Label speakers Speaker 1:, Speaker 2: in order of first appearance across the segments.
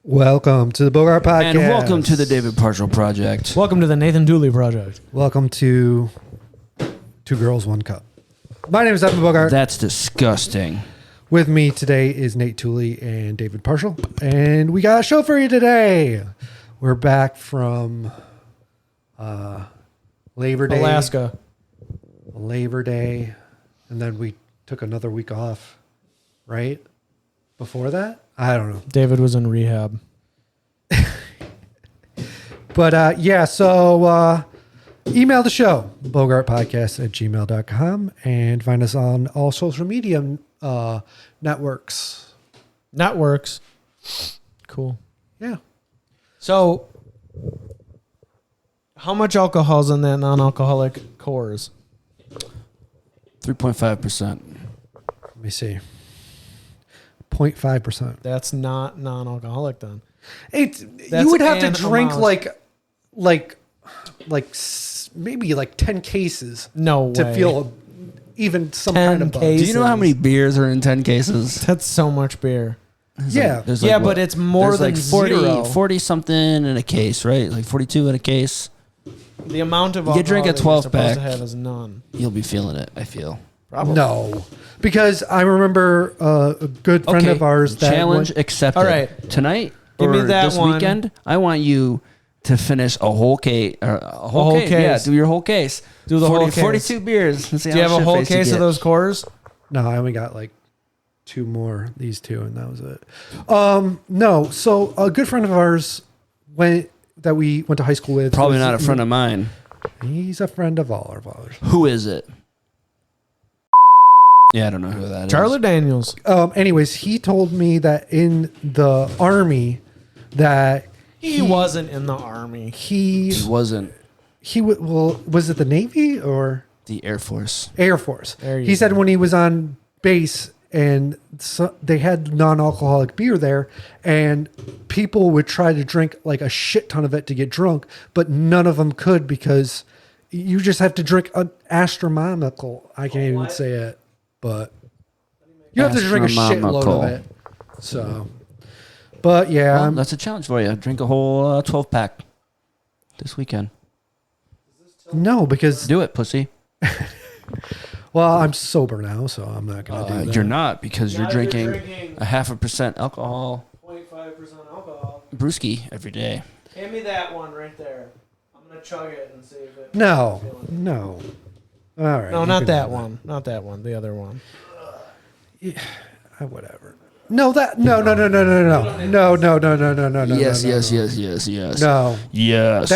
Speaker 1: Welcome to the Bogart Podcast.
Speaker 2: And welcome to the David Partial Project.
Speaker 3: Welcome to the Nathan Dooley Project.
Speaker 1: Welcome to Two Girls, One Cup. My name is Evan Bogart.
Speaker 2: That's disgusting.
Speaker 1: With me today is Nate Tooley and David Partial. And we got a show for you today. We're back from Labor Day.
Speaker 3: Alaska.
Speaker 1: Labor Day. And then we took another week off, right? Before that? I don't know.
Speaker 3: David was in rehab.
Speaker 1: But so email the show, bogartpodcast@gmail.com, and find us on all social media networks.
Speaker 3: Networks. Cool.
Speaker 1: Yeah.
Speaker 3: So, how much alcohol is in that non-alcoholic Coors?
Speaker 2: 3.5%.
Speaker 1: Let me see. 0.5%.
Speaker 3: That's not non-alcoholic then.
Speaker 1: It's
Speaker 3: That's
Speaker 1: you would have to
Speaker 3: an
Speaker 1: drink
Speaker 3: amount.
Speaker 1: maybe 10 cases
Speaker 3: No way.
Speaker 1: to feel even some
Speaker 3: 10
Speaker 1: kind of buzz.
Speaker 3: cases.
Speaker 2: Do you know how many beers are in 10 cases?
Speaker 3: That's so much beer.
Speaker 1: Yeah.
Speaker 2: There's
Speaker 3: Yeah,
Speaker 2: what?
Speaker 3: but it's more
Speaker 2: There's
Speaker 3: than
Speaker 2: 40,
Speaker 3: zero.
Speaker 2: 40 something in a case, right? Like 42 in a case.
Speaker 3: The amount of
Speaker 2: You
Speaker 3: alcohol
Speaker 2: drink a
Speaker 3: that you're
Speaker 2: 12
Speaker 3: supposed
Speaker 2: pack.
Speaker 3: to have is none.
Speaker 2: You'll be feeling it, I feel.
Speaker 3: Probably.
Speaker 1: No, because I remember a good friend of ours that
Speaker 2: challenge
Speaker 1: went,
Speaker 2: accepted.
Speaker 3: All right.
Speaker 2: Tonight
Speaker 3: Give me
Speaker 2: or
Speaker 3: that
Speaker 2: this
Speaker 3: one.
Speaker 2: weekend, I want you to finish a whole case. A whole case.
Speaker 3: case.
Speaker 2: Yeah, do your whole case.
Speaker 3: Do the whole case.
Speaker 2: 42 beers. And see
Speaker 3: Do you
Speaker 2: how
Speaker 3: have a whole
Speaker 2: shit-faced you
Speaker 3: case of
Speaker 2: get.
Speaker 3: those Coors?
Speaker 1: no, I only got like two more, these two, and that was it. No, so a good friend of ours that we went to high school with.
Speaker 2: Probably not a friend of mine.
Speaker 1: He's a friend of all our fathers.
Speaker 2: Who is it? Yeah, I don't know who that is.
Speaker 3: Charlie Daniels.
Speaker 1: Anyways, he told me that in the Army that
Speaker 3: He wasn't in the Army.
Speaker 2: He wasn't
Speaker 1: was it the Navy or
Speaker 2: the Air Force.
Speaker 1: Air Force?
Speaker 3: There you
Speaker 1: He said
Speaker 3: go.
Speaker 1: when he was on base and they had non-alcoholic beer there, and people would try to drink like a shit ton of it to get drunk, but none of them could because you just have to drink an astronomical. I can't even say it, but you have to drink a shitload of it. So, but yeah,
Speaker 2: Well, that's a challenge for you. Drink a whole 12-pack this weekend.
Speaker 1: no, because
Speaker 2: Do it, pussy.
Speaker 1: well, I'm sober now, so I'm not gonna do that.
Speaker 2: You're not, because you're
Speaker 3: Not if you're
Speaker 2: drinking
Speaker 3: drinking
Speaker 2: a 0.5% alcohol
Speaker 3: 0.5% alcohol.
Speaker 2: brewski every day.
Speaker 3: Hand me that one right there. I'm going to chug it and see if it...
Speaker 1: No. All right.
Speaker 3: No,
Speaker 1: you
Speaker 3: not
Speaker 1: can
Speaker 3: that
Speaker 1: have
Speaker 3: one. Not that one. The other one.
Speaker 1: Whatever. No. No.
Speaker 2: Yes,
Speaker 1: no,
Speaker 2: yes,
Speaker 1: no.
Speaker 2: yes, yes, yes.
Speaker 1: No,
Speaker 2: Yes.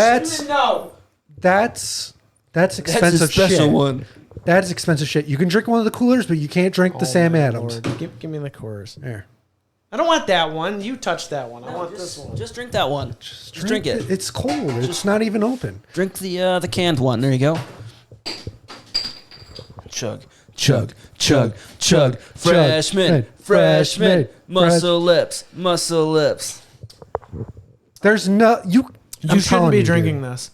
Speaker 3: No.
Speaker 1: that's
Speaker 2: That's
Speaker 1: expensive
Speaker 2: a special
Speaker 1: shit.
Speaker 2: one.
Speaker 1: That's expensive shit. You can drink one of the coolers, but you can't drink the Sam Adams.
Speaker 3: Give me the Coors.
Speaker 1: There.
Speaker 3: I don't want that one. You touched that one. I want this one.
Speaker 2: Just drink that one. Just drink it.
Speaker 1: It's cold. It's not even open.
Speaker 2: Drink the canned one. There you go. Chug, chug, chug, chug. Freshman, freshman. Muscle lips, muscle lips.
Speaker 1: There's no you.
Speaker 3: You shouldn't be drinking this.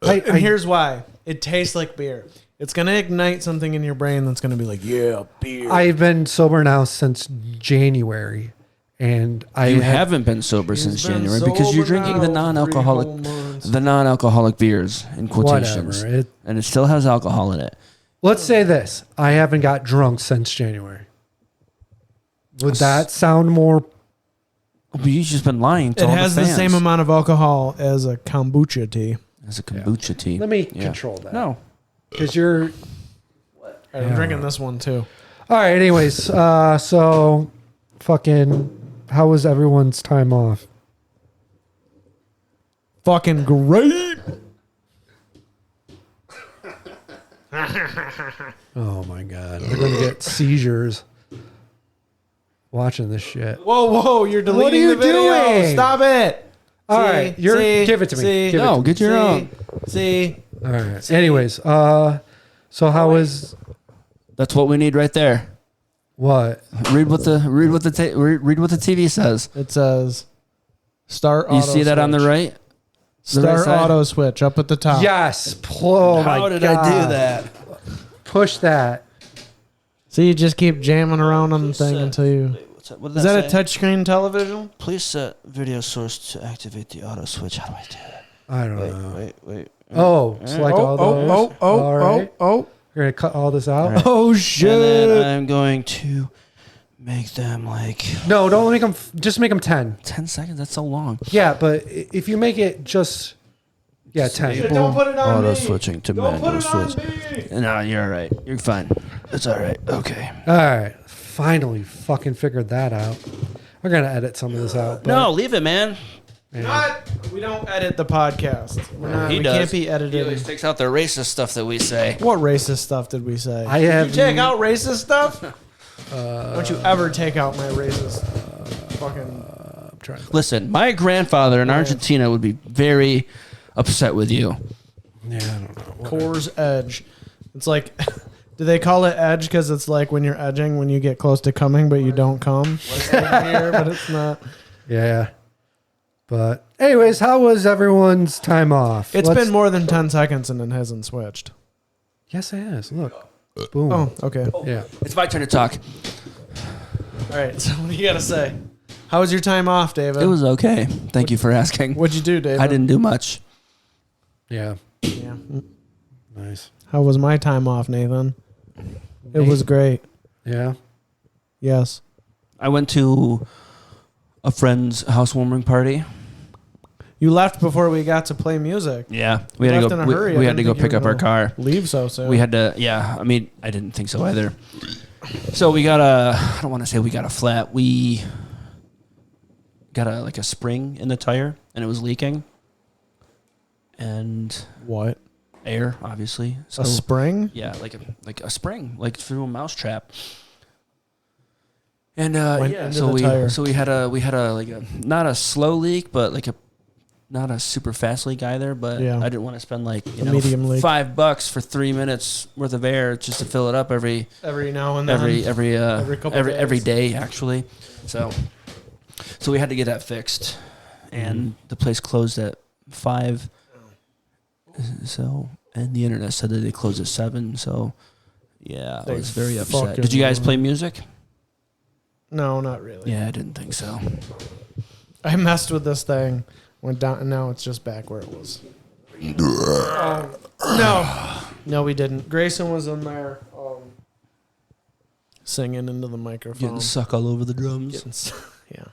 Speaker 1: I,
Speaker 3: And here's why. It tastes like beer. It's going to ignite something in your brain that's going to be like, yeah, beer.
Speaker 1: I've been sober now since January, and
Speaker 2: You haven't been sober since
Speaker 3: been
Speaker 2: January because you're
Speaker 3: sober
Speaker 2: drinking the
Speaker 3: now 3
Speaker 2: non-alcoholic,
Speaker 3: whole months.
Speaker 2: the non-alcoholic beers in quotations,
Speaker 1: Whatever.
Speaker 2: and it still has alcohol in it.
Speaker 1: Let's say this: I haven't got drunk since January. Would that sound more?
Speaker 2: But you've just been lying to
Speaker 3: It
Speaker 2: all
Speaker 3: has
Speaker 2: the
Speaker 3: the
Speaker 2: fans.
Speaker 3: same amount of alcohol as a kombucha tea.
Speaker 2: as a kombucha tea.
Speaker 1: Let me
Speaker 2: Yeah.
Speaker 1: control that.
Speaker 2: No.
Speaker 1: Because you're.
Speaker 3: I'm drinking this one too.
Speaker 1: All right. Anyways, so fucking, how was everyone's time off?
Speaker 3: Fucking great.
Speaker 1: Oh my god, we're gonna get seizures watching this shit.
Speaker 3: Whoa, you're deleting
Speaker 1: What are you
Speaker 3: the video.
Speaker 1: doing?
Speaker 3: Stop it.
Speaker 1: All right, give it to me. Give it
Speaker 2: No,
Speaker 1: to me.
Speaker 2: get your own.
Speaker 3: See.
Speaker 1: All right. Anyways, so how was
Speaker 2: That's what we need right there.
Speaker 1: what?
Speaker 2: Read what the TV says.
Speaker 3: It says start auto
Speaker 2: You see that on the
Speaker 3: switch.
Speaker 2: right?
Speaker 3: Start
Speaker 2: side?
Speaker 3: auto switch up at the top.
Speaker 1: Yes. Oh my
Speaker 2: How did
Speaker 1: god.
Speaker 2: I do that?
Speaker 1: Push that.
Speaker 3: So you just keep jamming around on the thing until you
Speaker 2: What did
Speaker 3: Is that
Speaker 2: say?
Speaker 3: a touchscreen television?
Speaker 2: Please set video source to activate the auto switch. How do I do that?
Speaker 1: I don't know.
Speaker 2: Wait.
Speaker 1: Oh, select all those. All right.
Speaker 3: oh.
Speaker 1: You're gonna cut all this out.
Speaker 2: All right.
Speaker 3: Oh,
Speaker 2: And
Speaker 3: shit.
Speaker 2: then I'm going to make them like
Speaker 1: No, don't make them. Just make them 10.
Speaker 2: 10 seconds. That's so long.
Speaker 1: Yeah, but if you make it just 10.
Speaker 3: Don't put it on
Speaker 2: Auto
Speaker 3: me.
Speaker 2: switching to
Speaker 3: Don't put
Speaker 2: manual
Speaker 3: it on
Speaker 2: switch.
Speaker 3: me.
Speaker 2: No, you're all right. You're fine. It's all right. Okay.
Speaker 1: All right, finally fucking figured that out. We're gonna edit some of this out. But,
Speaker 2: No, leave it, man.
Speaker 3: We don't edit the podcast.
Speaker 2: He
Speaker 3: we
Speaker 2: does.
Speaker 3: can't be
Speaker 2: He
Speaker 3: edited.
Speaker 2: always takes out the racist stuff that we say.
Speaker 3: What racist stuff did we say?
Speaker 1: I have.
Speaker 3: Did you take out racist stuff? Don't you ever take out my racist fucking...
Speaker 1: I'm trying to-
Speaker 2: Listen, my grandfather in Argentina would be very upset with you.
Speaker 1: Yeah, I don't know.
Speaker 3: Coors Edge. It's like... Do they call it edge because it's like when you're edging when you get close to coming but you don't come? Here, but it's not.
Speaker 1: Yeah. But anyways, how was everyone's time off?
Speaker 3: It's been more than 10 seconds and it hasn't switched.
Speaker 1: Yes, it has. Look. Boom.
Speaker 3: Oh, okay.
Speaker 1: Yeah.
Speaker 2: It's my turn to talk.
Speaker 3: All right. So what do you got to say? How was your time off, David?
Speaker 2: It was okay. Thank you for asking.
Speaker 3: What'd you do, David?
Speaker 2: I didn't do much.
Speaker 1: Yeah.
Speaker 3: Yeah.
Speaker 1: Nice.
Speaker 3: How was my time off, Nathan? It was great.
Speaker 1: Yeah.
Speaker 3: Yes.
Speaker 2: I went to a friend's housewarming party.
Speaker 3: You left before we got to play music.
Speaker 2: Yeah, we had
Speaker 3: Left
Speaker 2: to
Speaker 3: in a
Speaker 2: go.
Speaker 3: hurry. I
Speaker 2: We had to
Speaker 3: didn't
Speaker 2: go
Speaker 3: think
Speaker 2: pick
Speaker 3: you
Speaker 2: up
Speaker 3: were
Speaker 2: our
Speaker 3: gonna
Speaker 2: car.
Speaker 3: Leave so soon.
Speaker 2: We had to. Yeah, I mean, I didn't think so either. So we got a. I don't want to say we got a flat. We got a spring in the tire, and it was leaking. And
Speaker 3: What?
Speaker 2: air, obviously. So
Speaker 3: A spring?
Speaker 2: yeah, like a spring, like through a mousetrap. And
Speaker 3: Went
Speaker 2: yeah,
Speaker 3: into
Speaker 2: so
Speaker 3: the
Speaker 2: we
Speaker 3: tire.
Speaker 2: so we had a like a not a slow leak, but like a not a super fast leak either. But
Speaker 3: Yeah.
Speaker 2: I didn't want to spend like
Speaker 3: A medium leak.
Speaker 2: $5 for 3 minutes worth of air just to fill it up every
Speaker 3: Every now and then.
Speaker 2: every
Speaker 3: couple
Speaker 2: every
Speaker 3: days.
Speaker 2: day actually. So we had to get that fixed, and the place closed at 5. So and the internet said that they closed at 7. So yeah, I
Speaker 3: They
Speaker 2: was very upset.
Speaker 3: fucking
Speaker 2: Did you guys
Speaker 3: ruined-
Speaker 2: play music?
Speaker 3: No, not really.
Speaker 2: Yeah, I didn't think so.
Speaker 3: I messed with this thing, went down, and now it's just back where it was. No, we didn't. Grayson was in there singing into the microphone.
Speaker 2: Getting suck all over the drums.
Speaker 3: Yeah.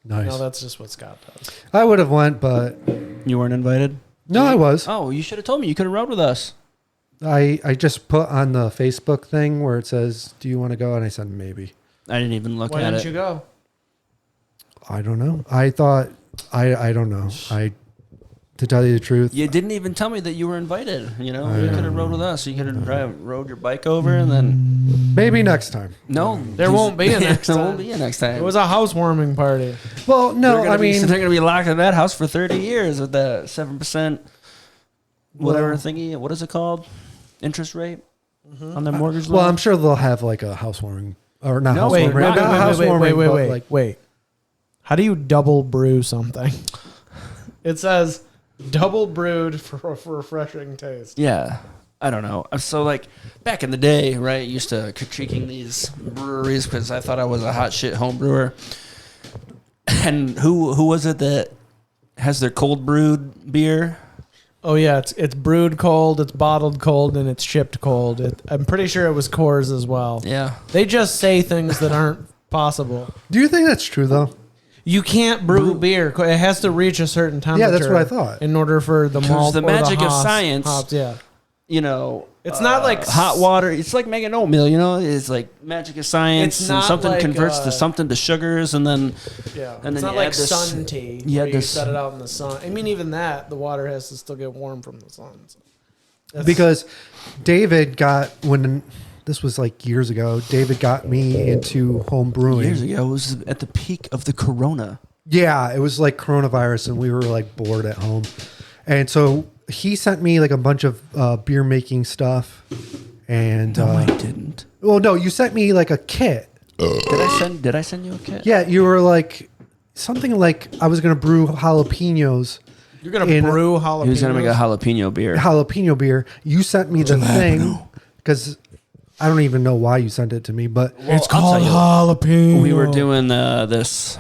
Speaker 1: Nice.
Speaker 3: No, that's just what Scott does.
Speaker 1: I would have went, but
Speaker 2: You weren't invited?
Speaker 1: no, I was.
Speaker 2: Oh, you should have told me. You could have rode with us.
Speaker 1: I just put on the Facebook thing where it says, "Do you want to go?" And I said maybe.
Speaker 2: I didn't even look
Speaker 3: Why
Speaker 2: at
Speaker 3: didn't
Speaker 2: it.
Speaker 3: you go?
Speaker 1: I don't know. I thought I don't know. To tell you the truth,
Speaker 2: You didn't even tell me that you were invited. You know,
Speaker 1: I
Speaker 2: you could have rode with us. You could have rode your bike over, and then
Speaker 1: maybe next time.
Speaker 2: no,
Speaker 3: There won't be a next
Speaker 2: There
Speaker 3: time.
Speaker 2: won't be a next time.
Speaker 3: It was a housewarming party.
Speaker 1: Well, no, I mean,
Speaker 2: they're gonna be locked in that house for 30 years with that 7%, whatever
Speaker 1: Well-
Speaker 2: thingy. What is it called? Interest rate on their mortgage
Speaker 1: well,
Speaker 2: loan.
Speaker 1: I'm sure they'll have like a housewarming or not
Speaker 2: No,
Speaker 1: housewarming, not housewarming, but like
Speaker 3: wait. How do you double brew something? It says double brewed for refreshing taste.
Speaker 2: Yeah, I don't know. So like back in the day, right? I used to critiquing these breweries because I thought I was a hot shit home brewer. And who was it that has their cold brewed beer?
Speaker 3: Oh yeah, it's brewed cold, it's bottled cold, and it's shipped cold. I'm pretty sure it was Coors as well.
Speaker 2: Yeah.
Speaker 3: They just say things that aren't possible.
Speaker 1: Do you think that's true though?
Speaker 3: You can't brew beer. It has to reach a certain temperature.
Speaker 1: Yeah, that's what I thought.
Speaker 3: In order for the malt
Speaker 2: the
Speaker 3: or
Speaker 2: magic of
Speaker 3: hops-
Speaker 2: science.
Speaker 3: hops, yeah.
Speaker 2: You know,
Speaker 3: It's not like
Speaker 2: hot water. It's like making oatmeal. You know, it's like magic of science.
Speaker 3: It's
Speaker 2: And
Speaker 3: not
Speaker 2: something
Speaker 3: like,
Speaker 2: converts to something to sugars, and then
Speaker 3: Yeah,
Speaker 2: And
Speaker 3: it's
Speaker 2: then
Speaker 3: not
Speaker 2: you
Speaker 3: like
Speaker 2: add this-
Speaker 3: sun tea.
Speaker 2: you
Speaker 3: Where
Speaker 2: add
Speaker 3: you
Speaker 2: this-
Speaker 3: set it out in the sun. I mean, even that, the water has to still get warm from the sun. So that's-
Speaker 1: Because David got when this was like years ago. David got me into home brewing.
Speaker 2: years ago it was at the peak of the Corona.
Speaker 1: Yeah, it was like coronavirus, and we were like bored at home, and so he sent me like a bunch of beer making stuff. And
Speaker 2: No, I didn't.
Speaker 1: well, no, you sent me like a kit.
Speaker 2: Did I send you a kit?
Speaker 1: Yeah, you were like something like I was gonna brew jalapenos.
Speaker 3: you're gonna
Speaker 1: in-
Speaker 3: brew jalapenos.
Speaker 2: He was gonna make a jalapeno beer.
Speaker 1: Jalapeno beer. You sent me the thing because I don't even know why you sent it to me, but
Speaker 3: It's
Speaker 2: I'll
Speaker 3: called
Speaker 2: tell
Speaker 3: jalapeno.
Speaker 2: We were doing this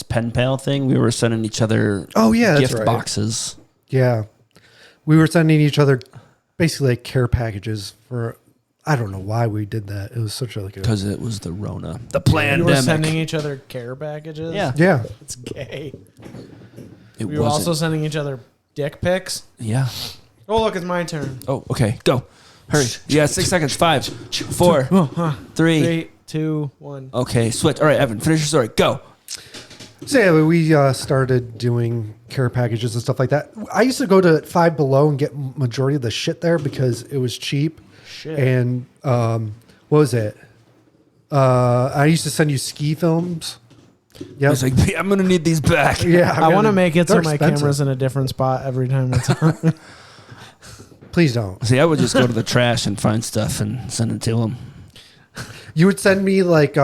Speaker 2: pen pal thing. We were sending each other
Speaker 1: oh yeah, that's
Speaker 2: gift
Speaker 1: right.
Speaker 2: boxes.
Speaker 1: Yeah, we were sending each other basically like care packages for. I don't know why we did that. It was such a like a
Speaker 2: Because it was the Rona. The
Speaker 3: You
Speaker 2: pandemic.
Speaker 3: were sending each other care packages?
Speaker 2: Yeah.
Speaker 1: yeah.
Speaker 3: It's gay.
Speaker 2: It
Speaker 3: We were
Speaker 2: wasn't.
Speaker 3: also sending each other dick pics.
Speaker 2: Yeah.
Speaker 3: Oh, look, it's my turn.
Speaker 2: Oh, okay. Go. Hurry. You got 6 seconds. 5, 4, 3.
Speaker 3: 3, 2, 1.
Speaker 2: Okay, switch. All right, Evan, finish your story. Go.
Speaker 1: So yeah, we started doing care packages and stuff like that. I used to go to Five Below and get majority of the shit there because it was cheap.
Speaker 3: Shit.
Speaker 1: And what was it? I used to send you ski films.
Speaker 2: I
Speaker 1: Yeah,
Speaker 2: was like, I'm going to need these back.
Speaker 1: yeah.
Speaker 3: I want to make it so
Speaker 1: they're
Speaker 3: my
Speaker 1: expensive.
Speaker 3: camera's in a different spot every time it's on.
Speaker 1: Please don't.
Speaker 2: See, I would just go to the trash and find stuff and send it to them.
Speaker 1: You would send me like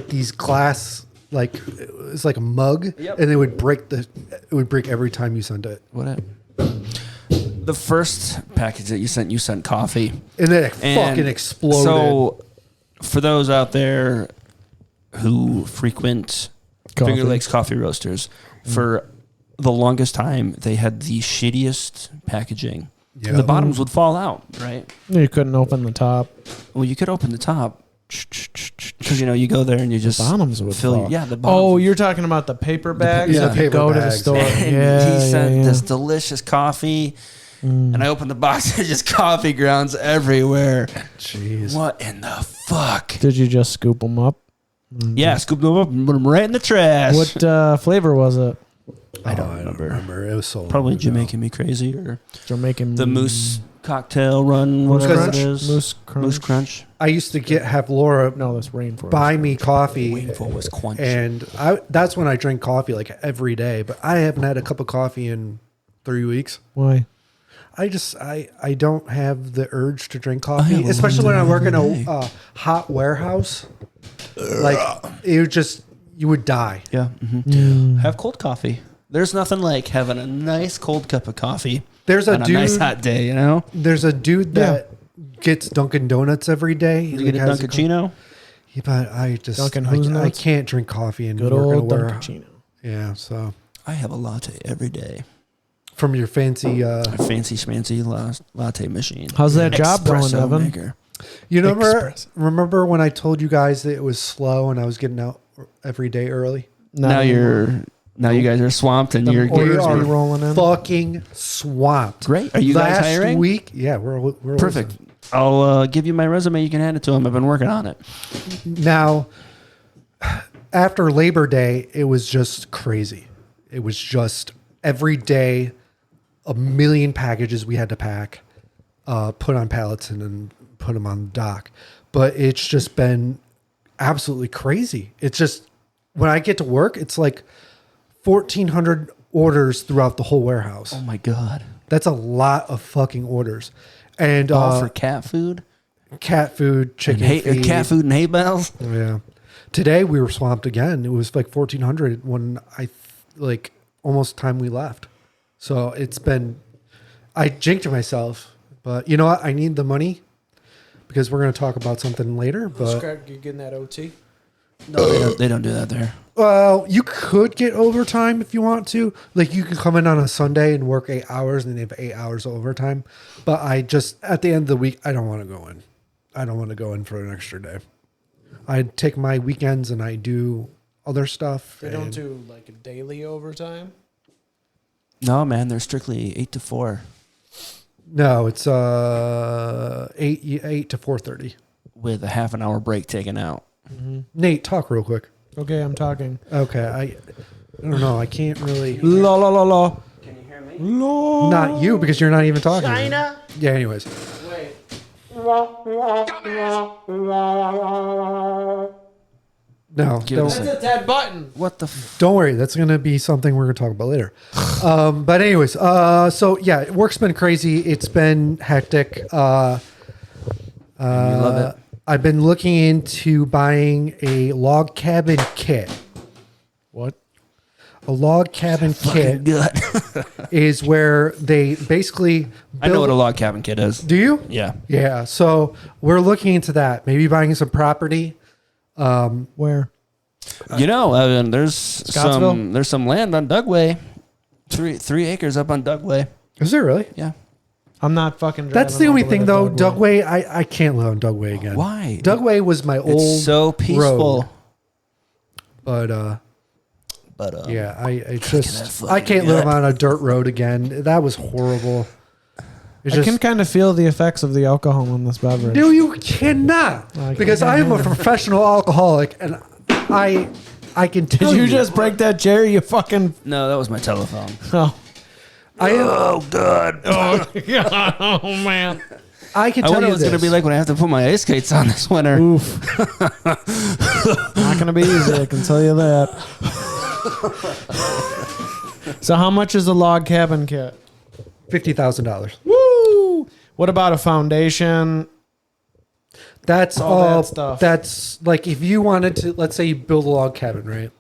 Speaker 1: these glass, like it's like a mug,
Speaker 2: Yep.
Speaker 1: and it would break every time you sent it,
Speaker 2: What? The first package that you sent coffee.
Speaker 1: and then it
Speaker 2: And
Speaker 1: fucking exploded.
Speaker 2: So, for those out there who frequent
Speaker 3: Coffee.
Speaker 2: Finger Lakes Coffee Roasters, for the longest time, they had the shittiest packaging.
Speaker 1: Yeah.
Speaker 2: The bottoms would fall out, right?
Speaker 3: You couldn't open the top.
Speaker 2: Well, you could open the top because you go there and you just
Speaker 3: Bottoms would
Speaker 2: fill.
Speaker 3: fall.
Speaker 2: Yeah, the bottoms.
Speaker 3: Oh, you're talking about the paper bags
Speaker 1: yeah,
Speaker 3: that
Speaker 1: paper
Speaker 3: go to the
Speaker 1: bags.
Speaker 3: store.
Speaker 2: And
Speaker 3: Yeah,
Speaker 2: he sent
Speaker 3: yeah.
Speaker 2: this delicious coffee, and I opened the box. There's just coffee grounds everywhere.
Speaker 1: Jeez.
Speaker 2: What in the fuck?
Speaker 3: Did you just scoop them up?
Speaker 2: Yeah, scoop them up and put them right in the trash.
Speaker 3: What flavor was it?
Speaker 2: I don't remember.
Speaker 1: It was so
Speaker 2: Probably
Speaker 1: long ago.
Speaker 2: Jamaican me crazy or
Speaker 3: Jamaican
Speaker 2: the moose cocktail run,
Speaker 3: Moose
Speaker 2: whatever
Speaker 1: Crunch?
Speaker 2: it is.
Speaker 3: Moose crunch.
Speaker 2: Moose crunch.
Speaker 1: I used to have Laura
Speaker 3: No, that's rainforest.
Speaker 1: buy me coffee,
Speaker 2: Waiting for was quench.
Speaker 1: and that's when I drink coffee like every day. But I haven't had a cup of coffee in 3 weeks.
Speaker 3: Why?
Speaker 1: I don't have the urge to drink coffee, especially when I work in a hot warehouse. Like you would die.
Speaker 2: Yeah. Mm-hmm. Have cold coffee. There's nothing like having a nice cold cup of coffee
Speaker 1: There's a
Speaker 2: on a
Speaker 1: dude.
Speaker 2: nice hot day, you know?
Speaker 1: There's a dude that gets Dunkin' Donuts every day.
Speaker 2: You get a
Speaker 1: has
Speaker 2: Dunkaccino?
Speaker 1: but I just
Speaker 3: Dunkin' who's
Speaker 1: I
Speaker 3: nuts?
Speaker 1: can't drink coffee and
Speaker 3: Good
Speaker 1: work in a
Speaker 3: old
Speaker 1: warehouse.
Speaker 3: Dunkaccino.
Speaker 1: Yeah, so
Speaker 2: I have a latte every day.
Speaker 1: from your fancy,
Speaker 2: A fancy schmancy latte machine.
Speaker 3: How's that job going,
Speaker 2: Espresso
Speaker 3: Evan?
Speaker 2: maker.
Speaker 1: you
Speaker 3: Express.
Speaker 1: remember when I told you guys that it was slow and I was getting out every day early?
Speaker 2: Now you guys are swamped and your
Speaker 3: orders
Speaker 2: gears
Speaker 3: are
Speaker 2: are
Speaker 3: rolling in.
Speaker 1: Fucking swamped.
Speaker 2: great. Are you guys
Speaker 1: Last
Speaker 2: hiring?
Speaker 1: week, yeah, we're
Speaker 2: Perfect. I'll give you my resume. You can hand it to him. I've been working on it.
Speaker 1: Now, after Labor Day, it was just crazy. It was just every day, a million packages we had to pack, put on pallets, and then put them on the dock. But it's just been absolutely crazy. It's just when I get to work, it's like 1,400 orders throughout the whole warehouse.
Speaker 2: Oh my God.
Speaker 1: That's a lot of fucking orders. And
Speaker 2: All for cat food?
Speaker 1: cat food, chicken feed.
Speaker 2: Cat food and hay bales?
Speaker 1: Yeah. Today we were swamped again. It was like 1,400 when almost time we left. So it's been, I jinked myself, but you know what? I need the money because we're going to talk about something later. But
Speaker 3: You're getting that OT?
Speaker 2: No, they don't do that there.
Speaker 1: well, you could get overtime if you want to. Like you can come in on a Sunday and work 8 hours and they have 8 hours of overtime. But I just, at the end of the week, I don't want to go in. I don't want to go in for an extra day. I take my weekends and I do other stuff.
Speaker 3: They don't
Speaker 1: and-
Speaker 3: do like a daily overtime?
Speaker 2: No, man, they're strictly 8 to 4
Speaker 1: No, it's 8 to 4:30.
Speaker 2: with a half an hour break taken out.
Speaker 1: Nate, talk real quick.
Speaker 3: Okay, I'm talking.
Speaker 1: Okay, I don't know. I can't really.
Speaker 3: La la la la.
Speaker 2: Can you hear me?
Speaker 3: La.
Speaker 1: Not you because you're not even talking.
Speaker 4: China.
Speaker 1: Yeah. Anyways,
Speaker 3: Wait.
Speaker 1: no.
Speaker 2: Give us
Speaker 1: Don't,
Speaker 2: a-
Speaker 3: That's that button.
Speaker 2: What the
Speaker 1: don't worry. That's gonna be something we're gonna talk about later. But anyways, so yeah, work's been crazy. It's been hectic.
Speaker 2: love it.
Speaker 1: I've been looking into buying a log cabin kit.
Speaker 3: What?
Speaker 1: A log cabin kit
Speaker 2: Good.
Speaker 1: is where they basically build.
Speaker 2: I know what a log cabin kit is.
Speaker 1: Do you?
Speaker 2: Yeah.
Speaker 1: Yeah. So we're looking into that. Maybe buying some property.
Speaker 3: Where?
Speaker 2: You know, there's
Speaker 3: Scottsville?
Speaker 2: some land on Dugway. 3 acres up on Dugway.
Speaker 1: Is there really?
Speaker 2: Yeah.
Speaker 3: I'm not fucking.
Speaker 1: That's the
Speaker 3: driving all
Speaker 1: only
Speaker 3: way
Speaker 1: thing,
Speaker 3: to
Speaker 1: though.
Speaker 3: Dugway.
Speaker 1: Dugway, I can't live on Dugway again.
Speaker 2: Why?
Speaker 1: Dugway was my old.
Speaker 2: It's so peaceful.
Speaker 1: Road.
Speaker 2: But
Speaker 1: Yeah, I
Speaker 2: that
Speaker 1: just
Speaker 2: fucking
Speaker 1: I can't live
Speaker 2: gut.
Speaker 1: on a dirt road again. That was horrible. It's
Speaker 3: I
Speaker 1: just,
Speaker 3: can kind of feel the effects of the alcohol in this beverage.
Speaker 1: no, you cannot,
Speaker 3: I
Speaker 1: because I am a professional alcoholic, and I can tell
Speaker 3: Did
Speaker 1: you.
Speaker 3: you just break that chair? You fucking.
Speaker 2: No, that was my telephone.
Speaker 3: Oh.
Speaker 1: I am.
Speaker 2: Oh, God.
Speaker 3: Oh man.
Speaker 1: I can
Speaker 2: I
Speaker 1: tell
Speaker 2: wonder
Speaker 1: you
Speaker 2: what it's going to
Speaker 1: this.
Speaker 2: be like when I have to put my ice skates on this winter.
Speaker 3: Oof. Not gonna be easy. I can tell you that. So how much is a log cabin kit?
Speaker 1: $50,000.
Speaker 3: Woo! What about a foundation?
Speaker 1: That's
Speaker 3: All
Speaker 1: all.
Speaker 3: that stuff.
Speaker 1: That's like if you wanted to, let's say you build a log cabin, right?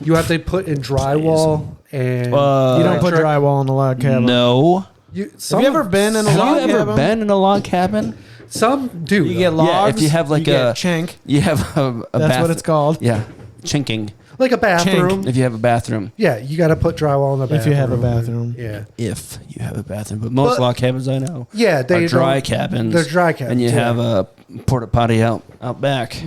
Speaker 1: You have to put in drywall and
Speaker 3: You don't put
Speaker 1: electric.
Speaker 3: drywall in the log cabin.
Speaker 2: No.
Speaker 1: Some,
Speaker 3: Have you ever been in a
Speaker 2: Have
Speaker 3: log
Speaker 2: you ever
Speaker 3: cabin?
Speaker 2: been in a log cabin?
Speaker 1: Some do.
Speaker 3: You
Speaker 1: though.
Speaker 3: get logs.
Speaker 2: Yeah, if you have like
Speaker 3: you get
Speaker 2: a-
Speaker 3: chink.
Speaker 2: You have a
Speaker 3: That's what it's called.
Speaker 2: Yeah. Chinking.
Speaker 1: like a bathroom.
Speaker 2: If you have a bathroom.
Speaker 1: Yeah, you got to put drywall in the bathroom.
Speaker 3: If you have a bathroom.
Speaker 1: Yeah.
Speaker 2: If you have a bathroom. But most
Speaker 1: But-
Speaker 2: log cabins I know
Speaker 1: Yeah, they
Speaker 2: are dry
Speaker 1: don't-
Speaker 2: cabins.
Speaker 1: They're dry cabins.
Speaker 2: And you
Speaker 1: yeah.
Speaker 2: have a porta potty out back.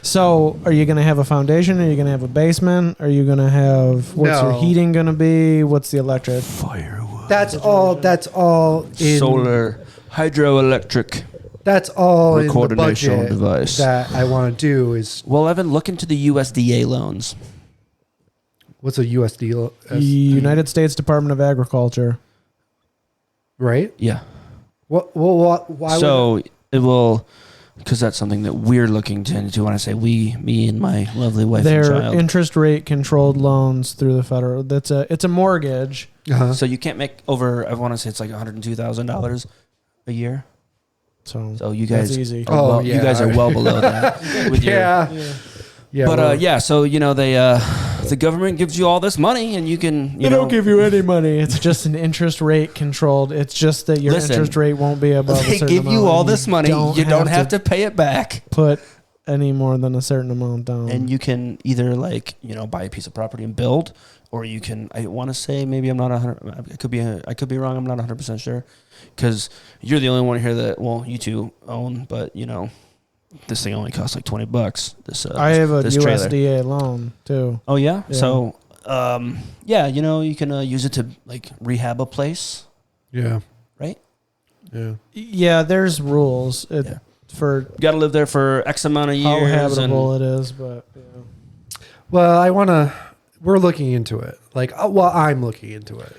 Speaker 3: So, are you going to have a foundation? Are you going to have a basement? Are you going to have what's your
Speaker 1: No.
Speaker 3: heating going to be? What's the electric?
Speaker 2: Firewood.
Speaker 1: That's all in
Speaker 2: Solar. Hydroelectric.
Speaker 1: That's all in the
Speaker 2: Coordination
Speaker 1: budget
Speaker 2: device.
Speaker 1: that I want to do is
Speaker 2: Well, Evan, look into the USDA loans.
Speaker 1: what's a USD
Speaker 3: United States Department of Agriculture.
Speaker 1: right?
Speaker 2: Yeah.
Speaker 1: What? Well, why?
Speaker 2: So it will, because that's something that we're looking to into. When I say we, me and my lovely wife and
Speaker 3: They're
Speaker 2: child.
Speaker 3: interest rate controlled loans through the federal. It's a mortgage.
Speaker 1: uh
Speaker 2: So you can't make over. I want to say it's like $102,000 a year. So you
Speaker 3: that's
Speaker 2: guys,
Speaker 3: easy.
Speaker 2: are
Speaker 1: Oh,
Speaker 2: well,
Speaker 1: yeah.
Speaker 2: you guys are well below that. With your,
Speaker 1: yeah,
Speaker 3: Yeah.
Speaker 1: yeah.
Speaker 2: But
Speaker 1: well,
Speaker 2: yeah, so you know the government gives you all this money, and you can
Speaker 3: They don't give you any money. It's just an interest rate controlled. It's just that your
Speaker 2: Listen,
Speaker 3: interest rate won't be above a
Speaker 2: They
Speaker 3: certain
Speaker 2: give
Speaker 3: amount.
Speaker 2: you all
Speaker 3: and
Speaker 2: this money. You don't have to pay it back,
Speaker 3: put any more than a certain amount down.
Speaker 2: and you can either buy a piece of property and build, or you can. I want to say maybe I'm not 100. I could be wrong. I'm not 100% sure, because you're the only one here that you two own. But this thing only costs like $20.
Speaker 3: I have a
Speaker 2: this trailer.
Speaker 3: USDA loan too.
Speaker 2: Oh yeah.
Speaker 3: Yeah.
Speaker 2: So you can use it to like rehab a place,
Speaker 1: yeah,
Speaker 2: right?
Speaker 1: yeah.
Speaker 3: Yeah, there's rules
Speaker 2: Yeah.
Speaker 3: for
Speaker 2: You got to live there for X amount of
Speaker 3: how
Speaker 2: years.
Speaker 3: habitable it is, but yeah.
Speaker 1: Well, I want to. We're looking into it. I'm looking into it.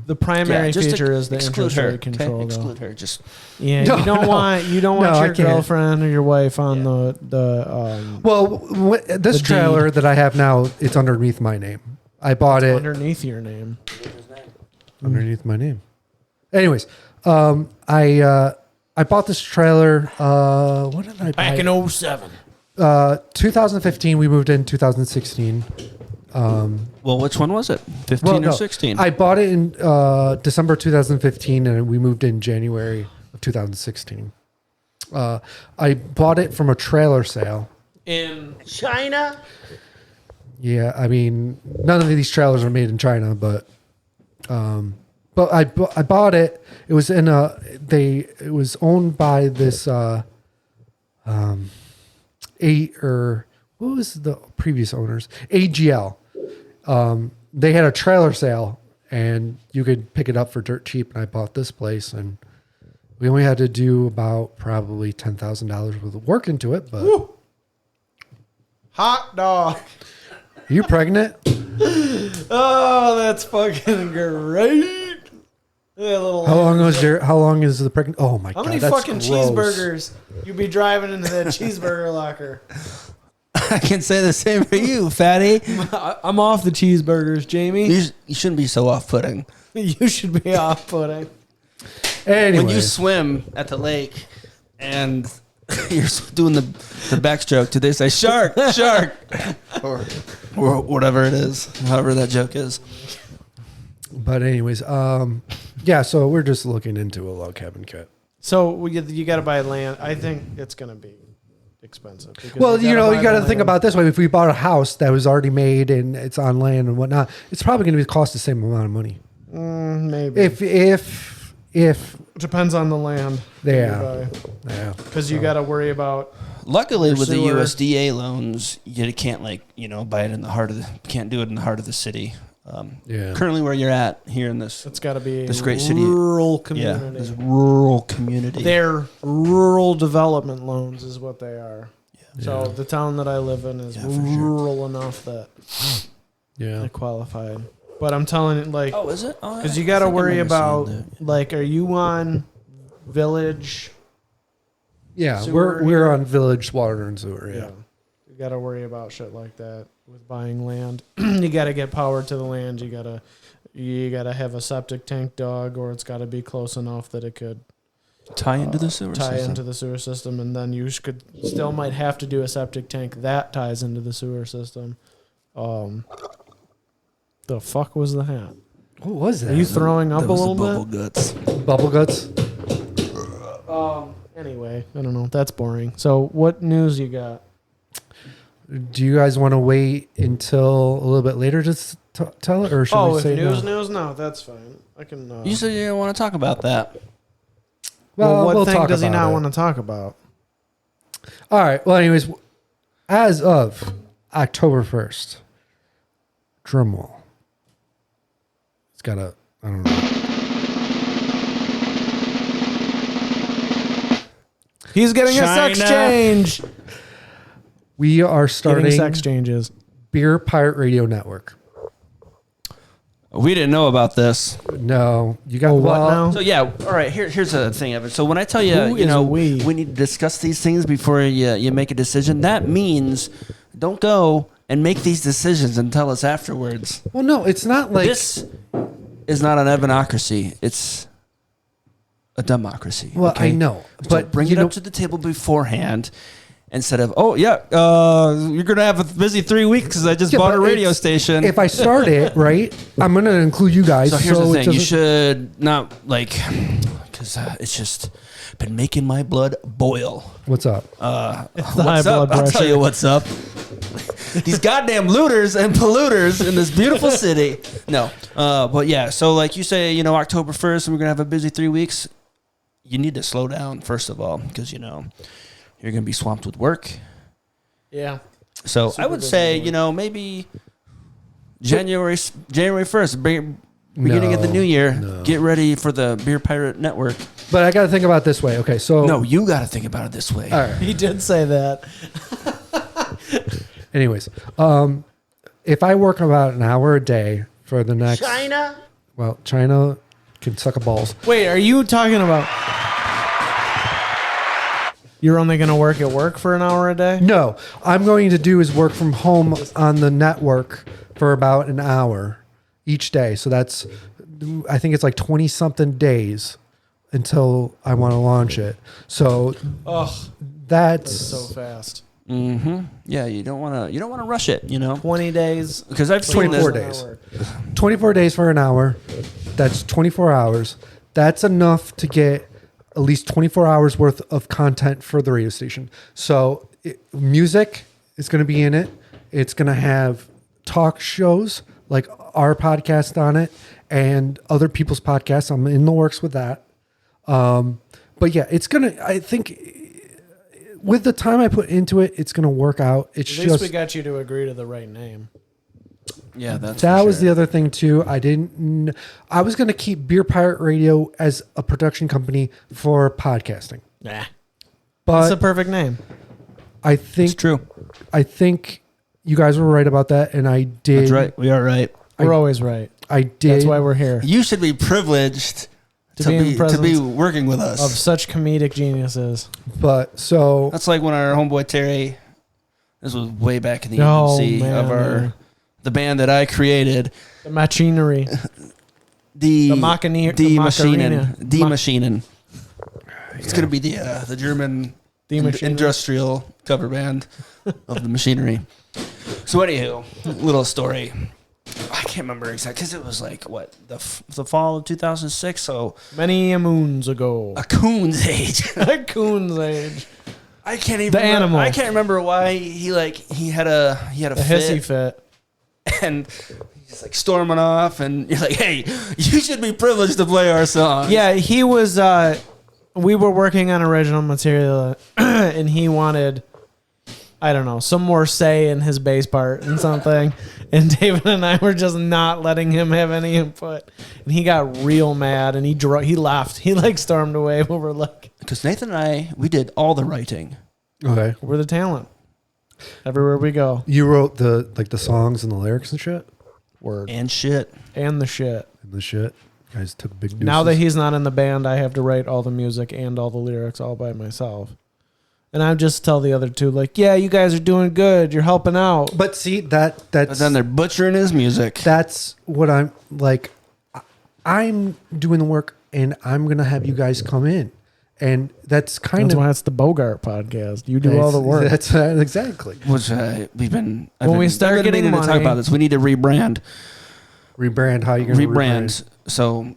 Speaker 3: The primary
Speaker 2: just
Speaker 3: feature is the
Speaker 2: exclude
Speaker 3: interest
Speaker 2: her.
Speaker 3: rate control.
Speaker 2: Okay?
Speaker 3: though.
Speaker 2: Exclude her. Just
Speaker 3: Yeah,
Speaker 1: No,
Speaker 3: you don't
Speaker 1: no.
Speaker 3: want
Speaker 1: No, I
Speaker 3: your
Speaker 1: can't.
Speaker 3: girlfriend or your wife on the
Speaker 1: Well, this
Speaker 3: The
Speaker 1: trailer that I have now, it's underneath my name. I bought it
Speaker 3: underneath your name.
Speaker 1: underneath my name. Anyways, I bought this trailer. What did I buy?
Speaker 3: Back in 07.
Speaker 1: 2015. We moved in 2016.
Speaker 2: well, which one was it? 15 or 16?
Speaker 1: I bought it in December 2015, and we moved in January of 2016. I bought it from a trailer sale.
Speaker 3: In
Speaker 1: Yeah, I mean, none of these trailers are made in China, but I bought it. It was it was owned by this what was the previous owners? AGL. They had a trailer sale, and you could pick it up for dirt cheap. And I bought this place, and we only had to do about probably $10,000 worth of work into it. But
Speaker 3: Woo. Hot dog.
Speaker 1: are you pregnant?
Speaker 3: Oh, that's fucking great.
Speaker 1: How long is the pregnant? Oh my
Speaker 3: How
Speaker 1: god!
Speaker 3: many
Speaker 1: that's
Speaker 3: fucking
Speaker 1: gross.
Speaker 3: cheeseburgers you be driving into that cheeseburger locker?
Speaker 2: I can say the same for you, fatty.
Speaker 3: I'm off the cheeseburgers, Jamie.
Speaker 2: You shouldn't be so off-putting.
Speaker 3: You should be off putting.
Speaker 1: Anyway,
Speaker 2: When you swim at the lake and you're doing the backstroke, do they say shark, shark, or whatever it is, however that joke is?
Speaker 1: But anyways, yeah. So we're just looking into a log cabin kit.
Speaker 3: So you got to buy land. I think it's going to be expensive.
Speaker 1: Well, you got to think about it this way. If we bought a house that was already made and it's on land and whatnot, it's probably going to cost the same amount of money.
Speaker 3: Maybe.
Speaker 1: If
Speaker 3: depends on the land.
Speaker 1: Yeah.
Speaker 3: Because you got to worry about.
Speaker 2: Luckily, with the
Speaker 3: sewer.
Speaker 2: USDA loans, you can't buy it in the heart of can't do it in the heart of the city. Currently, where you're at here in this,
Speaker 3: it's got to be
Speaker 2: this great city,
Speaker 3: rural community.
Speaker 2: Yeah, this rural community.
Speaker 3: They're rural development loans, is what they are.
Speaker 2: Yeah.
Speaker 3: So the town that I live in is rural enough that
Speaker 1: Yeah.
Speaker 3: they qualified. But I'm telling you, like,
Speaker 2: Oh, is it?
Speaker 3: because you got to worry about, like, are you on village?
Speaker 1: Yeah,
Speaker 3: Sewer,
Speaker 1: we're on village water and sewer. Yeah.
Speaker 3: You got to worry about shit like that with buying land. You got to get power to the land. You gotta have a septic tank dug, or it's got to be close enough that it could
Speaker 2: tie into the sewer
Speaker 3: system, and then you still might have to do a septic tank that ties into the sewer system. The fuck was that?
Speaker 1: What was that?
Speaker 3: Are you throwing up a little
Speaker 2: bubble
Speaker 3: bit?
Speaker 2: guts.
Speaker 1: Bubble guts?
Speaker 3: Anyway, I don't know. That's boring. So, what news you got?
Speaker 1: Do you guys want to wait until a little bit later to tell it, or should we say
Speaker 3: news? No, that's fine. I can.
Speaker 2: You said you didn't want to talk about that.
Speaker 1: Well,
Speaker 3: what
Speaker 1: we'll
Speaker 3: thing
Speaker 1: talk
Speaker 3: does he
Speaker 1: about
Speaker 3: not
Speaker 1: it.
Speaker 3: want to talk about?
Speaker 1: All right. Well, anyways, as of October 1st, drumroll. It's got a, I don't know.
Speaker 3: He's getting a sex
Speaker 2: China.
Speaker 3: change.
Speaker 1: We are starting
Speaker 3: Getting sex changes.
Speaker 1: Beer Pirate Radio Network.
Speaker 2: We didn't know about this.
Speaker 1: No, you got
Speaker 3: what now?
Speaker 2: So yeah, all right. Here's the thing of it. So when I tell you,
Speaker 3: Who is
Speaker 2: we
Speaker 3: we?
Speaker 2: need to discuss these things before you make a decision. That means don't go and make these decisions and tell us afterwards.
Speaker 1: Well, no, it's not like
Speaker 2: This is not an evanocracy. It's a democracy.
Speaker 1: Well,
Speaker 2: okay?
Speaker 1: I know,
Speaker 2: So
Speaker 1: but
Speaker 2: bring
Speaker 1: you
Speaker 2: it
Speaker 1: know,
Speaker 2: up to the table beforehand. Instead of, you're going to have a busy 3 weeks because I just bought
Speaker 1: but
Speaker 2: a radio
Speaker 1: it's-
Speaker 2: station.
Speaker 1: If I start it right, I'm going to include you guys.
Speaker 2: So here's the
Speaker 1: it
Speaker 2: thing. You
Speaker 1: doesn't-
Speaker 2: should not, because it's just been making my blood boil.
Speaker 1: What's up?
Speaker 3: It's the high
Speaker 2: What's up?
Speaker 3: blood
Speaker 2: I'll
Speaker 3: pressure.
Speaker 2: tell you what's up. These goddamn looters and polluters in this beautiful city. No. But yeah, so like you say, October 1st, and we're going to have a busy 3 weeks. You need to slow down, first of all, because, you're going to be swamped with work.
Speaker 3: Yeah.
Speaker 2: So
Speaker 3: Super
Speaker 2: I would
Speaker 3: busy
Speaker 2: say,
Speaker 3: work.
Speaker 2: maybe January 1st, beginning of the new year,
Speaker 1: No.
Speaker 2: get ready for the Beer Pirate Network.
Speaker 1: But I got to think about it this way. Okay, so
Speaker 2: No, you got to think about it this way.
Speaker 1: all right.
Speaker 3: He did say that.
Speaker 1: Anyways, if I work about an hour a day for the next China can suck a balls.
Speaker 3: Wait, are you talking about... You're only going to work at work for an hour a day?
Speaker 1: No, I'm going to do is work from home on the network for about an hour each day. So that's, I think it's like 20 something days until I want to launch it. So that's
Speaker 3: So fast.
Speaker 2: Mm-hmm. Yeah, you don't want to rush it,
Speaker 3: 20 days.
Speaker 2: Because I've seen
Speaker 1: 24
Speaker 2: this.
Speaker 1: days. 24 days for an hour. That's 24 hours. That's enough to get at least 24 hours worth of content for the radio station. So music is going to be in it. It's going to have talk shows like our podcast on it and other people's podcasts. I'm in the works with that. But yeah, it's going to, I think with the time I put into it, it's going to work out. It's
Speaker 3: At least
Speaker 1: just,
Speaker 3: we got you to agree to the right name.
Speaker 2: Yeah, that's
Speaker 1: that
Speaker 2: for
Speaker 1: was
Speaker 2: sure.
Speaker 1: the other thing too. I was going to keep Beer Pirate Radio as a production company for podcasting,
Speaker 3: Nah.
Speaker 1: but
Speaker 3: That's the perfect name.
Speaker 1: I
Speaker 2: It's
Speaker 1: think
Speaker 2: true.
Speaker 1: you guys were right about that, and I did.
Speaker 2: That's right. We are right.
Speaker 3: We're always right.
Speaker 1: I did.
Speaker 3: That's why we're here.
Speaker 2: You should be privileged
Speaker 3: To be in
Speaker 2: to be
Speaker 3: presence
Speaker 2: working with us.
Speaker 3: Of such comedic geniuses.
Speaker 1: But so
Speaker 2: That's like when our homeboy Terry, this was way back in the
Speaker 3: Oh,
Speaker 2: infancy
Speaker 3: man,
Speaker 2: of
Speaker 3: yeah.
Speaker 2: the band that I created,
Speaker 3: The machinery.
Speaker 2: the
Speaker 3: Machinery.
Speaker 2: machining. It's gonna be the German
Speaker 3: The Machinery.
Speaker 2: industrial cover band of the Machinery. So anywho, little story. I can't remember exactly because it was like what the fall of 2006. So
Speaker 3: Many moons ago.
Speaker 2: a coon's age.
Speaker 3: A coon's age.
Speaker 2: I can't even.
Speaker 3: The animal.
Speaker 2: I can't remember why he had a
Speaker 3: A hissy fit.
Speaker 2: and he's just like storming off, and you're like, hey, you should be privileged to play our song.
Speaker 3: Yeah, he was. We were working on original material, and he wanted, I don't know, some more say in his bass part and something. And David and I were just not letting him have any input. And he got real mad, and he left. He like stormed away. We were like,
Speaker 2: because Nathan and I, we did all the writing.
Speaker 1: Okay.
Speaker 3: we're the talent. Everywhere we go.
Speaker 1: You wrote the songs and the lyrics and shit?
Speaker 3: Word.
Speaker 2: And shit.
Speaker 3: And the shit.
Speaker 1: And the shit? You guys took big deuces.
Speaker 3: Now that he's not in the band, I have to write all the music and all the lyrics all by myself. And I just tell the other two, like, yeah, you guys are doing good. You're helping out.
Speaker 1: But see, that's...
Speaker 2: But then they're butchering his music.
Speaker 1: That's what I'm like. I'm doing the work, and I'm gonna have you guys come in, and that's
Speaker 3: That's why it's the Bogart podcast. You do all the work.
Speaker 1: That's exactly
Speaker 2: Which we've been.
Speaker 3: When we start getting
Speaker 2: to talk
Speaker 3: money-
Speaker 2: about this, we need to rebrand.
Speaker 1: rebrand. How you gonna rebrand?
Speaker 2: So,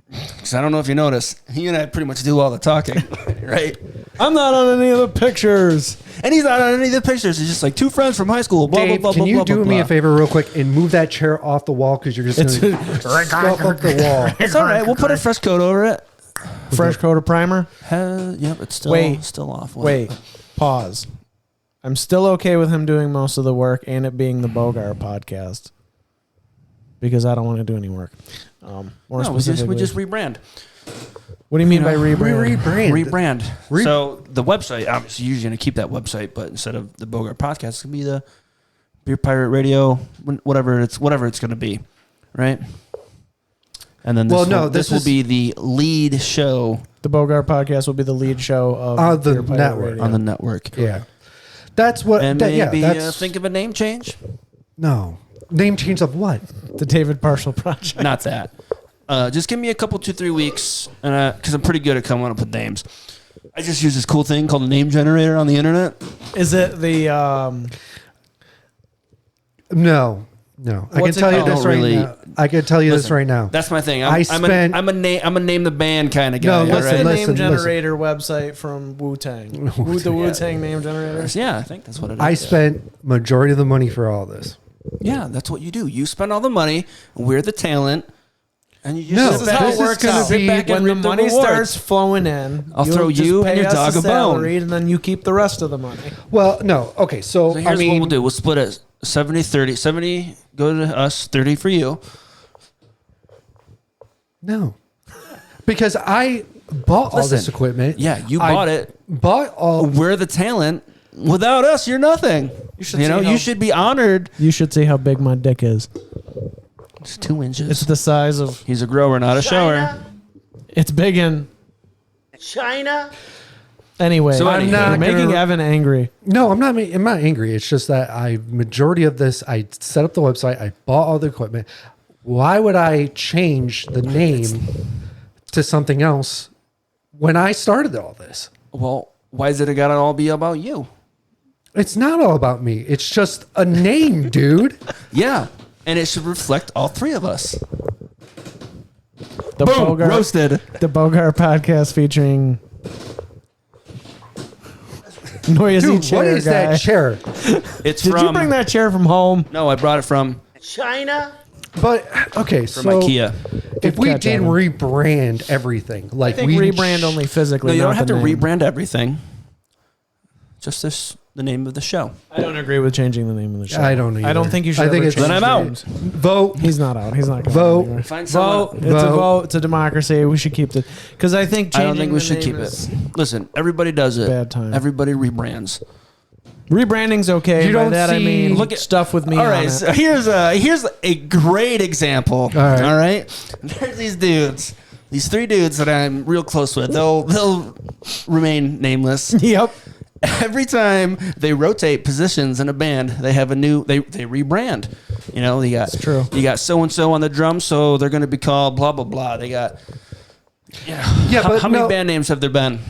Speaker 2: because I don't know if you noticed, he and I pretty much do all the talking, right?
Speaker 3: I'm not on any of the pictures.
Speaker 2: And he's not on any of the pictures. He's just like two friends from high school. Blah
Speaker 1: Dave,
Speaker 2: blah blah.
Speaker 1: can
Speaker 2: blah,
Speaker 1: you
Speaker 2: blah,
Speaker 1: do
Speaker 2: blah,
Speaker 1: me
Speaker 2: blah.
Speaker 1: a favor real quick and move that chair off the wall because you're just gonna scuff up the wall.
Speaker 2: It's all right. We'll put a fresh coat over it.
Speaker 3: Fresh coat of primer.
Speaker 2: Yep, it's still still off.
Speaker 3: Wait. Pause. I'm still okay with him doing most of the work and it being the Bogart podcast because I don't want to do any work. More
Speaker 2: No, we
Speaker 3: specifically,
Speaker 2: just rebrand.
Speaker 3: what do you mean by rebrand?
Speaker 2: Rebrand. So the website, obviously, you're going to keep that website, but instead of the Bogart Podcast, it's going to be the Beer Pirate Radio, whatever it's going to be, right? And then this will be the lead show.
Speaker 3: The Bogart podcast will be the lead show of
Speaker 1: the
Speaker 3: Beer Pirate
Speaker 1: network.
Speaker 3: Radio.
Speaker 2: On the network.
Speaker 1: Yeah, that's what.
Speaker 2: And
Speaker 1: maybe
Speaker 2: think of a name change.
Speaker 1: no name change of what?
Speaker 3: The David Partial Project.
Speaker 2: Not that. Just give me a couple, 2-3 weeks, and because I'm pretty good at coming up with names. I just use this cool thing called a name generator on the internet.
Speaker 3: Is it the
Speaker 1: No. I can
Speaker 3: What's it
Speaker 1: tell you
Speaker 3: called?
Speaker 1: this right now. I can tell you this right now.
Speaker 2: That's my thing.
Speaker 1: I
Speaker 2: I'm a name the band kind of guy.
Speaker 1: No,
Speaker 3: what's
Speaker 1: listen,
Speaker 3: the
Speaker 1: listen,
Speaker 3: name generator website from Wu-Tang? The Wu-Tang name generator?
Speaker 2: Yeah, I think that's what it is.
Speaker 1: I spent majority of the money for all this.
Speaker 2: Yeah, that's what you do. You spend all the money. We're the talent. And you just
Speaker 1: No,
Speaker 2: sit
Speaker 3: This is
Speaker 2: back
Speaker 3: how
Speaker 1: this
Speaker 3: it
Speaker 1: is
Speaker 3: works
Speaker 1: gonna
Speaker 3: out.
Speaker 1: be-
Speaker 3: Sit back when the
Speaker 2: reap the
Speaker 3: money
Speaker 2: rewards.
Speaker 3: starts flowing in,
Speaker 2: I'll
Speaker 3: you'll
Speaker 2: throw
Speaker 3: just
Speaker 2: you
Speaker 3: pay
Speaker 2: and your
Speaker 3: us
Speaker 2: dog a bone.
Speaker 3: salary, and then you keep the rest of the money.
Speaker 1: Well, no. Okay, so,
Speaker 2: So
Speaker 1: I
Speaker 2: here's
Speaker 1: mean,
Speaker 2: what we'll do. We'll split it 70-30. 70 go to us, 30 for you.
Speaker 1: no, because I bought all this
Speaker 2: Listen,
Speaker 1: equipment.
Speaker 2: Yeah, you
Speaker 1: I
Speaker 2: bought it.
Speaker 1: Bought all.
Speaker 2: We're the talent. Without us, you're nothing.
Speaker 3: You should
Speaker 2: You know,
Speaker 3: see how-
Speaker 2: you should be honored.
Speaker 3: You should see how big my dick is.
Speaker 2: It's 2 inches.
Speaker 3: It's the size of.
Speaker 2: He's a grower, not a shower.
Speaker 3: It's big in
Speaker 4: China.
Speaker 3: Anyway,
Speaker 2: So
Speaker 3: I'm
Speaker 2: anyway,
Speaker 3: not
Speaker 1: I'm
Speaker 3: making
Speaker 1: gonna-
Speaker 3: Evan angry.
Speaker 1: No, I'm not. I'm not angry. It's just that majority of this. I set up the website. I bought all the equipment. Why would I change the name to something else when I started all this?
Speaker 2: Well, why is it got to all be about you?
Speaker 1: It's not all about me. It's just a name, dude.
Speaker 2: Yeah, and it should reflect all three of us.
Speaker 3: The
Speaker 2: Boom,
Speaker 3: Bogart,
Speaker 2: roasted.
Speaker 3: the Bogart podcast featuring noisy
Speaker 1: Dude,
Speaker 3: chair
Speaker 1: what is
Speaker 3: guy.
Speaker 1: that chair?
Speaker 2: It's
Speaker 3: Did
Speaker 2: from.
Speaker 3: you bring that chair from home?
Speaker 2: No, I brought it from
Speaker 4: China.
Speaker 1: But okay,
Speaker 2: from
Speaker 1: so
Speaker 2: IKEA.
Speaker 1: if we
Speaker 3: catch,
Speaker 1: did
Speaker 3: Evan.
Speaker 1: rebrand everything,
Speaker 3: I
Speaker 1: like
Speaker 3: think
Speaker 1: we
Speaker 3: rebrand only physically.
Speaker 2: No, you
Speaker 3: not
Speaker 2: don't have
Speaker 3: the
Speaker 2: to
Speaker 3: name.
Speaker 2: rebrand everything. Just the name of the show.
Speaker 3: I don't agree with changing the name of the show.
Speaker 1: I don't
Speaker 3: I don't
Speaker 1: either.
Speaker 3: think you should.
Speaker 1: I think
Speaker 3: ever
Speaker 1: it's-
Speaker 3: change
Speaker 2: Then I'm out.
Speaker 3: names.
Speaker 1: vote.
Speaker 3: He's not out. He's not going
Speaker 1: Vote.
Speaker 3: anywhere.
Speaker 2: Find
Speaker 3: Vote.
Speaker 2: someone.
Speaker 3: It's a
Speaker 1: Vote.
Speaker 3: vote. It's a democracy. We should keep it because I think
Speaker 2: I
Speaker 3: changing
Speaker 2: don't think we
Speaker 3: the
Speaker 2: should
Speaker 3: name
Speaker 2: keep
Speaker 3: is-
Speaker 2: it. Listen, everybody does it.
Speaker 3: Bad time.
Speaker 2: Everybody rebrands.
Speaker 3: Rebranding's okay.
Speaker 1: You
Speaker 3: By
Speaker 1: don't
Speaker 3: that I
Speaker 1: see-
Speaker 3: mean
Speaker 2: Look at-
Speaker 3: stuff with me.
Speaker 2: All
Speaker 3: on
Speaker 2: right,
Speaker 3: it.
Speaker 2: so here's a great example.
Speaker 1: right.
Speaker 2: All right, there's these dudes, these three dudes that I'm real close with. They'll remain nameless.
Speaker 3: Yep.
Speaker 2: Every time they rotate positions in a band, they have a new. They rebrand. You know, they got.
Speaker 3: It's true.
Speaker 2: You got so and so on the drums, so they're going to be called blah blah blah. They got.
Speaker 1: Yeah,
Speaker 2: how
Speaker 1: but
Speaker 2: many
Speaker 1: no-
Speaker 2: band names have there been?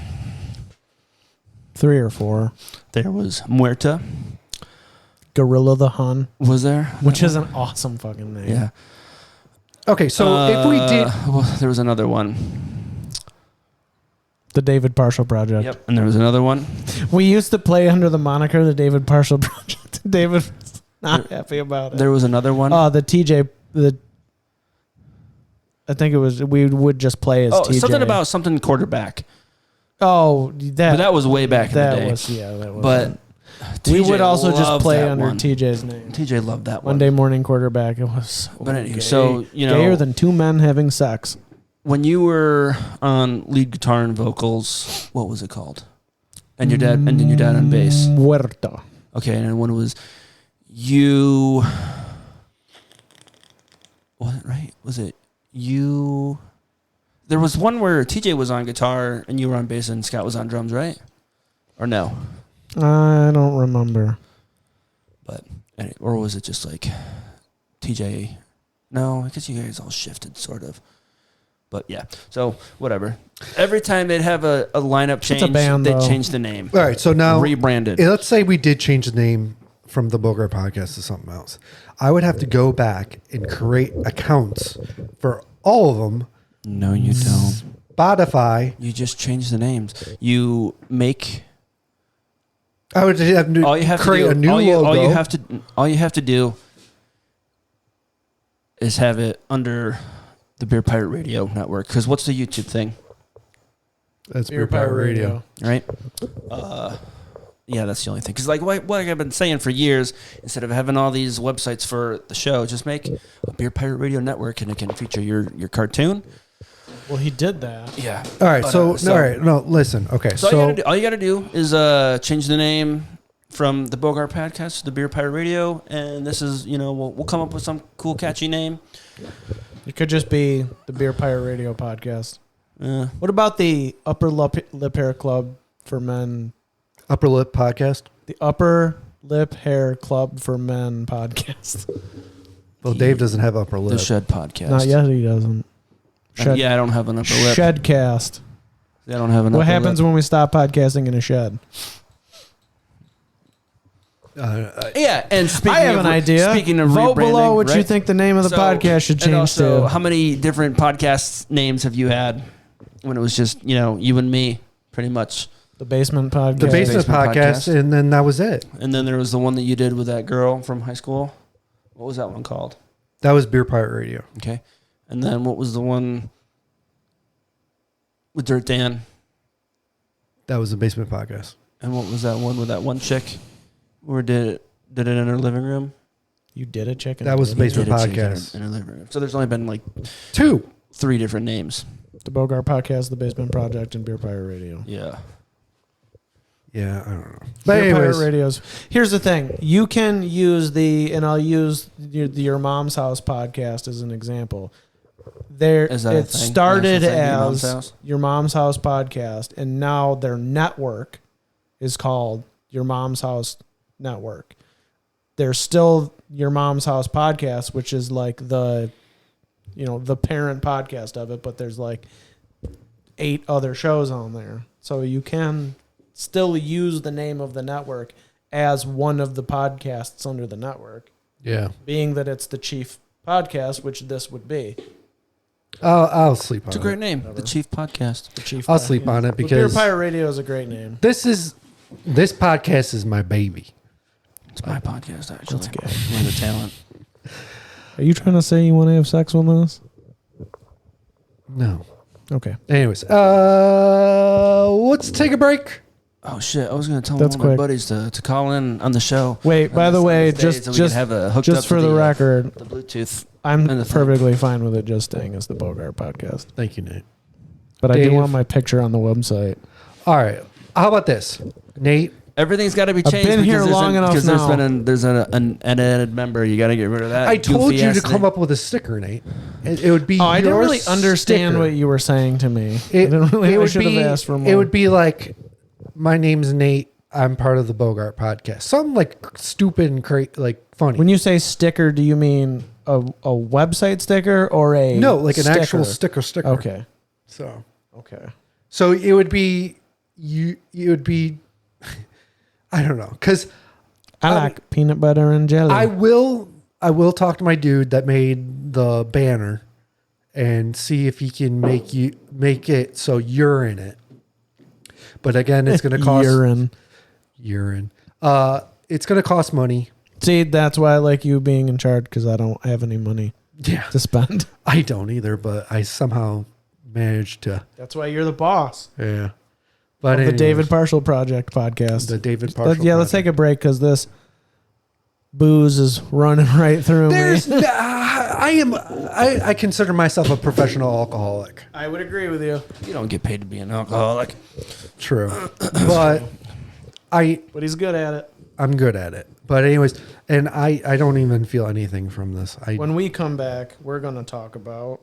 Speaker 3: 3 or 4.
Speaker 2: There was Muerta.
Speaker 3: Gorilla the Hun,
Speaker 2: Was there?
Speaker 3: which is an awesome fucking name.
Speaker 2: Yeah.
Speaker 1: Okay, so if we did,
Speaker 2: Well, there was another one.
Speaker 3: The David Partial Project.
Speaker 2: Yep. And there was another one.
Speaker 3: We used to play under the moniker the David Partial Project. David was not happy about it.
Speaker 2: There was another one.
Speaker 3: The TJ. I think it was. We would just play as TJ.
Speaker 2: Something about something quarterback.
Speaker 3: Oh,
Speaker 2: But that was way back in the day.
Speaker 3: That was.
Speaker 2: But
Speaker 3: we
Speaker 2: TJ
Speaker 3: would also just
Speaker 2: loved
Speaker 3: play
Speaker 2: that
Speaker 3: under
Speaker 2: one.
Speaker 3: TJ's name.
Speaker 2: TJ loved that one.
Speaker 3: Monday morning quarterback. It was so
Speaker 2: But anyway,
Speaker 3: gay.
Speaker 2: so, you know,
Speaker 3: gayer than two men having sex.
Speaker 2: when you were on lead guitar and vocals, what was it called? And your dad on bass.
Speaker 3: Muerto.
Speaker 2: Okay, and when it was you, was it right? Was it you? There was one where TJ was on guitar and you were on bass and Scott was on drums, right? Or no?
Speaker 3: I don't remember.
Speaker 2: But or was it just like TJ? No, I guess you guys all shifted, sort of. But yeah, so whatever. Every time they'd have a lineup change,
Speaker 3: a band,
Speaker 2: they'd
Speaker 3: though.
Speaker 2: change the name.
Speaker 1: all right, so now
Speaker 2: Rebranded.
Speaker 1: let's say we did change the name from the Bogart Podcast to something else. I would have to go back and create accounts for all of them.
Speaker 2: No, you don't.
Speaker 1: Spotify.
Speaker 2: You just change the names. You make
Speaker 1: I would have to
Speaker 2: all you have
Speaker 1: create
Speaker 2: to do,
Speaker 1: a new logo.
Speaker 2: all you have to do is have it under the Beer Pirate Radio Network. Because what's the YouTube thing,
Speaker 1: That's Beer Pirate Radio.
Speaker 2: right? Yeah, that's the only thing. Because like what I've been saying for years, instead of having all these websites for the show, just make a Beer Pirate Radio Network, and it can feature your cartoon.
Speaker 3: Well, he did that.
Speaker 2: Yeah.
Speaker 1: All right,
Speaker 2: But,
Speaker 1: all right, no, listen. Okay,
Speaker 2: So all you got to do is change the name from the Bogart Podcast to the Beer Pirate Radio, and this is, we'll come up with some cool, catchy name.
Speaker 3: It could just be the Beer Pirate Radio Podcast.
Speaker 2: Uh,
Speaker 3: What about the Upper Lip Hair Club for Men?
Speaker 1: Upper Lip Podcast.
Speaker 3: The Upper Lip Hair Club for Men podcast.
Speaker 1: Well, Dave doesn't have upper lip.
Speaker 2: the Shed Podcast.
Speaker 3: Not yet, he doesn't.
Speaker 2: Yeah, I don't have an upper lip.
Speaker 3: Shedcast.
Speaker 2: I don't have an upper
Speaker 3: What happens
Speaker 2: lip.
Speaker 3: when we stop podcasting in a shed?
Speaker 2: Yeah, and speaking
Speaker 3: I have
Speaker 2: of,
Speaker 3: an idea.
Speaker 2: Speaking of
Speaker 3: Vote below
Speaker 2: rebranding,
Speaker 3: what you
Speaker 2: right?
Speaker 3: think the name of the
Speaker 2: So-
Speaker 3: podcast should
Speaker 2: and
Speaker 3: change
Speaker 2: also,
Speaker 3: to.
Speaker 2: how many different podcast names have you had when it was just, you and me, pretty much?
Speaker 3: The Basement Podcast.
Speaker 1: The Basement
Speaker 2: Basement
Speaker 1: Podcast,
Speaker 2: Podcast.
Speaker 1: and then that was it.
Speaker 2: And then there was the one that you did with that girl from high school. What was that one called?
Speaker 1: That was Beer Pirate Radio.
Speaker 2: Okay. And then what was the one with Dirt Dan?
Speaker 1: That was the Basement Podcast.
Speaker 2: And what was that one with that one chick? Or did it in her living room?
Speaker 3: You did it, chicken.
Speaker 1: That was the Basement
Speaker 2: Did it
Speaker 1: Podcast.
Speaker 2: in her living room. So there's only been like
Speaker 1: 2.
Speaker 2: 3 different names.
Speaker 3: The Bogart Podcast, The Basement Project, and Beer Pirate Radio.
Speaker 2: Yeah.
Speaker 1: Yeah, I don't know. But
Speaker 3: Beer Pirate
Speaker 1: anyways,
Speaker 3: Radios. Here's the thing. You can use and I'll use your Mom's House podcast as an example.
Speaker 2: Is that a
Speaker 3: it
Speaker 2: thing?
Speaker 3: started
Speaker 2: An actual thing, Your Mom's
Speaker 3: as
Speaker 2: House?
Speaker 3: Your Mom's House podcast, and now their network is called Your Mom's House Network. There's still Your Mom's House podcast, which is like the parent podcast of it, but there's like 8 other shows on there. So you can still use the name of the network as one of the podcasts under the network,
Speaker 1: yeah,
Speaker 3: being that it's the Chief Podcast, which this would be.
Speaker 1: I'll sleep on
Speaker 2: It's a
Speaker 1: it.
Speaker 2: great name. The Chief Podcast.
Speaker 3: The Chief
Speaker 1: I'll
Speaker 3: Podcast.
Speaker 1: sleep on it
Speaker 3: But Beer
Speaker 1: because
Speaker 3: Pirate Radio is a great name.
Speaker 1: this podcast is my baby.
Speaker 2: It's my podcast, actually.
Speaker 3: That's gay.
Speaker 2: We're the talent.
Speaker 3: Are you trying to say you want to have sex with us?
Speaker 1: No.
Speaker 3: Okay.
Speaker 1: Anyways, let's take a break.
Speaker 2: Oh, shit. I was going to tell
Speaker 3: That's
Speaker 2: one of my
Speaker 3: quick.
Speaker 2: buddies to call in on the show.
Speaker 3: Wait, by the way,
Speaker 2: So we
Speaker 3: just
Speaker 2: can have a hooked up
Speaker 3: just
Speaker 2: to
Speaker 3: for the
Speaker 2: the
Speaker 3: record,
Speaker 2: the Bluetooth.
Speaker 3: I'm
Speaker 2: and the thing.
Speaker 3: perfectly fine with it just staying as the Bogart Podcast.
Speaker 1: Thank you, Nate.
Speaker 3: But I
Speaker 1: Dave.
Speaker 3: do want my picture on the website.
Speaker 1: All right. How about this, Nate?
Speaker 2: Everything's got to be
Speaker 3: I've
Speaker 2: changed.
Speaker 3: been here
Speaker 2: because there's
Speaker 3: long enough
Speaker 2: because
Speaker 3: now.
Speaker 2: there's an added member. You got to get rid of that.
Speaker 1: I told you to
Speaker 2: goofy-ass
Speaker 1: come
Speaker 2: name.
Speaker 1: up with a sticker, Nate. It would be.
Speaker 3: Oh, I didn't
Speaker 1: your
Speaker 3: really understand
Speaker 1: sticker.
Speaker 3: what you were saying to me. I
Speaker 1: It,
Speaker 3: didn't really.
Speaker 1: it
Speaker 3: I
Speaker 1: would
Speaker 3: should
Speaker 1: be.
Speaker 3: have asked for more.
Speaker 1: It would be like, my name's Nate. I'm part of the Bogart Podcast. Something like stupid and like funny.
Speaker 3: When you say sticker, do you mean a website sticker or a
Speaker 1: no, like an
Speaker 3: sticker?
Speaker 1: actual sticker.
Speaker 3: Okay.
Speaker 1: So
Speaker 3: Okay.
Speaker 1: it would be you. It would be I don't know, because
Speaker 3: I like peanut butter and jelly.
Speaker 1: I will talk to my dude that made the banner and see if he can make it so you're in it. But again, it's going to cost urine. It's going to cost money.
Speaker 3: See, that's why I like you being in charge, because I don't have any money to spend.
Speaker 1: I don't either, but I somehow managed to.
Speaker 3: That's why you're the boss.
Speaker 1: Yeah. But
Speaker 3: the David Partial Project podcast.
Speaker 1: The David Partial
Speaker 3: Let's take a break, because this booze is running right through me.
Speaker 1: I consider myself a professional alcoholic.
Speaker 3: I would agree with you.
Speaker 2: You don't get paid to be an alcoholic.
Speaker 1: True. But
Speaker 3: he's good at it.
Speaker 1: I'm good at it. But anyways, and I don't even feel anything from this.
Speaker 3: When we come back, we're going to talk about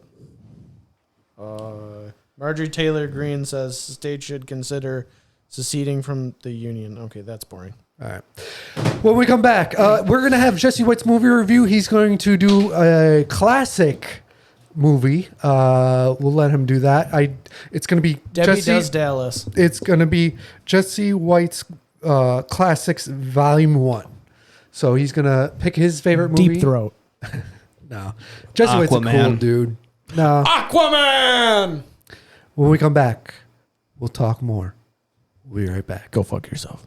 Speaker 3: Marjorie Taylor Greene says the state should consider seceding from the union. Okay, that's boring.
Speaker 1: All right. When we come back, we're going to have Jessie White's movie review. He's going to do a classic movie. We'll let him do that. It's going to be
Speaker 3: Debbie Does Dallas.
Speaker 1: It's going to be Jessie White's Classics Volume 1. So he's going to pick his favorite movie.
Speaker 3: Deep Throat.
Speaker 1: No. Jessie White's a cool dude. No.
Speaker 3: Aquaman!
Speaker 1: When we come back, we'll talk more. We'll be right back.
Speaker 3: Go fuck yourself.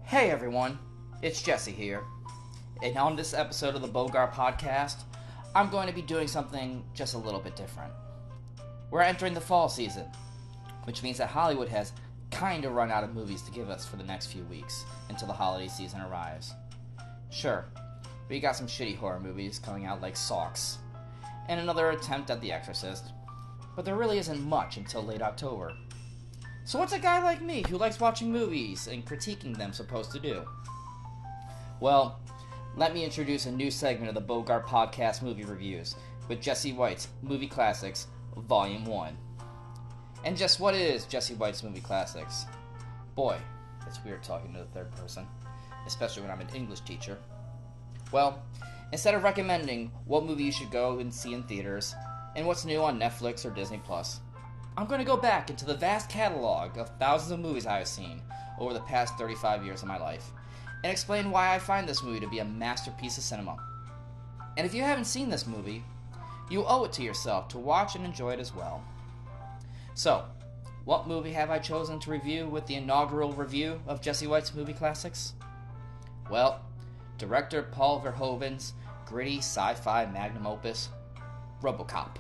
Speaker 5: Hey everyone, it's Jesse here, and on this episode of the Bogart Podcast, I'm going to be doing something just a little bit different. We're entering the fall season, which means that Hollywood has kinda run out of movies to give us for the next few weeks until the holiday season arrives. Sure, we got some shitty horror movies coming out like Socks, and another attempt at The Exorcist, but there really isn't much until late October. So what's a guy like me who likes watching movies and critiquing them supposed to do? Well, let me introduce a new segment of the Bogart Podcast Movie Reviews with Jessie White's Movie Classics, Volume 1. And just what is Jessie White's Movie Classics? Boy, it's weird talking to the third person, especially when I'm an English teacher. Well, instead of recommending what movie you should go and see in theaters, and what's new on Netflix or Disney+, I'm going to go back into the vast catalog of thousands of movies I have seen over the past 35 years of my life, and explain why I find this movie to be a masterpiece of cinema. And if you haven't seen this movie, you owe it to yourself to watch and enjoy it as well. So, what movie have I chosen to review with the inaugural review of Jessie White's Movie Classics? Well, director Paul Verhoeven's gritty sci-fi magnum opus, RoboCop.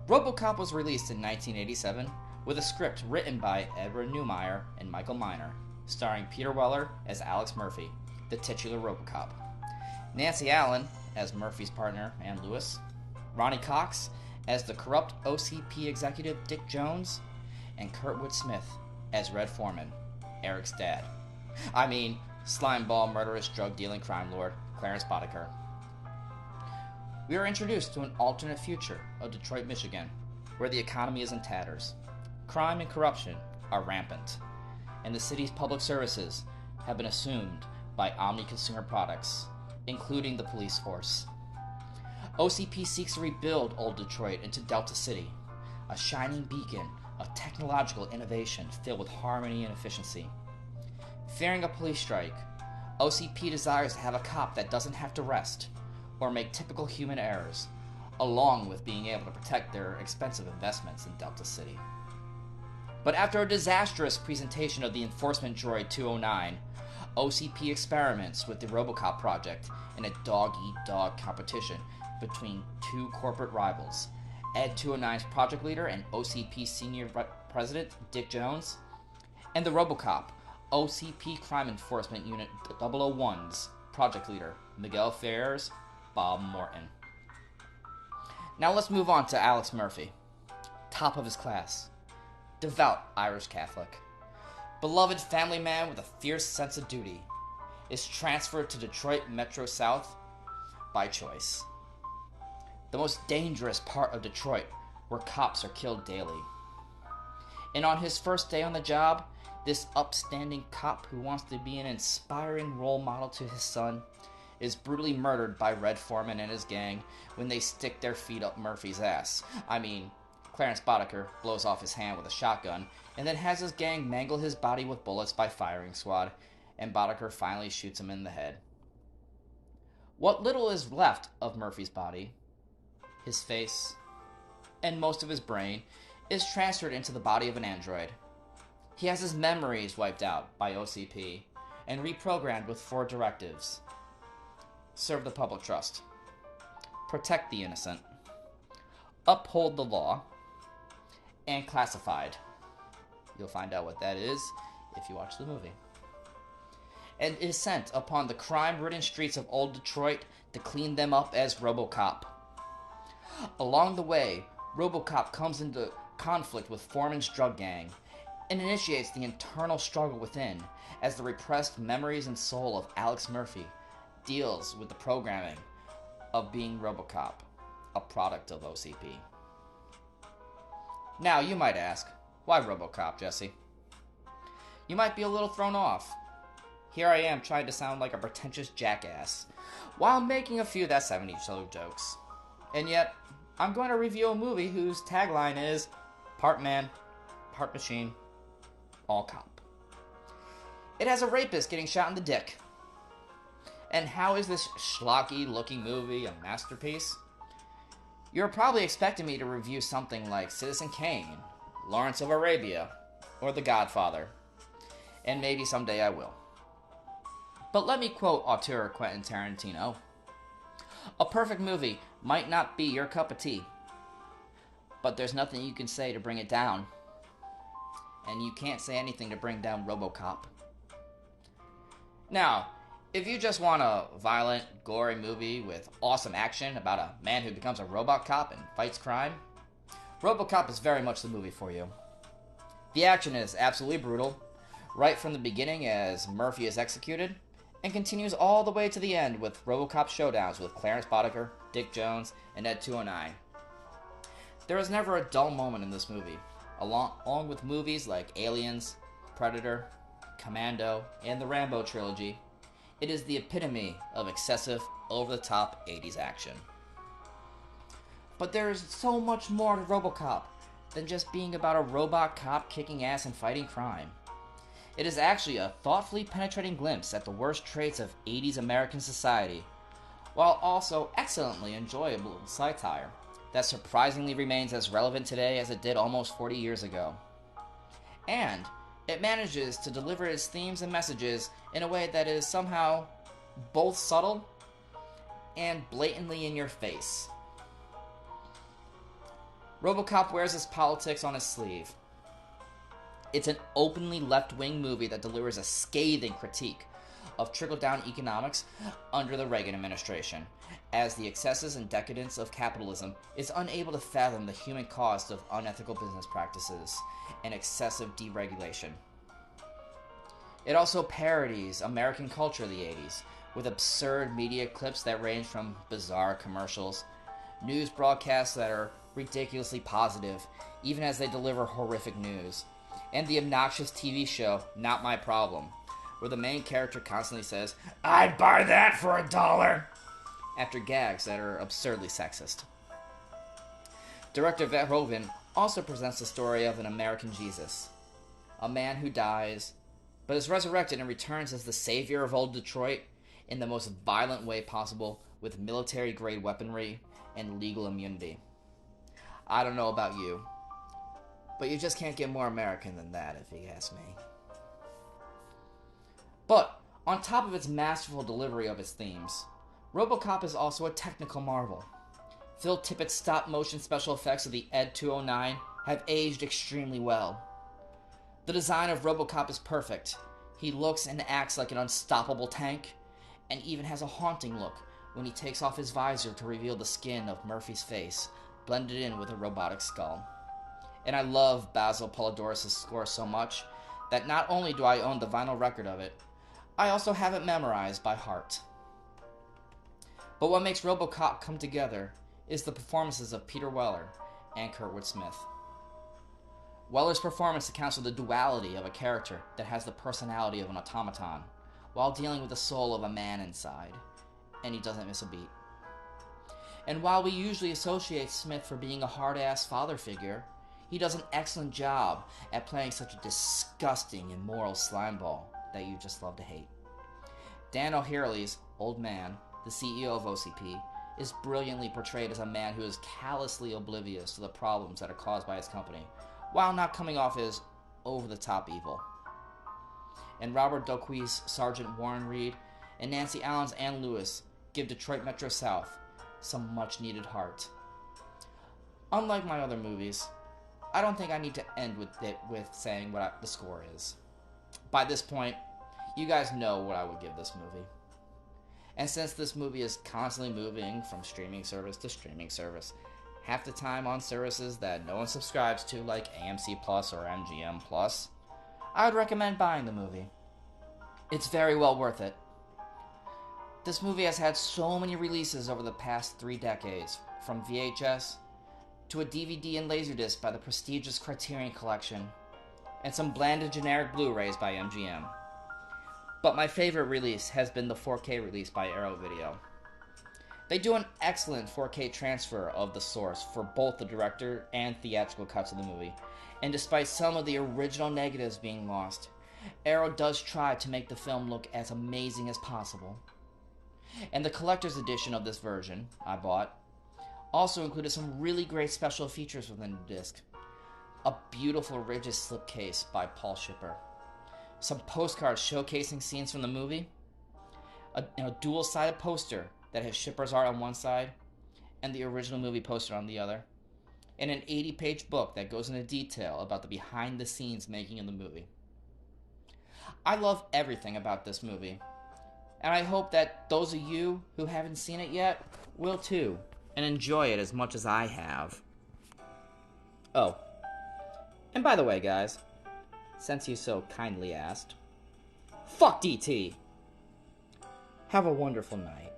Speaker 5: RoboCop was released in 1987 with a script written by Edward Neumeier and Michael Miner, starring Peter Weller as Alex Murphy, the titular RoboCop, Nancy Allen as Murphy's partner Ann Lewis, Ronnie Cox as the corrupt OCP executive Dick Jones, and Kurtwood Smith as Red Foreman, Eric's dad. I mean, slimeball murderous drug-dealing crime lord Clarence Boddicker. We are introduced to an alternate future of Detroit, Michigan, where the economy is in tatters. Crime and corruption are rampant, and the city's public services have been assumed by Omni Consumer Products, including the police force. OCP seeks to rebuild Old Detroit into Delta City, a shining beacon of technological innovation filled with harmony and efficiency. Fearing a police strike, OCP desires to have a cop that doesn't have to rest or make typical human errors, along with being able to protect their expensive investments in Delta City. But after a disastrous presentation of the enforcement droid 209, OCP experiments with the RoboCop project in a dog-eat-dog competition between two corporate rivals, Ed 209's project leader and OCP senior president Dick Jones, and the RoboCop OCP Crime Enforcement Unit 001's project leader Miguel Ferrer's Bob Morton. Now let's move on to Alex Murphy, top of his class, devout Irish Catholic, beloved family man with a fierce sense of duty, is transferred to Detroit Metro South by choice. The most dangerous part of Detroit, where cops are killed daily. And on his first day on the job, this upstanding cop who wants to be an inspiring role model to his son is brutally murdered by Red Foreman and his gang when they stick their feet up Murphy's ass. I mean, Clarence Boddicker blows off his hand with a shotgun and then has his gang mangle his body with bullets by firing squad, and Boddicker finally shoots him in the head. What little is left of Murphy's body, his face, and most of his brain is transferred into the body of an android. He has his memories wiped out by OCP and reprogrammed with 4 directives. Serve the public trust. Protect the innocent. Uphold the law. And classified. You'll find out what that is if you watch the movie. And is sent upon the crime-ridden streets of old Detroit to clean them up as RoboCop. Along the way, RoboCop comes into conflict with Foreman's drug gang and initiates the internal struggle within as the repressed memories and soul of Alex Murphy deals with the programming of being RoboCop, a product of OCP. Now, you might ask, why RoboCop, Jesse? You might be a little thrown off. Here I am trying to sound like a pretentious jackass, while making a few that 70s show jokes. And yet, I'm going to review a movie whose tagline is, part man, part machine, all cop. It has a rapist getting shot in the dick. And how is this schlocky-looking movie a masterpiece? You're probably expecting me to review something like Citizen Kane, Lawrence of Arabia, or The Godfather. And maybe someday I will. But let me quote auteur Quentin Tarantino. A perfect movie might not be your cup of tea, but there's nothing you can say to bring it down. And you can't say anything to bring down RoboCop. Now, if you just want a violent, gory movie with awesome action about a man who becomes a robot cop and fights crime, RoboCop is very much the movie for you. The action is absolutely brutal, right from the beginning as Murphy is executed, and continues all the way to the end with RoboCop showdowns with Clarence Boddicker, Dick Jones, and Ed 209. There is never a dull moment in this movie, along with movies like Aliens, Predator, Commando, and the Rambo trilogy. It is the epitome of excessive, over-the-top 80s action. But there is so much more to RoboCop than just being about a robot cop kicking ass and fighting crime. It is actually a thoughtfully penetrating glimpse at the worst traits of 80s American society, while also excellently enjoyable satire that surprisingly remains as relevant today as it did almost 40 years ago. And it manages to deliver its themes and messages in a way that is somehow both subtle and blatantly in your face. RoboCop wears his politics on his sleeve. It's an openly left-wing movie that delivers a scathing critique of trickle-down economics under the Reagan administration, as the excesses and decadence of capitalism is unable to fathom the human cost of unethical business practices and excessive deregulation. It also parodies American culture of the 80s, with absurd media clips that range from bizarre commercials, news broadcasts that are ridiculously positive, even as they deliver horrific news, and the obnoxious TV show Not My Problem, where the main character constantly says, "I'd buy that for $1," after gags that are absurdly sexist. Director Verhoeven also presents the story of an American Jesus, a man who dies, but is resurrected and returns as the savior of old Detroit in the most violent way possible, with military-grade weaponry and legal immunity. I don't know about you, but you just can't get more American than that, if you ask me. But, on top of its masterful delivery of its themes, RoboCop is also a technical marvel. Phil Tippett's stop-motion special effects of the Ed 209 have aged extremely well. The design of RoboCop is perfect. He looks and acts like an unstoppable tank, and even has a haunting look when he takes off his visor to reveal the skin of Murphy's face, blended in with a robotic skull. And I love Basil Polidoris' score so much that not only do I own the vinyl record of it, I also have it memorized by heart. But what makes RoboCop come together is the performances of Peter Weller and Kurtwood Smith. Weller's performance accounts for the duality of a character that has the personality of an automaton, while dealing with the soul of a man inside. and he doesn't miss a beat. And while we usually associate Smith for being a hard-ass father figure, he does an excellent job at playing such a disgusting, immoral slimeball that you just love to hate. Dan O'Harley's old man, the CEO of OCP, is brilliantly portrayed as a man who is callously oblivious to the problems that are caused by his company, while not coming off as over-the-top evil. And Robert Doque's Sergeant Warren Reed and Nancy Allen's Ann Lewis give Detroit Metro South some much-needed heart. Unlike my other movies, I don't think I need to end with saying what the score is. By this point, you guys know what I would give this movie. And since this movie is constantly moving from streaming service to streaming service, half the time on services that no one subscribes to, like AMC Plus or MGM Plus, I would recommend buying the movie. It's very well worth it. This movie has had so many releases over the past 3 decades, from VHS to a DVD and Laserdisc by the prestigious Criterion Collection, and some bland and generic Blu-rays by MGM. But my favorite release has been the 4K release by Arrow Video. They do an excellent 4K transfer of the source for both the director and theatrical cuts of the movie, and despite some of the original negatives being lost, Arrow does try to make the film look as amazing as possible. And the collector's edition of this version, I bought, also included some really great special features within the disc. A beautiful rigid slipcase by Paul Shipper, some postcards showcasing scenes from the movie, a dual-sided poster that has Shipper's art on one side and the original movie poster on the other, and an 80-page book that goes into detail about the behind-the-scenes making of the movie. I love everything about this movie, and I hope that those of you who haven't seen it yet will too, and enjoy it as much as I have. Oh, and by the way, guys, since you so kindly asked, fuck DT! Have a wonderful night.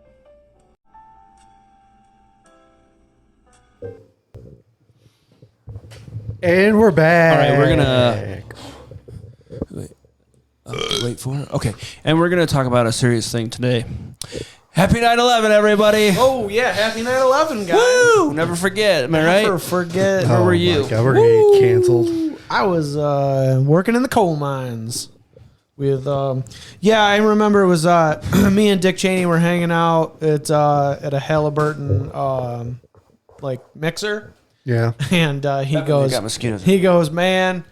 Speaker 1: And we're back.
Speaker 2: All right, we're gonna wait for it. Okay, and we're gonna talk about a serious thing today. Happy 9/11, everybody!
Speaker 3: Oh yeah, happy 9/11, guys.
Speaker 2: Woo! Never forget. Am I right?
Speaker 3: Never forget.
Speaker 2: Where were you?
Speaker 1: My God, we're gonna get canceled.
Speaker 3: I was working in the coal mines with I remember it was me and Dick Cheney were hanging out at a Halliburton mixer.
Speaker 1: Yeah.
Speaker 3: And he
Speaker 2: They got mosquitoes.
Speaker 3: he goes, man,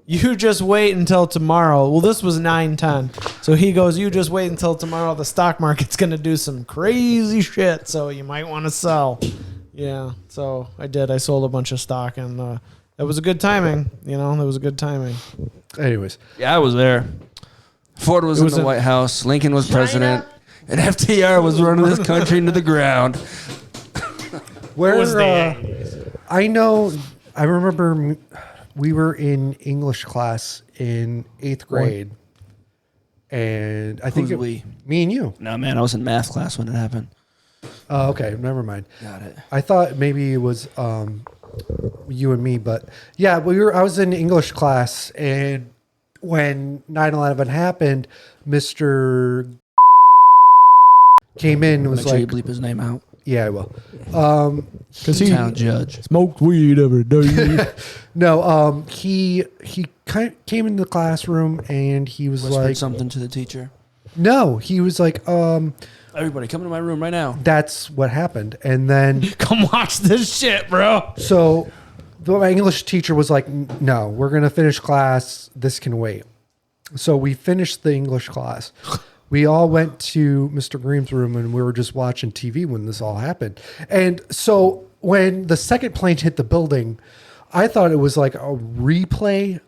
Speaker 3: you just wait until tomorrow. Well, this was 9/10. So he goes, you just wait until tomorrow. The stock market's going to do some crazy shit. So you might want to sell. Yeah. So I did. I sold a bunch of stock, and it was a good timing. You know, it was a good timing.
Speaker 1: Anyways.
Speaker 2: Yeah, I was there. Ford was in the White House. Lincoln was president. And FDR was running this country into the ground.
Speaker 1: Where was I know, I remember we were in English class in 8th grade, and I think me and you.
Speaker 2: No, man, I was in math class when it happened.
Speaker 1: Oh, okay, never mind.
Speaker 2: Got it.
Speaker 1: I thought maybe it was you and me, but yeah, I was in English class, and when 9/11 happened, Mr. came in and was
Speaker 2: Make sure you
Speaker 1: like,
Speaker 2: bleep his name out.
Speaker 1: yeah, I will.
Speaker 3: Because he
Speaker 2: Town judge.
Speaker 3: smoked weed every day.
Speaker 1: No, he came into the classroom and he was
Speaker 2: Whispered
Speaker 1: like
Speaker 2: something to the teacher.
Speaker 1: No, he was like,
Speaker 2: Everybody, come into my room right now.
Speaker 1: that's what happened. And then
Speaker 3: Come watch this shit, bro.
Speaker 1: so my English teacher was like, no, we're gonna finish class. This can wait. So we finished the English class. We all went to Mr. Green's room and we were just watching TV when this all happened. And so when the second plane hit the building, I thought it was like a replay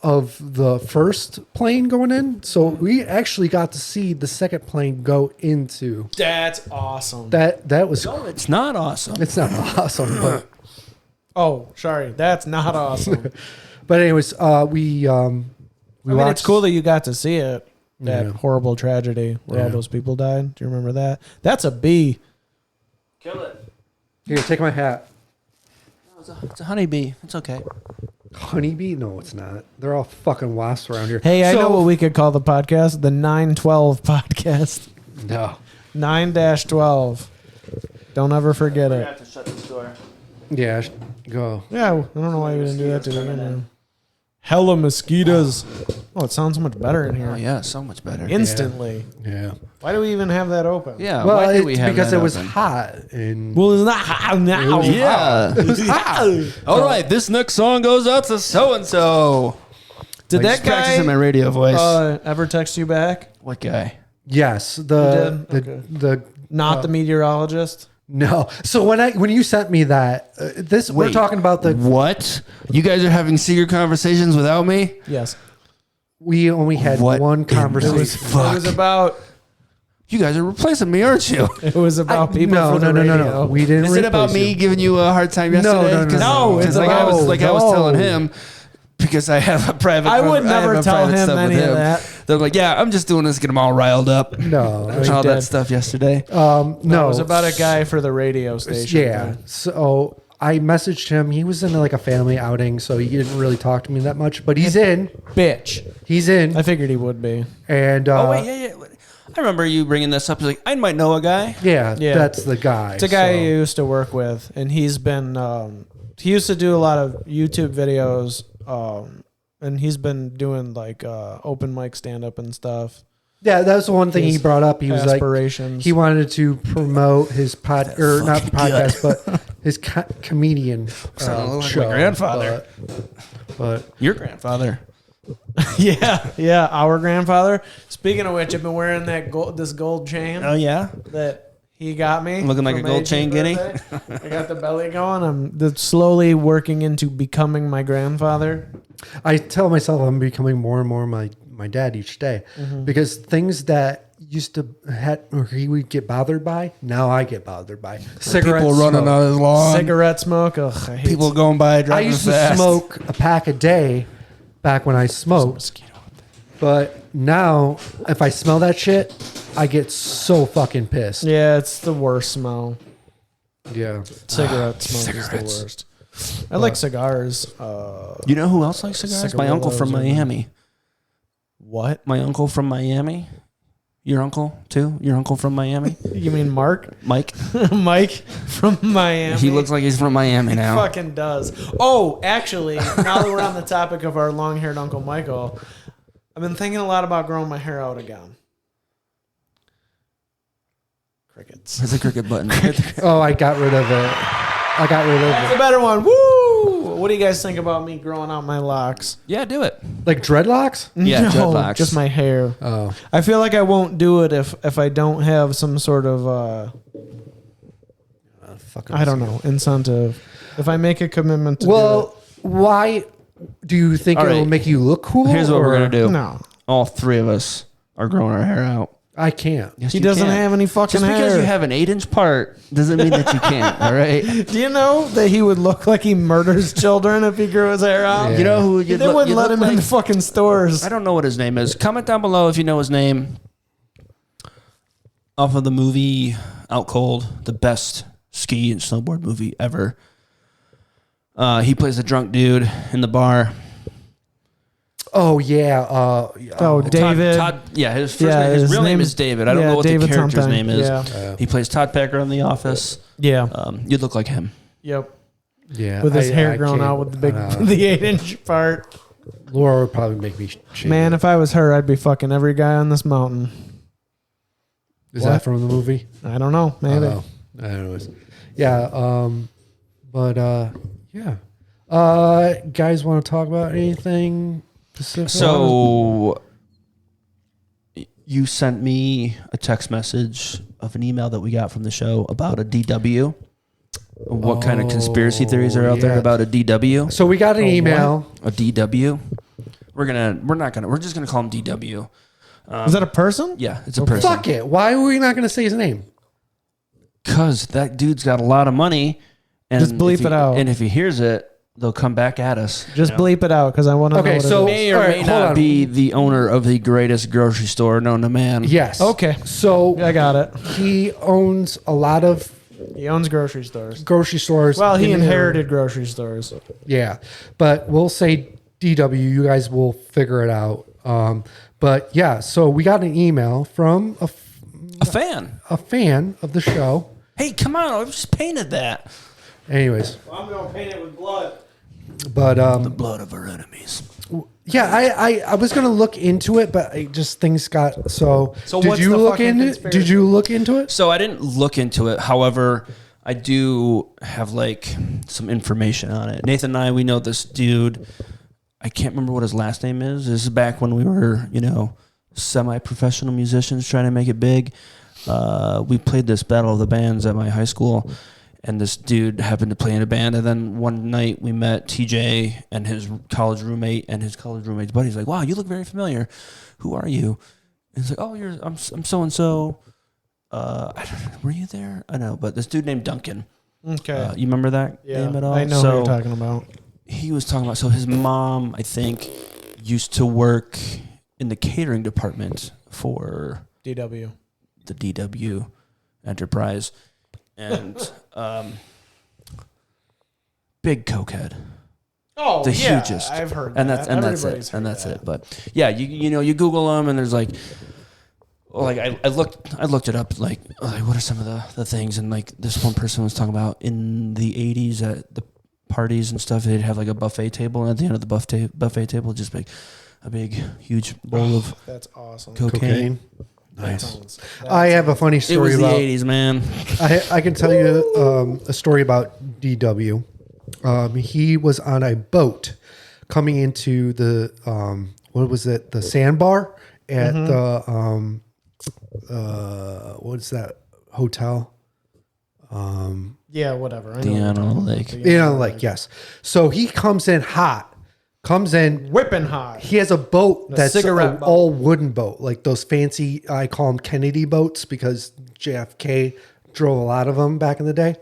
Speaker 1: of the first plane going in. So we actually got to see the second plane go into.
Speaker 3: That's awesome.
Speaker 1: That was,
Speaker 2: No, it's not awesome.
Speaker 1: it's not awesome, but
Speaker 3: Oh, sorry. That's not awesome.
Speaker 1: but anyways, we
Speaker 3: I mean,
Speaker 1: watched,
Speaker 3: it's cool that you got to see it. That
Speaker 1: Yeah.
Speaker 3: horrible tragedy where all
Speaker 1: Yeah.
Speaker 3: those people died. Do you remember that? That's a B.
Speaker 2: Kill it.
Speaker 1: Here, take my hat.
Speaker 2: It's a honeybee. It's okay.
Speaker 1: Honeybee? No, it's not. They're all fucking wasps around here.
Speaker 3: Hey, I
Speaker 1: So-
Speaker 3: know what we could call the podcast. The 912 podcast.
Speaker 1: No.
Speaker 3: 9-12. Don't ever forget it.
Speaker 2: to shut this door.
Speaker 1: Yeah, go.
Speaker 3: Yeah, I don't know why we didn't do that to begin with. Hella mosquitoes. Oh, it sounds so much better in
Speaker 2: Oh
Speaker 3: here.
Speaker 2: yeah, so much better.
Speaker 3: Instantly.
Speaker 1: Yeah.
Speaker 3: Why do we even have that open?
Speaker 2: Yeah.
Speaker 1: Well,
Speaker 2: why do
Speaker 1: it's
Speaker 2: we have
Speaker 1: because
Speaker 2: that
Speaker 1: it was
Speaker 2: open?
Speaker 1: hot and
Speaker 3: Well, it's not hot now.
Speaker 2: Yeah. All right. This next song goes out to so and so.
Speaker 3: Did that
Speaker 2: Practicing my
Speaker 3: guy
Speaker 2: radio voice.
Speaker 3: ever text you back?
Speaker 2: What guy?
Speaker 1: yes,
Speaker 3: You
Speaker 1: the
Speaker 3: did? Okay.
Speaker 1: the
Speaker 3: Not the meteorologist?
Speaker 1: no. So when you sent me that, we're
Speaker 2: Wait.
Speaker 1: talking about the
Speaker 2: What? You guys are having secret conversations without me?
Speaker 3: Yes.
Speaker 1: we only had
Speaker 2: What
Speaker 1: one
Speaker 2: in the
Speaker 1: conversation.
Speaker 3: It was about
Speaker 2: You guys are replacing me, aren't you?
Speaker 3: people
Speaker 1: no,
Speaker 3: from the radio.
Speaker 1: We didn't.
Speaker 2: Is it about
Speaker 1: replace
Speaker 2: me
Speaker 1: you.
Speaker 2: giving you a hard time
Speaker 1: No,
Speaker 2: yesterday?
Speaker 1: no, no,
Speaker 2: 'Cause-
Speaker 3: no, it's
Speaker 2: 'cause like I was
Speaker 1: about-
Speaker 2: telling
Speaker 1: no.
Speaker 2: him because I have a private.
Speaker 3: I would
Speaker 2: I have
Speaker 3: never
Speaker 2: a
Speaker 3: tell
Speaker 2: private
Speaker 3: him
Speaker 2: stuff with
Speaker 3: any of
Speaker 2: him.
Speaker 3: that.
Speaker 2: They're like, yeah, I'm just doing this to get them all riled up.
Speaker 1: No,
Speaker 2: And all
Speaker 3: did.
Speaker 2: that stuff yesterday.
Speaker 1: no.
Speaker 3: It was about a guy for the radio station.
Speaker 1: Yeah. So I messaged him. He was in like a family outing, so he didn't really talk to me that much. But he's in.
Speaker 3: Bitch.
Speaker 1: He's in.
Speaker 3: I figured he would be.
Speaker 1: And
Speaker 2: Oh wait, yeah. I remember you bringing this up. He's like, I might know a guy.
Speaker 1: yeah,
Speaker 3: Yeah.
Speaker 1: that's the guy.
Speaker 3: It's a guy
Speaker 1: so.
Speaker 3: I used to work with, and he's been. He used to do a lot of YouTube videos, and he's been doing like open mic stand up and stuff.
Speaker 1: Yeah, that was the one thing he
Speaker 3: His
Speaker 1: brought up. He was like,
Speaker 3: aspirations.
Speaker 1: he wanted to promote his not podcast, but his comedian
Speaker 2: Sounded like my
Speaker 1: show.
Speaker 2: grandfather.
Speaker 1: But
Speaker 2: Your grandfather.
Speaker 3: yeah, our grandfather. Speaking of which, I've been wearing this gold chain
Speaker 2: Oh yeah.
Speaker 3: that he got me.
Speaker 2: Looking like
Speaker 3: for
Speaker 2: a
Speaker 3: my
Speaker 2: gold
Speaker 3: 18th
Speaker 2: chain guinea?
Speaker 3: birthday. I got the belly going. I'm slowly working into becoming my grandfather.
Speaker 1: I tell myself I'm becoming more and more my dad each day because things that used to or he would get bothered by, now I get bothered by. Cigarette
Speaker 2: People running
Speaker 1: smoke.
Speaker 2: on his lawn.
Speaker 3: Cigarette smoke. Ugh, I hate
Speaker 2: People going by
Speaker 1: I
Speaker 2: driving
Speaker 1: used
Speaker 2: fast.
Speaker 1: to smoke a pack a day back when I smoked, but now if I smell that shit, I get so fucking pissed.
Speaker 3: Yeah, it's the worst smell.
Speaker 1: Yeah.
Speaker 3: Cigarette smoke is the worst. I like cigars.
Speaker 2: You know who else likes cigars? My uncle from
Speaker 3: Cigarillos or-
Speaker 2: Miami.
Speaker 3: What?
Speaker 2: My uncle from Miami. Your uncle too? Your uncle from Miami?
Speaker 3: You mean Mark?
Speaker 2: Mike?
Speaker 3: Mike from Miami.
Speaker 2: He looks like he's from Miami now.
Speaker 3: Fucking does. Oh, actually, now that we're on the topic of our long-haired Uncle Michael, I've been thinking a lot about growing my hair out again. Crickets.
Speaker 2: There's a cricket button.
Speaker 1: Oh, I got rid of it.
Speaker 3: That's a better one. Woo! What do you guys think about me growing out my locks?
Speaker 2: Yeah, do it.
Speaker 1: Like dreadlocks?
Speaker 2: Yeah,
Speaker 3: No,
Speaker 2: dreadlocks.
Speaker 3: just my hair.
Speaker 1: Oh.
Speaker 3: I feel like I won't do it if I don't have some sort of
Speaker 1: Fucking
Speaker 3: I don't know, incentive. If I make a commitment to
Speaker 1: Well, why do you think
Speaker 2: All
Speaker 1: it will
Speaker 2: right.
Speaker 1: make you look cool?
Speaker 2: Here's what we're
Speaker 1: or-
Speaker 2: gonna
Speaker 3: do
Speaker 2: do.
Speaker 3: it. No.
Speaker 2: All three of us are growing our hair out.
Speaker 1: I can't.
Speaker 2: Yes,
Speaker 3: He
Speaker 2: you
Speaker 3: doesn't
Speaker 2: can.
Speaker 3: have any fucking
Speaker 2: Just because
Speaker 3: hair.
Speaker 2: you have an 8-inch part doesn't mean that you can't. All right.
Speaker 3: Do you know that he would look like he murders children if he grew his hair out?
Speaker 1: Yeah.
Speaker 2: You know who
Speaker 3: They wouldn't let him in the fucking stores.
Speaker 2: I don't know what his name is. Comment down below if you know his name. Off of the movie Out Cold, the best ski and snowboard movie ever. He plays a drunk dude in the bar.
Speaker 1: Oh yeah.
Speaker 3: Oh, David.
Speaker 2: Todd, yeah, his first
Speaker 3: Yeah,
Speaker 2: name, his
Speaker 3: his
Speaker 2: real name
Speaker 3: name-
Speaker 2: is David. I don't
Speaker 3: yeah,
Speaker 2: know what
Speaker 3: David
Speaker 2: the character's
Speaker 3: something.
Speaker 2: name is.
Speaker 3: Yeah.
Speaker 2: He plays Todd Packer in The Office.
Speaker 3: Yeah.
Speaker 2: You'd look like him.
Speaker 3: Yep.
Speaker 1: Yeah.
Speaker 3: With his hair grown
Speaker 1: can't-
Speaker 3: out with the big,
Speaker 1: I
Speaker 3: the 8-inch part.
Speaker 1: Laura would probably make me shave.
Speaker 3: Man, if I was her, I'd be fucking every guy on this mountain.
Speaker 1: Is
Speaker 3: what?
Speaker 1: that from the movie?
Speaker 3: I don't know. Maybe.
Speaker 1: Oh, I don't know. Yeah. But yeah. Guys, want to talk about anything specific?
Speaker 2: So you sent me a text message of an email that we got from the show about a DW. What kind of conspiracy theories are out there
Speaker 1: yeah.
Speaker 2: about a DW?
Speaker 1: So we got an email.
Speaker 2: A DW? We're just gonna call him DW.
Speaker 3: Is that a person?
Speaker 2: Yeah, it's a person.
Speaker 1: Fuck it. Why are we not going to say his name?
Speaker 2: Cause that dude's got a lot of money. And
Speaker 3: Just bleep
Speaker 2: if he-
Speaker 3: it out.
Speaker 2: And if he hears it, they'll come back at us.
Speaker 3: Just bleep it out because I want to
Speaker 1: Okay,
Speaker 3: know what
Speaker 1: so-
Speaker 3: it
Speaker 2: May or
Speaker 1: All right,
Speaker 2: may
Speaker 1: hold
Speaker 2: not
Speaker 1: on.
Speaker 2: be the owner of the greatest grocery store known to man.
Speaker 1: Yes.
Speaker 3: Okay.
Speaker 1: So
Speaker 3: is. I got it.
Speaker 1: he owns a lot of
Speaker 3: He owns grocery stores.
Speaker 1: grocery stores.
Speaker 3: Well, he
Speaker 1: in the area.
Speaker 3: inherited grocery stores.
Speaker 1: Yeah, but we'll say DW. You guys will figure it out. But yeah, so we got an email from
Speaker 2: A fan.
Speaker 1: a fan of the show.
Speaker 2: Hey, come on! I just painted that.
Speaker 1: Anyways,
Speaker 3: I'm gonna paint it with blood.
Speaker 1: but
Speaker 2: The blood of our enemies.
Speaker 1: yeah, I was gonna look into it, but things got so.
Speaker 3: So
Speaker 1: did
Speaker 3: what's
Speaker 1: you
Speaker 3: the
Speaker 1: look
Speaker 3: fucking
Speaker 1: into it?
Speaker 3: conspiracy?
Speaker 1: Did you look into it?
Speaker 2: So I didn't look into it. However, I do have like some information on it. Nathan and I, we know this dude. I can't remember what his last name is. This is back when we were, semi-professional musicians trying to make it big. We played this Battle of the Bands at my high school, and this dude happened to play in a band. And then one night we met TJ and his college roommate and his college roommate's buddy. He's like, "Wow, you look very familiar. Who are you?" And he's like, "Oh, I'm so and so. Were you there? I know, but this dude named Duncan.
Speaker 3: Okay.
Speaker 2: You remember that name at all?
Speaker 3: I know who you're talking about.
Speaker 2: He was talking about. So his mom, I think, used to work in the catering department for
Speaker 3: DW.
Speaker 2: the DW Enterprise, and big cokehead.
Speaker 3: Oh,
Speaker 2: The hugest.
Speaker 3: I've heard
Speaker 2: And
Speaker 3: that.
Speaker 2: that's
Speaker 3: Everybody's
Speaker 2: it.
Speaker 3: heard
Speaker 2: And that's
Speaker 3: that.
Speaker 2: it. But yeah, you Google them, and there's like I looked it up. Like what are some of the things? And like this one person was talking about in the 80s at the parties and stuff, they'd have like a buffet table, and at the end of the buffet table, just like a big, huge bowl of
Speaker 3: That's awesome.
Speaker 2: cocaine.
Speaker 1: Nice. I have a funny
Speaker 2: It
Speaker 1: story
Speaker 2: was the
Speaker 1: about.
Speaker 2: 80s, man.
Speaker 1: I can tell you a story about DW. He was on a boat coming into the what was it? The sandbar at the what is that hotel?
Speaker 3: Yeah, whatever. I know
Speaker 2: Deanna Lake.
Speaker 1: Like yes. So he comes in hot. Comes in
Speaker 3: whipping hot.
Speaker 1: He has a boat that's
Speaker 3: cigarette
Speaker 1: an
Speaker 3: boat.
Speaker 1: all wooden boat, like those fancy, I call them Kennedy boats because JFK drove a lot of them back in the day.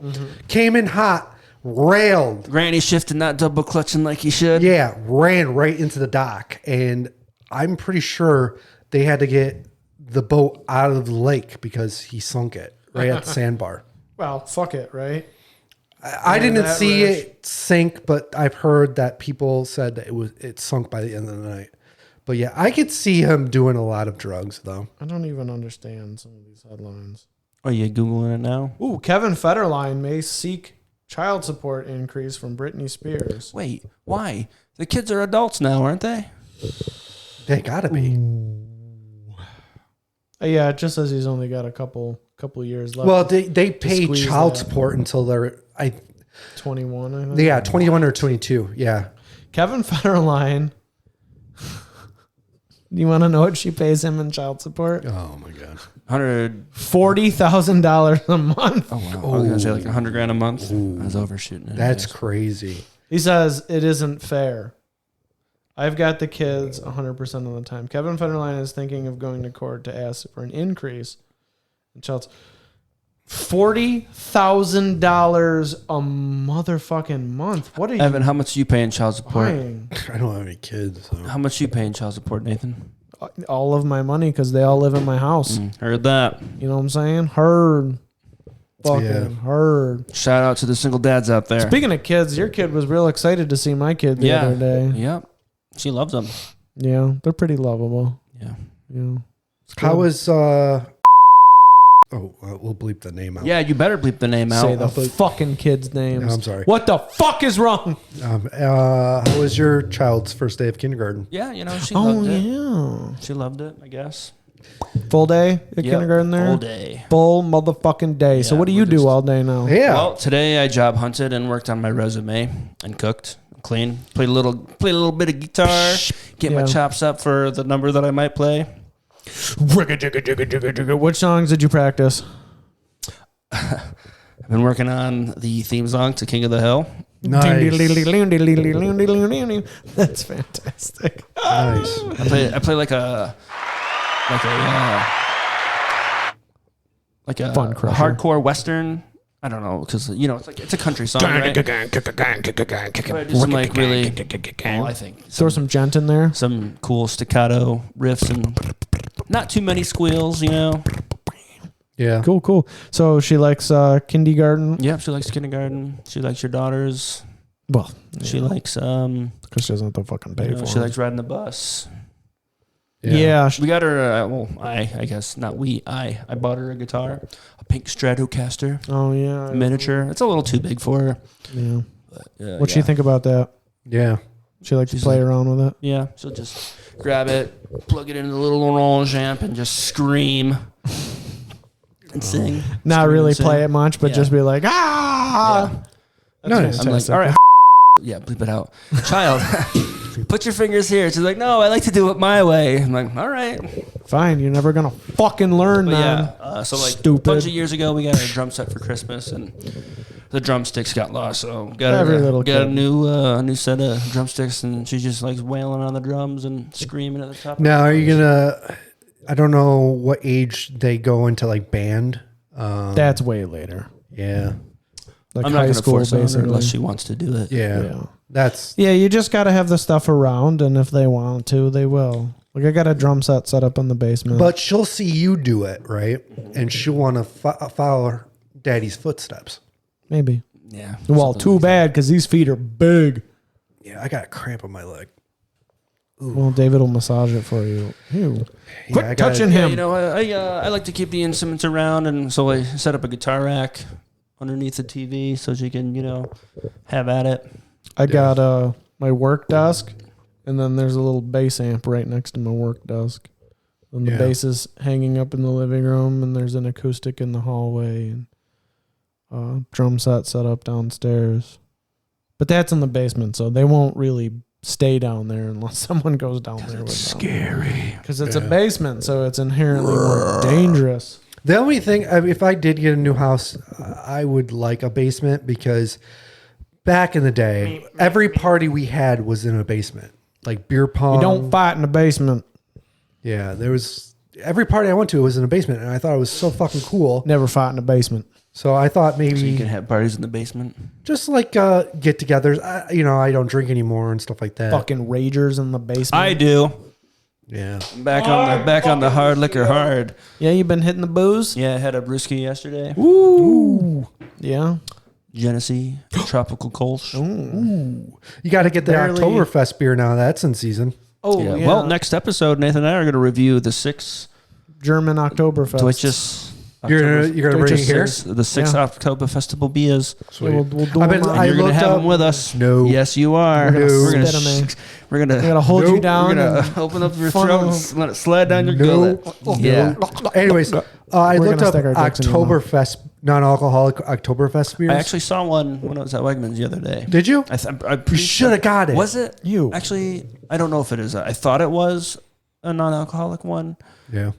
Speaker 1: Came in hot, railed.
Speaker 2: Granny shifting, not double clutching like he should.
Speaker 1: Yeah, ran right into the dock. And I'm pretty sure they had to get the boat out of the lake because he sunk it right at the sandbar.
Speaker 3: Well, fuck it, right?
Speaker 1: I didn't
Speaker 3: that
Speaker 1: see
Speaker 3: rich.
Speaker 1: it sink, but I've heard that people said that it sunk by the end of the night. But yeah, I could see him doing a lot of drugs though.
Speaker 3: I don't even understand some of these headlines.
Speaker 2: Are you Googling it now?
Speaker 3: Ooh, Kevin Federline may seek child support increase from Britney Spears.
Speaker 2: Wait, why? The kids are adults now, aren't they?
Speaker 1: They gotta be.
Speaker 3: Yeah, it just says he's only got a couple years left.
Speaker 1: Well, they pay
Speaker 3: squeeze
Speaker 1: child
Speaker 3: that.
Speaker 1: support until they're
Speaker 3: 21, I think.
Speaker 1: 21 or 22. Yeah.
Speaker 3: Kevin Federline. Do you want to know what she pays him in child support?
Speaker 1: Oh my god.
Speaker 3: $40,000 a month.
Speaker 2: Oh wow! I was gonna say like $100,000 a month. I was overshooting it.
Speaker 1: That's crazy.
Speaker 3: He says it isn't fair. I've got the kids 100% of the time. Kevin Federline is thinking of going to court to ask for an increase in child $40,000 a motherfucking month. What are you
Speaker 2: Evan, how much do you pay in child support?
Speaker 3: buying?
Speaker 1: I don't have any kids. So.
Speaker 2: How much you pay in child support, Nathan?
Speaker 3: All of my money because they all live in my house.
Speaker 2: Heard that.
Speaker 3: You know what I'm saying? Heard. Fucking
Speaker 1: Yeah.
Speaker 3: heard.
Speaker 2: Shout out to the single dads out there.
Speaker 3: Speaking of kids, your kid was real excited to see my kid the other day.
Speaker 2: Yep. She loves them.
Speaker 3: Yeah, they're pretty lovable.
Speaker 2: Yeah.
Speaker 3: Yeah.
Speaker 1: How was we'll bleep the name out.
Speaker 2: Yeah, you better bleep the name out.
Speaker 3: Say the fucking kids' names.
Speaker 1: No, I'm sorry.
Speaker 3: What the fuck is wrong?
Speaker 1: How was your child's first day of kindergarten?
Speaker 2: Yeah, she loved it.
Speaker 3: Yeah.
Speaker 2: She loved it, I guess.
Speaker 3: Full day at
Speaker 2: Yep,
Speaker 3: kindergarten there?
Speaker 2: Full day.
Speaker 3: Full motherfucking day. So
Speaker 2: Yeah,
Speaker 3: what do you
Speaker 2: we're
Speaker 3: do
Speaker 2: just-
Speaker 3: all day now?
Speaker 1: Yeah.
Speaker 2: Well, today I job hunted and worked on my resume and cooked, cleaned, played a little bit of guitar, get my
Speaker 3: Yeah.
Speaker 2: chops up for the number that I might play.
Speaker 3: What songs did you practice?
Speaker 2: I've been working on the theme song to King of the Hill.
Speaker 1: Nice.
Speaker 3: That's fantastic.
Speaker 1: Nice.
Speaker 2: I play like a
Speaker 3: Fun crusher.
Speaker 2: hardcore western. I don't know because it's a country song, right? But I do some like really, I think
Speaker 3: Throw some gent in there.
Speaker 2: some cool staccato riffs and not too many squeals.
Speaker 1: Yeah.
Speaker 3: Cool. So she likes kindergarten.
Speaker 2: Yeah, she likes kindergarten. She likes your daughters.
Speaker 3: Well,
Speaker 2: She likes
Speaker 3: because she doesn't have to fucking pay for
Speaker 2: she
Speaker 3: it.
Speaker 2: likes riding the bus.
Speaker 3: Yeah.
Speaker 2: We got her. I guess not. I bought her a guitar, a pink Stratocaster,
Speaker 3: Oh yeah.
Speaker 2: miniature. It's a little too big for her.
Speaker 3: Yeah.
Speaker 2: But,
Speaker 3: What'd she think about that?
Speaker 1: Yeah.
Speaker 3: She like to
Speaker 2: She's
Speaker 3: play
Speaker 2: like-
Speaker 3: around with it.
Speaker 2: Yeah, she'll just grab it, plug it into the little orange amp, and just scream and sing.
Speaker 3: Not
Speaker 2: Scream
Speaker 3: really
Speaker 2: and sing.
Speaker 3: play it much, but
Speaker 2: Yeah.
Speaker 3: just be like, ah.
Speaker 2: Yeah.
Speaker 3: That's
Speaker 2: I'm like,
Speaker 3: fantastic.
Speaker 2: all right, yeah, bleep it out, child. Put your fingers here. She's like, no, I like to do it my way. I'm like, all right.
Speaker 3: Fine, you're never gonna fucking learn,
Speaker 2: But
Speaker 3: man.
Speaker 2: yeah, so like
Speaker 3: Stupid.
Speaker 2: a bunch of years ago, we got a drum set for Christmas, and the drumsticks got lost. So got
Speaker 3: Every
Speaker 2: her,
Speaker 3: little
Speaker 2: got a
Speaker 3: kid.
Speaker 2: new set of drumsticks, and she just likes wailing on the drums and screaming at the top.
Speaker 1: Now, are you gonna? I don't know what age they go into like band.
Speaker 3: That's way later.
Speaker 1: Yeah,
Speaker 3: Like
Speaker 2: I'm not
Speaker 3: high
Speaker 2: going to
Speaker 3: school,
Speaker 2: force it on her
Speaker 3: basically.
Speaker 2: unless she wants to do it.
Speaker 1: yeah,
Speaker 3: Yeah.
Speaker 1: That's
Speaker 3: Yeah, you just got to have the stuff around, and if they want to, they will. Like, I got a drum set set up in the basement.
Speaker 1: But she'll see you do it, right? And she'll want to follow her daddy's footsteps.
Speaker 3: Maybe.
Speaker 2: Yeah.
Speaker 3: Well,
Speaker 2: something
Speaker 3: too
Speaker 2: like
Speaker 3: bad, because these feet are big.
Speaker 1: Yeah, I got a cramp on my leg.
Speaker 3: Well, David will massage it for you. Ew.
Speaker 1: Yeah,
Speaker 3: Quit
Speaker 1: I gotta-
Speaker 3: touching
Speaker 2: that. Yeah,
Speaker 3: him.
Speaker 2: you know, I like to keep the instruments around, and so I set up a guitar rack underneath the TV so she can, have at it.
Speaker 3: I got my work desk, and then there's a little bass amp right next to my work desk. And the
Speaker 1: Yeah.
Speaker 3: bass is hanging up in the living room, and there's an acoustic in the hallway, and drum set up downstairs. But that's in the basement, so they won't really stay down there unless someone goes down there with them.
Speaker 2: Scary.
Speaker 3: Because it's a basement, so it's inherently more dangerous.
Speaker 1: The only thing, if I did get a new house, I would like a basement because back in the day, every party we had was in a basement, like beer pong.
Speaker 3: You don't fight in the basement.
Speaker 1: Yeah, there was every party I went to was in a basement, and I thought it was so fucking cool.
Speaker 3: Never fight in the basement.
Speaker 1: So I thought
Speaker 2: So you
Speaker 1: maybe
Speaker 2: can have parties in the basement.
Speaker 1: just like get-togethers. I don't drink anymore and stuff like that.
Speaker 3: Fucking ragers in the basement.
Speaker 2: I do.
Speaker 1: Yeah,
Speaker 2: Back on the hard liquor hard.
Speaker 3: Yeah, you been hitting the booze?
Speaker 2: Yeah, I had a brewski yesterday.
Speaker 3: Ooh. Yeah.
Speaker 2: Genesee Tropical Kolsch.
Speaker 1: you got to get the
Speaker 3: Barely-
Speaker 1: Oktoberfest beer now. That's in season.
Speaker 3: Oh,
Speaker 2: Yeah.
Speaker 3: yeah.
Speaker 2: Well, next episode, Nathan and I are going to review the 6
Speaker 3: German Oktoberfest.
Speaker 2: Deutsches.
Speaker 1: You're gonna bring it here.
Speaker 2: The 6
Speaker 3: Yeah.
Speaker 2: Oktober Festival beers.
Speaker 3: Yeah, we'll do
Speaker 1: I've been-
Speaker 3: them on-
Speaker 1: I
Speaker 2: You're going to
Speaker 1: looked
Speaker 2: have
Speaker 1: up-
Speaker 2: them with us.
Speaker 1: No.
Speaker 2: Yes, you are.
Speaker 3: We're gonna
Speaker 2: We're going
Speaker 3: spit 'em in.
Speaker 2: to. We're gonna.
Speaker 3: I gotta hold you
Speaker 1: Nope.
Speaker 3: down.
Speaker 2: We're gonna
Speaker 3: and
Speaker 2: open up your
Speaker 3: funnel-
Speaker 2: throat and let it slide down your
Speaker 1: No.
Speaker 2: gullet. Yeah.
Speaker 1: Anyways, I
Speaker 3: We're
Speaker 1: looked
Speaker 3: gonna
Speaker 1: up
Speaker 3: stick our dicks in your mouth.
Speaker 1: Oktoberfest, non-alcoholic Oktoberfest beers.
Speaker 2: I actually saw one when I was at Wegmans the other day.
Speaker 1: Did you?
Speaker 2: You
Speaker 1: should have got it.
Speaker 2: Was it?
Speaker 3: You.
Speaker 2: Actually, I don't know if it is. I thought it was a non-alcoholic one,
Speaker 1: Yeah.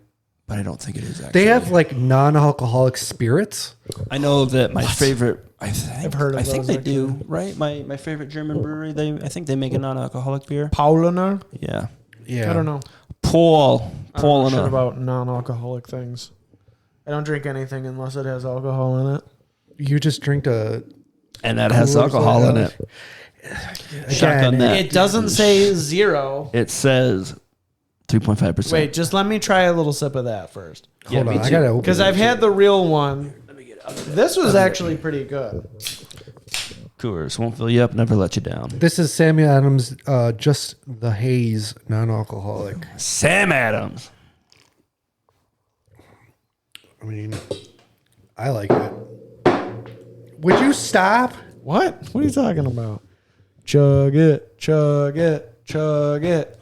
Speaker 2: but I don't think it is. Actually,
Speaker 1: They have like non-alcoholic spirits.
Speaker 2: I know that my favorite. I've
Speaker 3: heard of
Speaker 2: I think
Speaker 3: those,
Speaker 2: they do. Right. My favorite German brewery. I think they make a non-alcoholic beer.
Speaker 3: Paulaner?
Speaker 2: Yeah.
Speaker 1: Yeah.
Speaker 3: I don't know.
Speaker 2: Paul.
Speaker 3: I don't
Speaker 2: Paul
Speaker 3: know
Speaker 2: and
Speaker 3: shit
Speaker 2: a.
Speaker 3: about non-alcoholic things. I don't drink anything unless it has alcohol in it.
Speaker 1: You just drink a.
Speaker 2: And that has
Speaker 1: Coors
Speaker 2: alcohol in
Speaker 1: Light.
Speaker 2: it. Shotgun that.
Speaker 3: It doesn't say 0.
Speaker 2: It says 3.5%.
Speaker 3: Wait, just let me try a little sip of that first.
Speaker 1: Hold
Speaker 2: me
Speaker 1: on, I
Speaker 2: too.
Speaker 1: gotta open
Speaker 3: Because
Speaker 1: it.
Speaker 3: I've had the real one. This was actually pretty good.
Speaker 2: Coors won't fill you up, never let you down.
Speaker 1: This is Sammy Adams, just the haze, non-alcoholic.
Speaker 2: Sam Adams.
Speaker 1: I mean, I like it. Would you stop?
Speaker 3: What? What are you talking about? Chug it, chug it, chug it.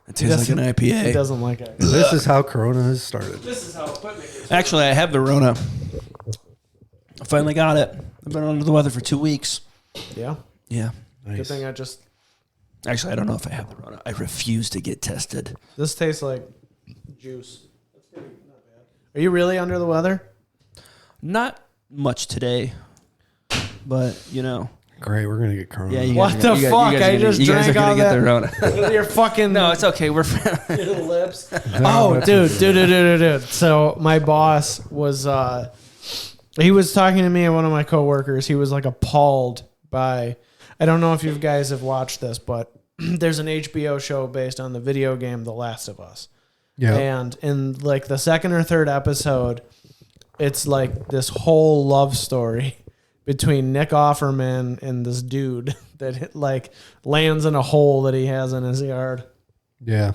Speaker 2: It tastes like an
Speaker 3: He
Speaker 2: IPA.
Speaker 3: doesn't like it.
Speaker 1: This is how Corona has started.
Speaker 3: This is how equipment gets.
Speaker 2: Actually, I have the Rona. I finally got it. I've been under the weather for 2 weeks.
Speaker 3: Yeah.
Speaker 2: Yeah.
Speaker 3: Good
Speaker 1: Nice.
Speaker 3: thing I just.
Speaker 2: Actually, I don't know if I have the Rona. I refuse to get tested.
Speaker 3: This tastes like juice. That's pretty not bad. Are you really under the weather?
Speaker 2: Not much today, but
Speaker 1: Great, we're gonna get Corona.
Speaker 2: yeah. You
Speaker 3: What
Speaker 2: guys
Speaker 3: the
Speaker 2: are gonna-
Speaker 3: fuck?
Speaker 2: You guys
Speaker 3: I
Speaker 2: are gonna-
Speaker 3: just
Speaker 2: you guys are
Speaker 3: drank
Speaker 2: gonna
Speaker 3: all
Speaker 2: get
Speaker 3: that.
Speaker 2: the Rona.
Speaker 3: Your fucking
Speaker 2: No, it's okay. We're
Speaker 3: little lips. Oh, dude. So my boss was he was talking to me and one of my coworkers. He was like appalled by I don't know if you guys have watched this, but there's an HBO show based on the video game The Last of Us.
Speaker 1: Yeah.
Speaker 3: And in like the second or third episode, it's like this whole love story between Nick Offerman and this dude that like lands in a hole that he has in his yard.
Speaker 1: Yeah.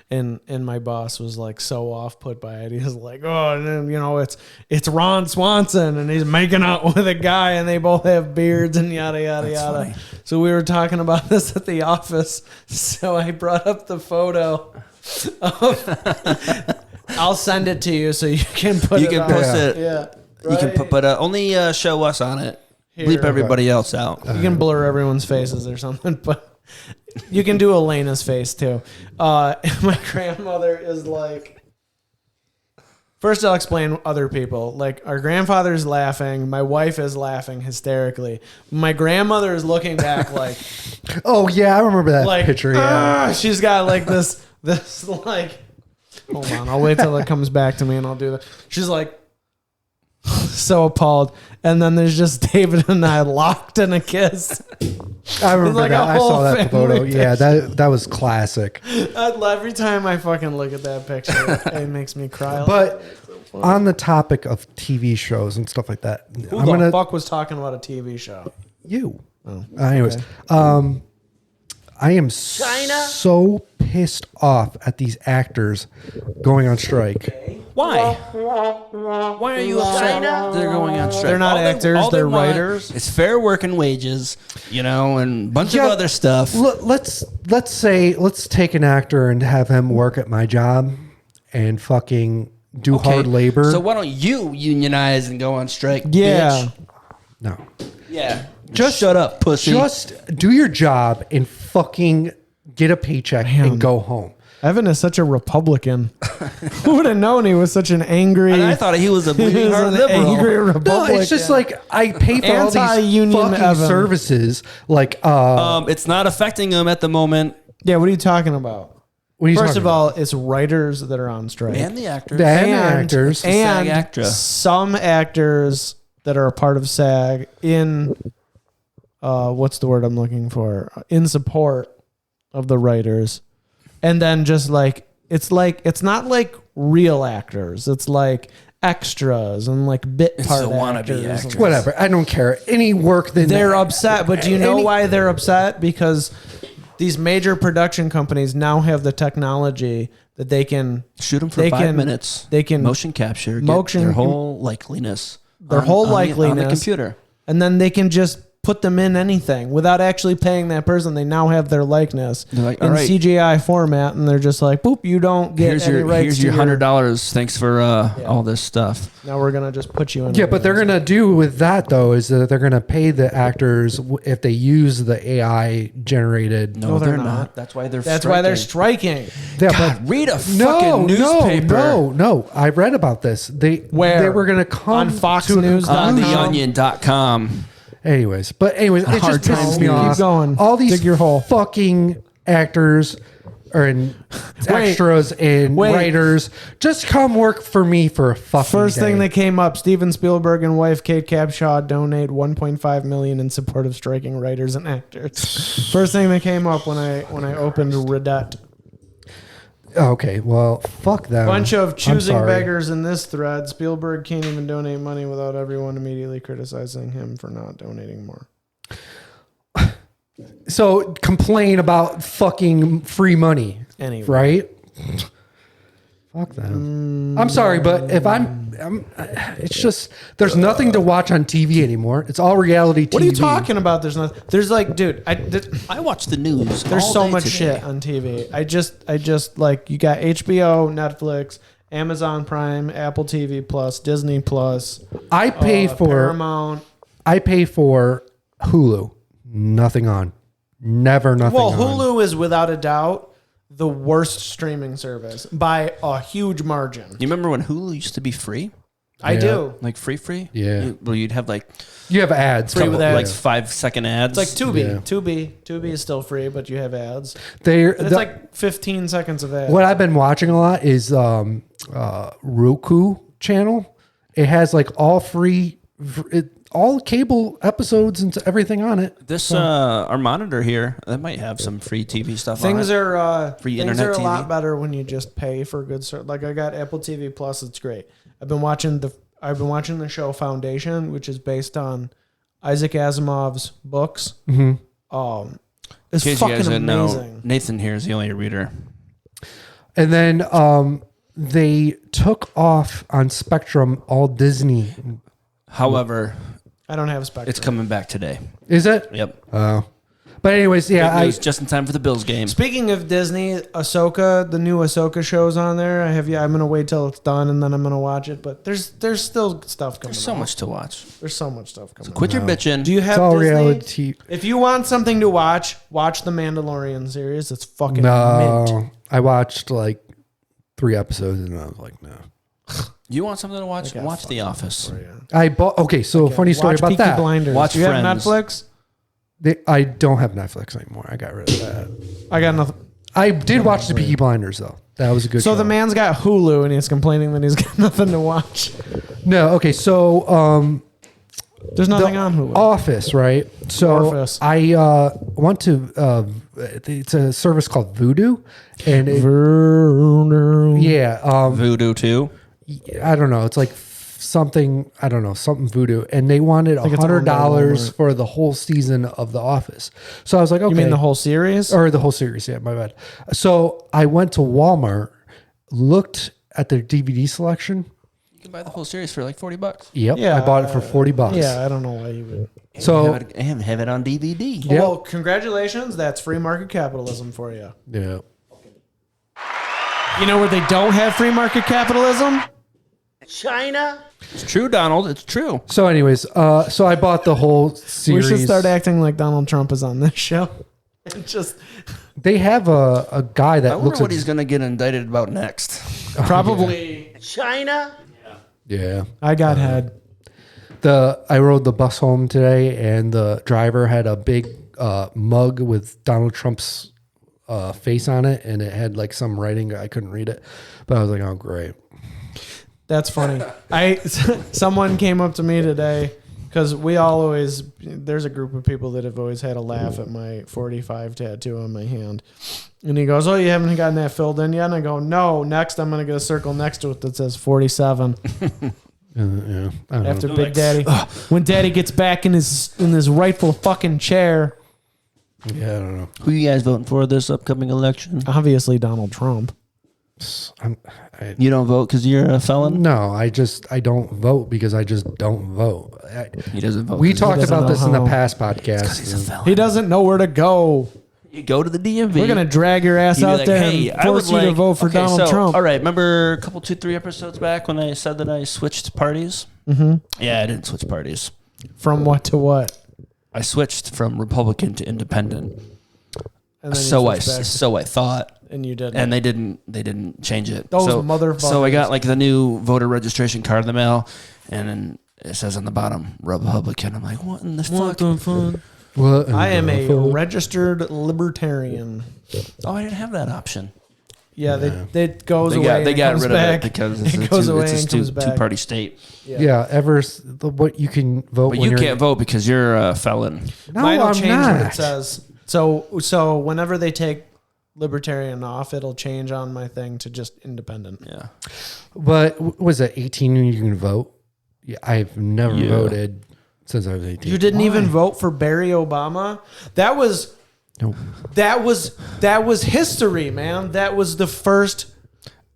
Speaker 3: And my boss was like so off put by it. He was like, oh, and then, you know, it's Ron Swanson and he's making out with a guy and they both have beards and yada, yada, yada.
Speaker 2: Funny.
Speaker 3: So we were talking about this at the office. So I brought up the photo of, I'll send it to you so you can put
Speaker 2: You
Speaker 3: it
Speaker 2: can
Speaker 3: on.
Speaker 2: post it.
Speaker 3: Yeah.
Speaker 2: You can put, but only show us on it. Bleep everybody else out.
Speaker 3: You can blur everyone's faces or something, but you can do Elena's face too. My grandmother is like, first I'll explain other people. Like our grandfather's laughing. My wife is laughing hysterically. My grandmother is looking back like,
Speaker 1: Oh yeah, I remember that
Speaker 3: like,
Speaker 1: picture. Yeah.
Speaker 3: she's got like this like, hold on, I'll wait till it comes back to me and I'll do that. She's like, so appalled. And then there's just David and I locked in a kiss.
Speaker 1: I remember
Speaker 3: like
Speaker 1: that.
Speaker 3: a
Speaker 1: I saw
Speaker 3: whole
Speaker 1: that photo.
Speaker 3: family
Speaker 1: Yeah, that was classic.
Speaker 3: Every time I fucking look at that picture, it makes me cry.
Speaker 1: But on the topic of TV shows and stuff like that,
Speaker 3: who the fuck was talking about a TV show?
Speaker 1: You.
Speaker 3: Oh,
Speaker 1: Anyways, I am so pissed off at these actors going on strike.
Speaker 2: Why? Why are you upset? They're going on strike.
Speaker 3: They're not actors,
Speaker 2: all
Speaker 3: they're
Speaker 2: want
Speaker 3: writers.
Speaker 2: It's fair working wages, you know, and a bunch of
Speaker 1: Yeah,
Speaker 2: other stuff.
Speaker 1: Let's take an actor and have him work at my job and fucking do hard labor.
Speaker 2: So why don't you unionize and go on strike?
Speaker 3: Yeah.
Speaker 2: Bitch?
Speaker 1: No.
Speaker 2: Yeah. Just shut up, pussy.
Speaker 1: Just do your job and fucking get a paycheck and go home.
Speaker 3: Evan is such a Republican. Who would have known he was such an angry?
Speaker 2: And I thought he was a bleeding heart liberal.
Speaker 3: angry
Speaker 1: No,
Speaker 3: Republican.
Speaker 1: it's just like I pay for all these
Speaker 3: Anti-union
Speaker 1: fucking
Speaker 3: Evan.
Speaker 1: services. Like,
Speaker 2: It's not affecting him at the moment.
Speaker 3: Yeah, what are you talking about?
Speaker 1: what are you
Speaker 3: First
Speaker 1: talking
Speaker 3: of all, it's writers that are on strike.
Speaker 2: And the actors.
Speaker 1: about? The actors.
Speaker 3: and
Speaker 2: SAG-AFTRA.
Speaker 3: some actors that are a part of SAG in what's the word I'm looking for? In support of the writers. And then just like it's not like real actors. It's like extras and like bit part
Speaker 2: the wannabe
Speaker 3: actors.
Speaker 2: actors.
Speaker 1: Whatever. I don't care. Any work that
Speaker 3: They're upset, but do you know why they're upset? Because these major production companies now have the technology that they can
Speaker 2: Shoot them for
Speaker 3: they
Speaker 2: 5
Speaker 3: can-
Speaker 2: minutes.
Speaker 3: they can
Speaker 2: motion capture.
Speaker 3: motion-
Speaker 2: Get their whole likeliness.
Speaker 3: Their
Speaker 2: on-
Speaker 3: whole
Speaker 2: on the- on
Speaker 3: likeliness.
Speaker 2: the computer.
Speaker 3: and then they can just put them in anything without actually paying that person. They now have their likeness
Speaker 2: They're like,
Speaker 3: in
Speaker 2: all right.
Speaker 3: CGI format, and they're just like, boop, you don't get
Speaker 2: Here's
Speaker 3: any
Speaker 2: your
Speaker 3: rights to
Speaker 2: $100. Thanks for all this stuff.
Speaker 3: Now we're gonna just put you in.
Speaker 1: Yeah, but they're gonna do with that though is that they're gonna pay the actors if they use the AI generated.
Speaker 2: No,
Speaker 3: they're
Speaker 2: they're
Speaker 3: not.
Speaker 2: not. That's why they're.
Speaker 3: That's why they're striking.
Speaker 1: Yeah,
Speaker 2: God, read a
Speaker 1: no,
Speaker 2: fucking newspaper.
Speaker 1: No. I read about this. They were gonna come
Speaker 3: On Fox
Speaker 1: to a
Speaker 3: News?
Speaker 2: On
Speaker 1: conclusion.
Speaker 2: theonion.com.
Speaker 1: Anyways, it just
Speaker 2: Hard
Speaker 1: pisses
Speaker 2: times.
Speaker 1: me off.
Speaker 3: Keep going.
Speaker 1: All these
Speaker 3: Dig your hole.
Speaker 1: fucking actors and extras and writers just come work for me for a fucking
Speaker 3: First
Speaker 1: day.
Speaker 3: thing that came up: Steven Spielberg and wife Kate Capshaw donate $1.5 million in support of striking writers and actors. First thing that came up when I opened Reddit.
Speaker 1: Okay, well, fuck them.
Speaker 3: Bunch of
Speaker 1: I'm
Speaker 3: choosing
Speaker 1: sorry.
Speaker 3: beggars in this thread. Spielberg can't even donate money without everyone immediately criticizing him for not donating more.
Speaker 1: So complain about fucking free money,
Speaker 3: Anyway.
Speaker 1: right? Fuck them. I'm sorry, but if it's just there's nothing to watch on TV anymore. It's all reality TV.
Speaker 3: What are you talking about? There's like, dude,
Speaker 2: I watch the news.
Speaker 3: there's
Speaker 2: all
Speaker 3: so
Speaker 2: day
Speaker 3: much
Speaker 2: today.
Speaker 3: shit on TV. I just like, you got HBO, Netflix, Amazon Prime, Apple TV Plus, Disney Plus.
Speaker 1: I pay for
Speaker 3: Paramount.
Speaker 1: I pay for Hulu. Nothing on. Never nothing
Speaker 3: Well,
Speaker 1: on.
Speaker 3: Hulu is without a doubt the worst streaming service by a huge margin.
Speaker 2: You remember when Hulu used to be free?
Speaker 3: I
Speaker 1: Yeah.
Speaker 3: do.
Speaker 2: Like free?
Speaker 1: Yeah.
Speaker 2: Well, you'd have like
Speaker 1: You have ads.
Speaker 3: Free with
Speaker 2: like
Speaker 3: ads.
Speaker 2: 5-second ads.
Speaker 3: It's like Tubi.
Speaker 1: Yeah.
Speaker 3: Tubi is still free, but you have ads.
Speaker 1: They're
Speaker 3: And it's like 15 seconds of ads.
Speaker 1: what I've been watching a lot is Roku channel. It has like all free, all cable episodes and everything on it.
Speaker 2: This our monitor here that might have some free TV stuff.
Speaker 3: Things
Speaker 2: on it.
Speaker 3: are
Speaker 2: Free
Speaker 3: things
Speaker 2: internet
Speaker 3: are a
Speaker 2: TV.
Speaker 3: lot better when you just pay for good service. Like I got Apple TV Plus, it's great. I've been watching the show Foundation, which is based on Isaac Asimov's books.
Speaker 1: Mm-hmm.
Speaker 3: It's
Speaker 2: In case you guys
Speaker 3: fucking
Speaker 2: didn't know,
Speaker 3: amazing.
Speaker 2: Nathan here is the only reader.
Speaker 1: And then they took off on Spectrum all Disney.
Speaker 2: However,
Speaker 3: I don't have Spectrum.
Speaker 2: it's coming back today.
Speaker 1: Is it?
Speaker 2: Yep.
Speaker 1: But anyways, yeah,
Speaker 2: Good news, just in time for the Bills game.
Speaker 3: Speaking of Disney, Ahsoka, the new Ahsoka show's on there. I'm gonna wait till it's done and then I'm gonna watch it. But there's still stuff coming.
Speaker 2: There's so
Speaker 3: out.
Speaker 2: much to watch.
Speaker 3: There's so much stuff coming.
Speaker 2: Quit your bitching.
Speaker 3: Do you
Speaker 1: it's
Speaker 3: have
Speaker 1: all
Speaker 3: Disney?
Speaker 1: reality.
Speaker 3: If you want something to watch the Mandalorian series. It's fucking mint.
Speaker 1: No, I watched like 3 episodes and I was like, no.
Speaker 2: You want something to watch?
Speaker 3: I got
Speaker 2: Watch The Office.
Speaker 1: I bought. Okay, so funny story
Speaker 3: Watch
Speaker 1: about
Speaker 3: Peaky
Speaker 1: that.
Speaker 3: Blinders.
Speaker 2: Watch
Speaker 3: Do you have
Speaker 2: Friends.
Speaker 3: Netflix?
Speaker 1: I don't have Netflix anymore. I got rid of that.
Speaker 3: I got nothing.
Speaker 1: I did watch the Peaky Blinders though. That was a good.
Speaker 3: So
Speaker 1: show.
Speaker 3: the man's got Hulu and he's complaining that he's got nothing to watch.
Speaker 1: No, okay, so
Speaker 3: There's nothing on Hulu.
Speaker 1: Office, right? So
Speaker 3: Office.
Speaker 1: I went to it's a service called Voodoo, and
Speaker 2: Voodoo 2.
Speaker 1: I don't know. It's like something something Voodoo, and they wanted
Speaker 3: think it's owned by
Speaker 1: $100
Speaker 3: Walmart.
Speaker 1: for the whole season of The Office. So I was like, okay,
Speaker 3: You mean the whole series?
Speaker 1: or the whole series? Yeah, my bad. So I went to Walmart, looked at their DVD selection.
Speaker 2: You can buy the whole series for like $40.
Speaker 1: Yep,
Speaker 3: Yeah,
Speaker 1: I bought it for $40.
Speaker 3: Yeah, I don't know why you would.
Speaker 1: So
Speaker 2: have it on DVD.
Speaker 1: yeah,
Speaker 3: Well, congratulations. That's free market capitalism for you.
Speaker 1: yeah.
Speaker 3: You know where they don't have free market capitalism?
Speaker 4: China.
Speaker 2: It's true, Donald. It's true.
Speaker 1: So, anyways, so I bought the whole series.
Speaker 3: We should start acting like Donald Trump is on this show. Just
Speaker 1: They have a guy that
Speaker 2: I
Speaker 1: looks
Speaker 2: wonder
Speaker 1: at
Speaker 2: what he's going to get indicted about next.
Speaker 3: probably.
Speaker 4: China.
Speaker 1: yeah.
Speaker 3: I got head.
Speaker 1: I rode the bus home today, and the driver had a big mug with Donald Trump's face on it, and it had like some writing. I couldn't read it, but I was like, "Oh, great!"
Speaker 3: That's funny. Someone came up to me today because there's a group of people that have always had a laugh at my 45 tattoo on my hand. And he goes, "Oh, you haven't gotten that filled in yet?" And I go, "No, next I'm going to get a circle next to it that says 47.
Speaker 1: Yeah, I don't know.
Speaker 3: After Big Daddy. When Daddy gets back in his rightful fucking chair.
Speaker 1: Yeah, I don't know.
Speaker 2: Who you guys voting for this upcoming election?
Speaker 3: Obviously Donald Trump.
Speaker 2: You don't vote because you're a felon?
Speaker 1: No, I don't vote because I just don't vote.
Speaker 2: He doesn't vote.
Speaker 1: We
Speaker 2: 'cause
Speaker 1: talked
Speaker 3: doesn't
Speaker 1: about
Speaker 3: know
Speaker 1: this in the
Speaker 3: how.
Speaker 1: past podcast.
Speaker 2: he's a felon.
Speaker 3: He doesn't know where to go.
Speaker 2: You go to the DMV.
Speaker 3: We're going to drag your ass
Speaker 2: You'd be
Speaker 3: out
Speaker 2: like,
Speaker 3: there
Speaker 2: hey,
Speaker 3: and
Speaker 2: I would
Speaker 3: force you to
Speaker 2: like-
Speaker 3: vote for
Speaker 2: okay,
Speaker 3: Donald
Speaker 2: so,
Speaker 3: Trump.
Speaker 2: All right, remember a couple, 2-3 episodes back when I said that I switched parties? Mm-hmm. Yeah, I didn't switch parties.
Speaker 3: From what to what?
Speaker 2: I switched from Republican to Independent.
Speaker 3: And then you
Speaker 2: So I
Speaker 3: switch back,
Speaker 2: so I thought,
Speaker 3: and you didn't.
Speaker 2: and they didn't change it.
Speaker 3: Those
Speaker 2: so,
Speaker 3: motherfuckers.
Speaker 2: So I got like the new voter registration card in the mail, and then it says on the bottom Republican. I'm like, what in the fuck?
Speaker 1: What?
Speaker 3: I am a registered libertarian.
Speaker 2: Oh, I didn't have that option.
Speaker 3: Yeah, it goes
Speaker 2: They
Speaker 3: away.
Speaker 2: got
Speaker 3: and
Speaker 2: rid
Speaker 3: comes
Speaker 2: of
Speaker 3: back.
Speaker 2: it because it's
Speaker 3: It goes away
Speaker 2: it's
Speaker 3: and
Speaker 2: a
Speaker 3: comes back.
Speaker 2: two-party state.
Speaker 1: Yeah, what you can vote.
Speaker 2: But
Speaker 1: when
Speaker 2: you
Speaker 1: you're-
Speaker 2: can't vote because you're a felon.
Speaker 1: No,
Speaker 3: Mine will
Speaker 1: I'm
Speaker 3: change
Speaker 1: not.
Speaker 3: what it says. So whenever they take libertarian off, it'll change on my thing to just independent.
Speaker 2: Yeah.
Speaker 1: But was it 18 when you can vote? Yeah, I've never
Speaker 2: Yeah.
Speaker 1: voted since I was 18.
Speaker 3: You didn't even vote for Barry Obama? That was
Speaker 1: Nope.
Speaker 3: that was history, man. That was the first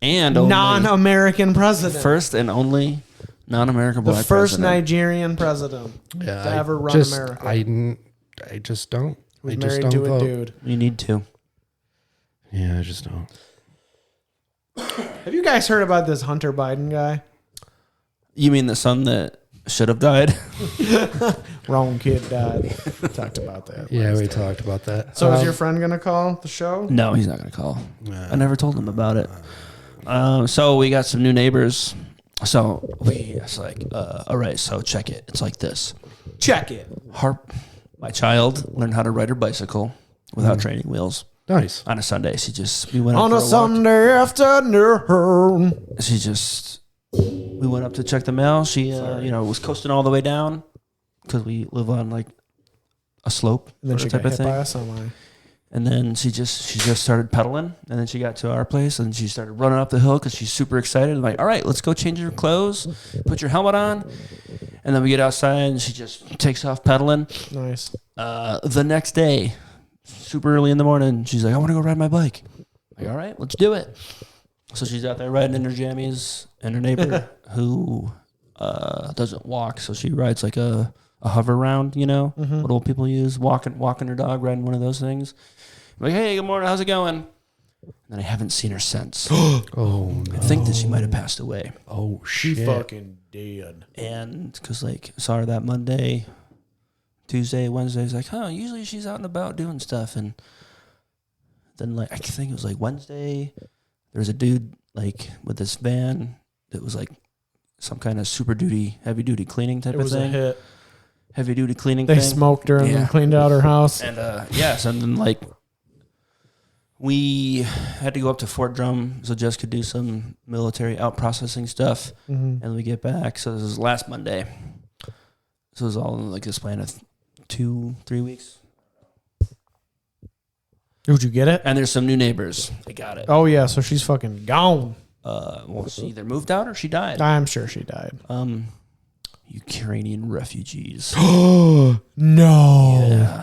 Speaker 2: And only
Speaker 3: non-American president.
Speaker 2: first and only non-American
Speaker 3: the
Speaker 2: black
Speaker 3: first
Speaker 2: president.
Speaker 3: Nigerian president
Speaker 1: Yeah,
Speaker 3: to ever run
Speaker 1: just,
Speaker 3: America.
Speaker 1: I just don't.
Speaker 3: was
Speaker 1: I just
Speaker 3: married
Speaker 1: don't
Speaker 3: to a
Speaker 1: vote.
Speaker 3: dude.
Speaker 2: You need to.
Speaker 1: Yeah, I just don't.
Speaker 3: Have you guys heard about this Hunter Biden guy?
Speaker 2: You mean the son that should have died?
Speaker 3: Wrong kid died. Talked about that.
Speaker 1: Yeah, we talked about that.
Speaker 3: So is your friend gonna call the show?
Speaker 2: No, he's not going to call. I never told him about it. So we got some new neighbors. So it's like, all right, so check it. It's like this.
Speaker 3: Check it.
Speaker 2: My child learned how to ride her bicycle without training wheels
Speaker 1: Nice.
Speaker 2: on a Sunday. We went out
Speaker 3: On
Speaker 2: for
Speaker 3: a
Speaker 2: walk.
Speaker 3: Sunday afternoon.
Speaker 2: We went up to check the mail. She, was coasting all the way down because we live on like a slope
Speaker 3: And then she
Speaker 2: type
Speaker 3: got
Speaker 2: of
Speaker 3: hit by
Speaker 2: thing.
Speaker 3: a semi.
Speaker 2: And then she just started pedaling, and then she got to our place, and she started running up the hill because she's super excited. I'm like, all right, let's go change your clothes, put your helmet on, and then we get outside, and she just takes off pedaling.
Speaker 3: Nice.
Speaker 2: The next day, super early in the morning, she's like, I want to go ride my bike. I'm like, all right, let's do it. So she's out there riding in her jammies, and her neighbor who doesn't walk, so she rides like a hover round, you know, what old people use, walking her dog, riding one of those things. I'm like, hey, good morning, how's it going? And then I haven't seen her since.
Speaker 1: Oh, no.
Speaker 2: I think that she might have passed away.
Speaker 1: Oh,
Speaker 3: She
Speaker 1: shit.
Speaker 3: fucking dead.
Speaker 2: And because like saw her that Monday, Tuesday, Wednesday, it's like, usually she's out and about doing stuff. And then like I think it was like Wednesday, there was a dude like with this van that was like some kind of heavy duty cleaning type
Speaker 3: It
Speaker 2: of
Speaker 3: was
Speaker 2: thing.
Speaker 3: a hit.
Speaker 2: Heavy duty cleaning
Speaker 3: They
Speaker 2: thing.
Speaker 3: smoked her and
Speaker 2: Yeah.
Speaker 3: then cleaned out her house.
Speaker 2: And so then like we had to go up to Fort Drum so Jess could do some military out processing stuff, and we get back. So this was last Monday. So it was all in like this span of 2-3 weeks.
Speaker 3: Did you get it?
Speaker 2: And there's some new neighbors. They got it.
Speaker 3: Oh yeah, so she's fucking gone.
Speaker 2: Well, she either moved out or she died.
Speaker 3: I'm sure she died.
Speaker 2: Ukrainian refugees.
Speaker 3: No,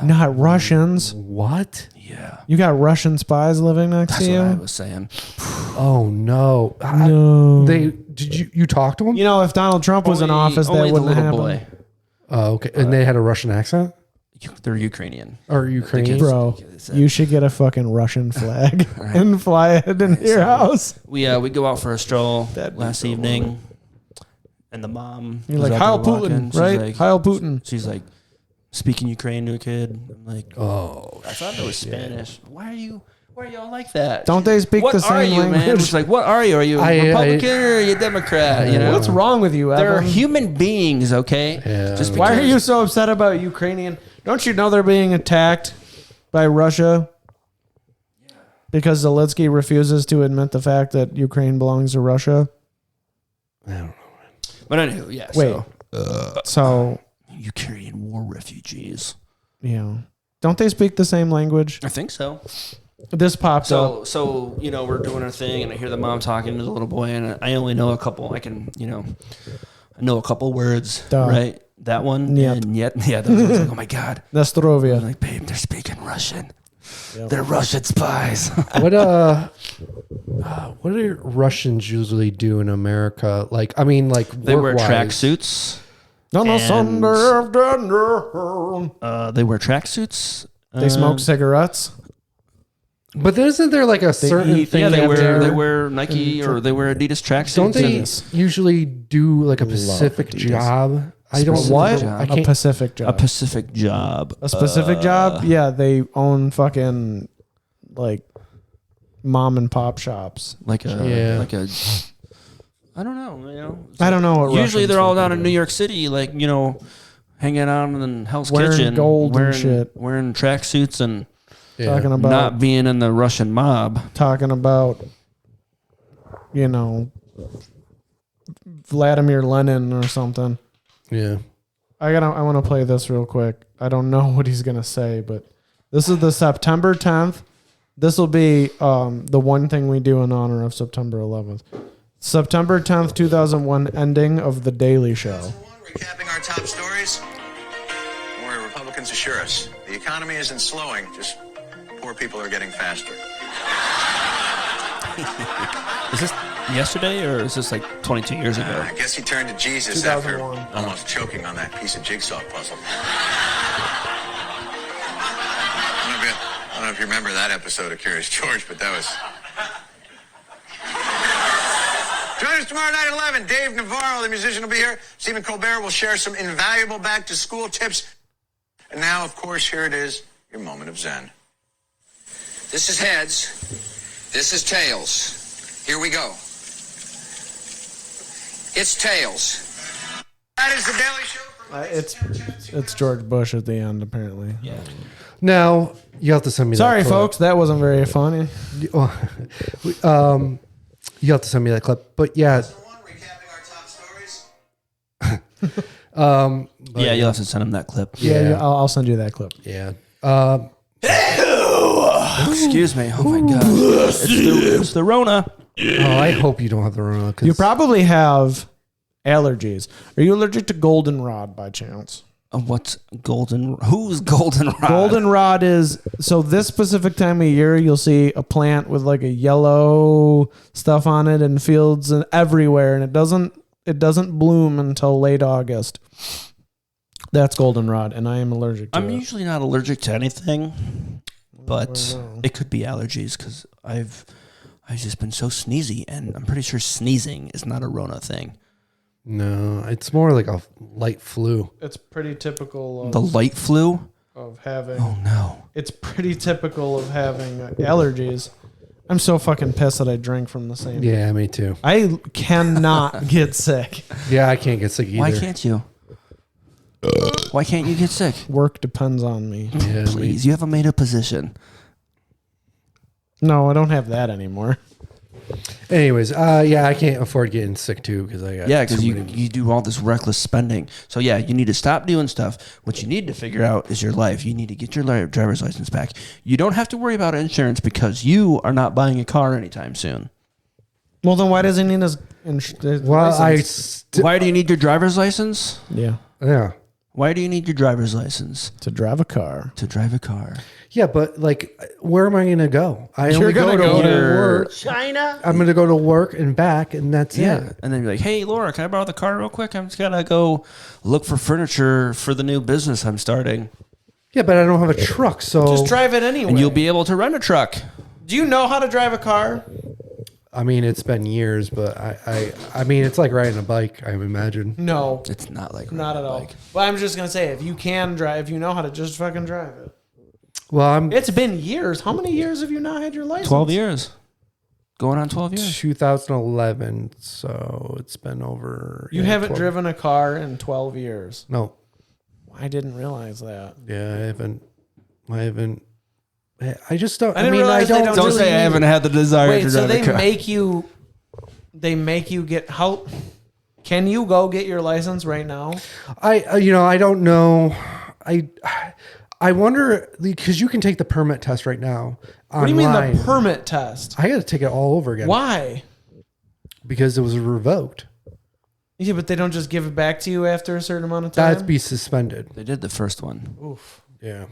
Speaker 3: not Russians.
Speaker 1: What?
Speaker 2: Yeah.
Speaker 3: You got Russian spies living next
Speaker 2: That's
Speaker 3: to
Speaker 2: what I
Speaker 3: you?
Speaker 2: was saying.
Speaker 1: Oh, no.
Speaker 3: No.
Speaker 1: Did you talk to them?
Speaker 3: You know, if Donald Trump was in office, that
Speaker 2: only the
Speaker 3: wouldn't
Speaker 2: little
Speaker 3: happen.
Speaker 2: boy.
Speaker 1: Oh, okay. And they had a Russian accent?
Speaker 2: They're Ukrainian.
Speaker 1: Or Ukrainian?
Speaker 3: Bro, you should get a fucking Russian flag and fly it into your house.
Speaker 2: We go out for a stroll
Speaker 3: That'd be
Speaker 2: last
Speaker 3: so
Speaker 2: evening, and the mom
Speaker 3: You're
Speaker 2: was
Speaker 3: like,
Speaker 2: out
Speaker 3: Heil
Speaker 2: there walking.
Speaker 3: Putin,
Speaker 2: She's
Speaker 3: right?
Speaker 2: like-
Speaker 3: Heil Putin.
Speaker 2: She's like speaking Ukrainian to a kid. I'm like,
Speaker 1: Oh,
Speaker 2: I thought it was Spanish. Why are y'all like that?
Speaker 3: Don't they speak
Speaker 2: what
Speaker 3: the
Speaker 2: are
Speaker 3: same
Speaker 2: you, man?
Speaker 3: language?
Speaker 2: It's like, what are you? Are you a Republican or are you a Democrat? You know,
Speaker 3: What's wrong with you,
Speaker 2: they're
Speaker 3: Evan?
Speaker 2: human beings, okay?
Speaker 1: Yeah.
Speaker 2: Just
Speaker 3: Why are
Speaker 2: because-
Speaker 3: you so upset about Ukrainian? Don't you know they're being attacked by Russia? Because Zelensky refuses to admit the fact that Ukraine belongs to Russia.
Speaker 1: I don't know.
Speaker 2: But anyway, yeah.
Speaker 3: Wait. So,
Speaker 2: Ukrainian war refugees.
Speaker 3: don't they speak the same language?
Speaker 2: I think so.
Speaker 3: This popped up.
Speaker 2: So we're doing our thing, and I hear the mom talking to the little boy, and I only know a couple. I know a couple words,
Speaker 3: Duh.
Speaker 2: right? That one,
Speaker 3: Yep.
Speaker 2: and yet, yeah. That was like, oh my god!
Speaker 3: Nastrovia.
Speaker 2: I'm like, babe, they're speaking Russian. They're Russian spies.
Speaker 1: What do Russians usually do in America? Like, I mean, like
Speaker 2: They wear
Speaker 1: work-wise.
Speaker 2: tracksuits.
Speaker 3: On the
Speaker 2: And-
Speaker 3: Sunday afternoon.
Speaker 2: They wear tracksuits.
Speaker 3: They smoke cigarettes.
Speaker 1: But then isn't there like a certain
Speaker 3: eat-
Speaker 1: thing?
Speaker 2: Yeah, they
Speaker 1: have to
Speaker 2: wear
Speaker 1: do?
Speaker 2: they wear Nike or they wear Adidas tracksuits.
Speaker 1: Don't they
Speaker 2: and
Speaker 1: usually do like a Pacific
Speaker 2: Adidas.
Speaker 1: job? I don't.
Speaker 2: Specific
Speaker 3: What?
Speaker 2: job.
Speaker 1: I
Speaker 3: A
Speaker 1: can't.
Speaker 3: Pacific
Speaker 2: a
Speaker 3: job.
Speaker 2: Pacific job?
Speaker 3: A specific job? Yeah, they own fucking like mom and pop shops.
Speaker 2: Like a
Speaker 1: Yeah.
Speaker 2: I don't know.
Speaker 3: I don't know what
Speaker 2: Usually
Speaker 3: Russians
Speaker 2: they're all
Speaker 3: fucking
Speaker 2: down in
Speaker 3: do.
Speaker 2: New York City, like hanging out in Hell's
Speaker 3: Wearing
Speaker 2: Kitchen,
Speaker 3: gold and shit.
Speaker 2: wearing tracksuits and
Speaker 1: Yeah.
Speaker 3: Talking about
Speaker 2: not being in the Russian mob.
Speaker 3: Vladimir Lenin or something.
Speaker 1: Yeah.
Speaker 3: I want to play this real quick. I don't know what he's gonna say, but this is the September 10th. This will be the one thing we do in honor of September 11th. September 10th, 2001, ending of The Daily Show.
Speaker 6: Recapping our top stories, where Republicans assure us the economy isn't slowing, just poor people are getting faster.
Speaker 2: Is this yesterday or is this like 22 years ago?
Speaker 6: I guess he turned to Jesus
Speaker 3: 2001.
Speaker 6: after almost choking on that piece of jigsaw puzzle. I don't know if you remember that episode of Curious George, but that was... Join us tomorrow night at 11. Dave Navarro, the musician, will be here. Stephen Colbert will share some invaluable back-to-school tips. And now, of course, here it is, your moment of Zen.
Speaker 7: This is heads. This is tails. Here we go. It's tails.
Speaker 6: That is the Daily Show.
Speaker 3: It's George Bush at the end, apparently.
Speaker 2: Yeah.
Speaker 1: Now you have to send me.
Speaker 3: Sorry,
Speaker 1: that clip.
Speaker 3: folks, that wasn't very funny.
Speaker 1: You have to send me that clip. But yeah,
Speaker 6: Recapping our top stories.
Speaker 2: Yeah, you'll have to send him that clip.
Speaker 3: Yeah, I'll send you that clip.
Speaker 1: yeah.
Speaker 2: Excuse me. Oh my god. It's the Rona.
Speaker 1: Oh, I hope you don't have the Rona.
Speaker 3: You probably have allergies. Are you allergic to goldenrod by chance?
Speaker 2: What's golden? Who's goldenrod?
Speaker 3: Goldenrod is so this specific time of year you'll see a plant with like a yellow stuff on it in fields and everywhere, and it doesn't bloom until late August. That's goldenrod, and I am allergic to it.
Speaker 2: I'm usually not allergic to anything, but it could be allergies because I've just been so sneezy, and I'm pretty sure sneezing is not a Rona thing.
Speaker 1: No, it's more like a light flu.
Speaker 3: It's pretty typical of,
Speaker 2: The light flu?
Speaker 3: of having.
Speaker 2: Oh no!
Speaker 3: It's pretty typical of having allergies. I'm so fucking pissed that I drink from the same.
Speaker 1: Yeah, me too.
Speaker 3: I cannot get sick.
Speaker 1: Yeah, I can't get sick either.
Speaker 2: Why can't you? Why can't you get sick?
Speaker 3: Work depends on me.
Speaker 1: Yeah,
Speaker 2: Please, you have a made-up position.
Speaker 3: No, I don't have that anymore.
Speaker 1: Anyways, yeah, I can't afford getting sick too because I got
Speaker 2: Yeah, because
Speaker 1: too many-
Speaker 2: you do all this reckless spending. So yeah, you need to stop doing stuff. What you need to figure out is your life. You need to get your driver's license back. You don't have to worry about insurance because you are not buying a car anytime soon.
Speaker 3: Well, then why does he need his
Speaker 1: Well,
Speaker 3: license?
Speaker 2: Why do you need your driver's license?
Speaker 1: Yeah.
Speaker 2: Why do you need your driver's license?
Speaker 3: To drive a car.
Speaker 2: To drive a car.
Speaker 1: Yeah, but like, where am I going to go? I
Speaker 3: You're
Speaker 1: only
Speaker 3: gonna
Speaker 1: go
Speaker 3: go
Speaker 1: to
Speaker 3: to
Speaker 1: work.
Speaker 4: China.
Speaker 1: I'm going to go to work and back, and that's it.
Speaker 2: And then you're like, hey, Laura, can I borrow the car real quick? I'm just going to go look for furniture for the new business I'm starting.
Speaker 1: Yeah, but I don't have a truck, so
Speaker 3: Just drive it anyway.
Speaker 2: And you'll be able to rent a truck.
Speaker 3: Do you know how to drive a car?
Speaker 1: I mean, it's been years, but I mean, it's like riding a bike, I imagine.
Speaker 3: No,
Speaker 2: It's not like
Speaker 3: not at all. But I'm just gonna say, if you can drive, if you know how to just fucking drive it.
Speaker 1: Well,
Speaker 3: It's been years. How many years have you not had your license?
Speaker 2: 12 years. Going on 12 years.
Speaker 1: 2011, so it's been over.
Speaker 3: You
Speaker 1: yeah,
Speaker 3: haven't
Speaker 1: 12
Speaker 3: driven a car in 12 years.
Speaker 1: No,
Speaker 3: I didn't realize that.
Speaker 1: yeah, I haven't. I just don't.
Speaker 3: I
Speaker 1: I,
Speaker 3: didn't
Speaker 1: mean, I
Speaker 3: realize they
Speaker 1: don't.
Speaker 3: don't
Speaker 2: Don't
Speaker 3: really
Speaker 2: say I haven't had the desire
Speaker 3: Wait,
Speaker 2: to
Speaker 3: so
Speaker 2: drive
Speaker 3: they
Speaker 2: a car.
Speaker 3: make you get how? Can you go get your license right now?
Speaker 1: I don't know. I wonder because you can take the permit test right now.
Speaker 3: What do you mean the
Speaker 1: online.
Speaker 3: permit test?
Speaker 1: I got to take it all over again.
Speaker 3: Why?
Speaker 1: Because it was revoked.
Speaker 3: Yeah, but they don't just give it back to you after a certain amount of time.
Speaker 1: That'd be suspended.
Speaker 2: They did the first one.
Speaker 3: Oof.
Speaker 1: Yeah.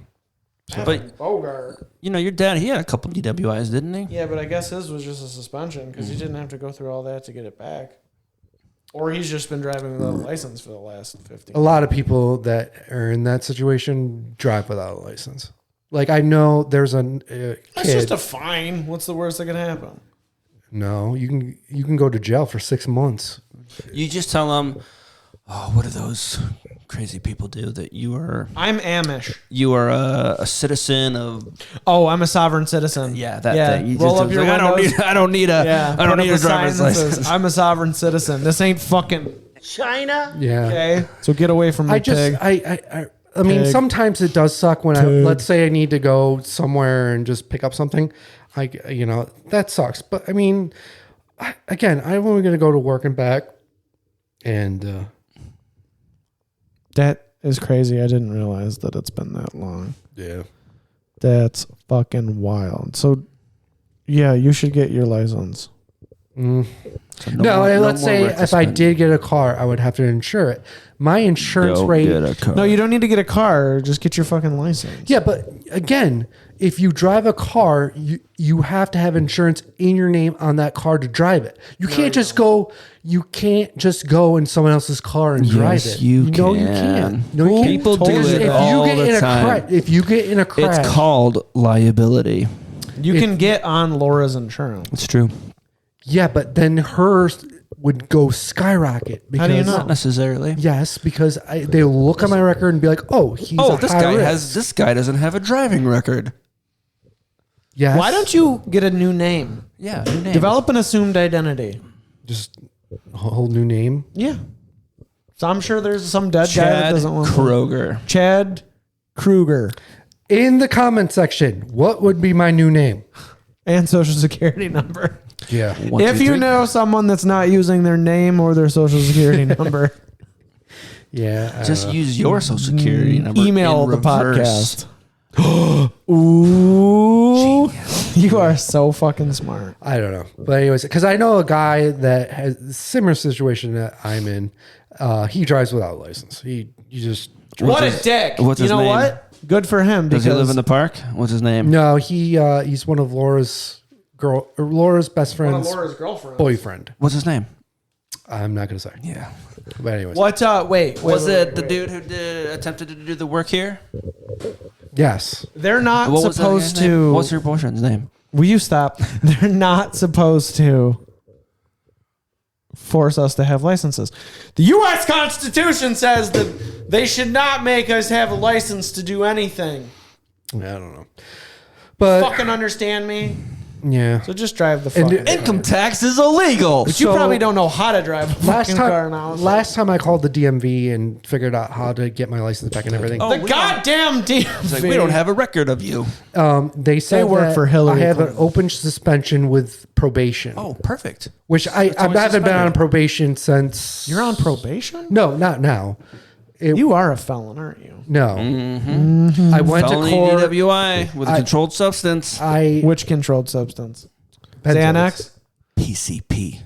Speaker 2: But,
Speaker 3: Bogart.
Speaker 2: you know, your dad, he had a couple DWIs, didn't he?
Speaker 3: Yeah, but I guess his was just a suspension because he didn't have to go through all that to get it back. Or he's just been driving without a license for the last 15
Speaker 1: A lot of people that are in that situation drive without a license. Like I know there's a kid.
Speaker 3: That's just a fine. What's the worst that can happen?
Speaker 1: No, you can go to jail for 6 months.
Speaker 2: You just tell them, oh, what do those crazy people do? That you are
Speaker 3: I'm Amish.
Speaker 2: a citizen of
Speaker 3: Oh, I'm a sovereign citizen.
Speaker 2: that thing. You
Speaker 3: Roll
Speaker 2: just
Speaker 3: up your
Speaker 2: like,
Speaker 3: windows.
Speaker 2: I don't need a
Speaker 3: Put up
Speaker 2: driver's
Speaker 3: sign that says,
Speaker 2: license.
Speaker 3: I'm a sovereign citizen. This ain't fucking
Speaker 4: China.
Speaker 1: Yeah.
Speaker 3: okay. So get away from me,
Speaker 1: I just
Speaker 3: pig.
Speaker 1: I mean
Speaker 3: Pig.
Speaker 1: sometimes it does suck when let's say I need to go somewhere and just pick up something. That sucks. But I mean again, I'm only going to go to work and back and
Speaker 3: That is crazy. I didn't realize that it's been that long.
Speaker 1: yeah.
Speaker 3: That's fucking wild. So, yeah, you should get your license.
Speaker 1: No, let's say if I did get a car, I would have to insure it. My insurance rate.
Speaker 3: No, you don't need to get a car. Just get your fucking license.
Speaker 1: Yeah, but again, if you drive a car, you have to have insurance in your name on that car to drive it. You can't just go. You can't just go in someone else's car and drive
Speaker 2: Yes,
Speaker 1: it.
Speaker 2: you
Speaker 1: No, you
Speaker 2: can.
Speaker 1: can't. No, you can't.
Speaker 2: People do
Speaker 1: Because
Speaker 2: it
Speaker 1: if
Speaker 2: all
Speaker 1: you get
Speaker 2: the
Speaker 1: in a
Speaker 2: time.
Speaker 1: if you get in a crash,
Speaker 2: It's called liability.
Speaker 3: You can get on Laura's insurance.
Speaker 2: It's true.
Speaker 1: yeah, but then hers would go skyrocket. Because,
Speaker 3: How do you know?
Speaker 2: Not necessarily.
Speaker 1: Yes, because they look at my record and be like, "Oh, he's
Speaker 2: Oh,
Speaker 1: a
Speaker 2: this
Speaker 1: high
Speaker 2: guy
Speaker 1: risk."
Speaker 2: this guy doesn't have a driving record.
Speaker 1: Yes.
Speaker 3: Why don't you get a new name?
Speaker 2: Yeah. New name.
Speaker 3: Develop an assumed identity.
Speaker 1: just a whole new name?
Speaker 3: Yeah. So I'm sure there's some dead guy that
Speaker 2: Chad
Speaker 3: doesn't want
Speaker 2: Kroger.
Speaker 3: Chad Kruger
Speaker 1: In the comment section, what would be my new name?
Speaker 3: and social security number.
Speaker 1: Yeah.
Speaker 2: One,
Speaker 3: If
Speaker 2: two,
Speaker 3: you
Speaker 2: three.
Speaker 3: know someone that's not using their name or their social security number,
Speaker 1: Yeah.
Speaker 2: Just use your social security number.
Speaker 3: email
Speaker 2: in
Speaker 3: the
Speaker 2: reverse.
Speaker 3: podcast. Ooh, you are so fucking smart.
Speaker 1: I don't know. But anyways, because I know a guy that has a similar situation that I'm in. He drives without a license. He just
Speaker 3: What a dick.
Speaker 2: What's
Speaker 3: you
Speaker 2: his
Speaker 3: know
Speaker 2: name?
Speaker 3: what? Good for him.
Speaker 2: Does he live
Speaker 3: because
Speaker 2: in the park? What's his name?
Speaker 1: No, he's one of Laura's best
Speaker 3: one of
Speaker 1: friend's
Speaker 3: Laura's girlfriends.
Speaker 1: boyfriend.
Speaker 2: What's his name?
Speaker 1: I'm not gonna say.
Speaker 2: Yeah.
Speaker 1: But anyways,
Speaker 3: What? Wait.
Speaker 2: Was it the dude who attempted to do the work here?
Speaker 1: yes,
Speaker 3: They're not
Speaker 2: What was that
Speaker 3: supposed
Speaker 2: guy's name?
Speaker 3: to.
Speaker 2: What's your boyfriend's name?
Speaker 3: Will you stop? They're not supposed to force us to have licenses. The U.S. Constitution says that they should not make us have a license to do anything.
Speaker 1: I don't know, but
Speaker 3: Fucking understand me?
Speaker 1: yeah.
Speaker 3: So just drive the fucking car.
Speaker 2: Income tax is illegal.
Speaker 3: But you
Speaker 1: So-
Speaker 3: probably don't know how to drive a fucking car now.
Speaker 1: Last time I called the DMV and figured out how to get my license back and everything.
Speaker 2: Oh,
Speaker 3: The goddamn DMV.
Speaker 2: It's like, we don't have a record of you.
Speaker 1: They said
Speaker 3: work
Speaker 1: that
Speaker 3: for Hillary
Speaker 1: I have an
Speaker 3: Clinton.
Speaker 1: open suspension with probation.
Speaker 2: Oh, perfect.
Speaker 1: Which I
Speaker 2: only
Speaker 1: haven't been on
Speaker 2: suspended.
Speaker 1: probation since.
Speaker 3: You're on probation?
Speaker 1: No, not now.
Speaker 3: You are a felon, aren't you?
Speaker 1: No. I went
Speaker 2: Felony
Speaker 1: to court.
Speaker 2: DWI with a controlled substance.
Speaker 3: Which controlled substance?
Speaker 1: Benzos.
Speaker 3: Xanax?
Speaker 2: PCP.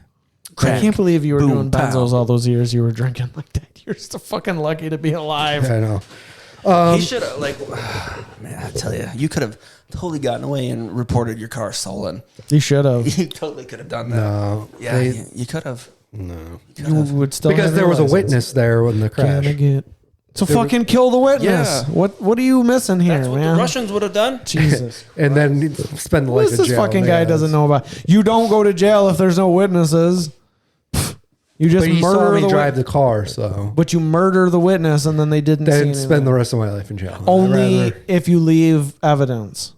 Speaker 3: I can't believe you were
Speaker 2: Boom,
Speaker 3: doing
Speaker 2: pow.
Speaker 3: benzos all those years you were drinking like that. You're so fucking lucky to be alive.
Speaker 1: I know.
Speaker 2: He should have, man, I tell you, you could have totally gotten away and reported your car stolen.
Speaker 3: You should have.
Speaker 2: You totally could have done that.
Speaker 1: No.
Speaker 2: Yeah, you could have.
Speaker 1: No.
Speaker 3: You would still
Speaker 1: Because
Speaker 3: have
Speaker 1: there
Speaker 3: your
Speaker 1: was a
Speaker 3: license.
Speaker 1: witness there when the crash.
Speaker 3: Can I get? So fucking kill the witness.
Speaker 2: Yeah.
Speaker 3: What are you missing here,
Speaker 2: That's what
Speaker 3: man?
Speaker 2: the Russians would have done.
Speaker 3: Jesus.
Speaker 1: And then spend the
Speaker 3: What
Speaker 1: life
Speaker 3: does
Speaker 1: in
Speaker 3: this
Speaker 1: jail.
Speaker 3: fucking
Speaker 1: Yeah,
Speaker 3: guy doesn't know about? You don't go to jail if there's no witnesses. You just
Speaker 1: But he saw
Speaker 3: murder
Speaker 1: me
Speaker 3: the
Speaker 1: drive
Speaker 3: witness.
Speaker 1: the car, so
Speaker 3: But you murder the witness and then they didn't see
Speaker 1: then
Speaker 3: anything.
Speaker 1: spend the rest of my life in jail.
Speaker 3: Only
Speaker 1: I'd rather-
Speaker 3: if you leave evidence.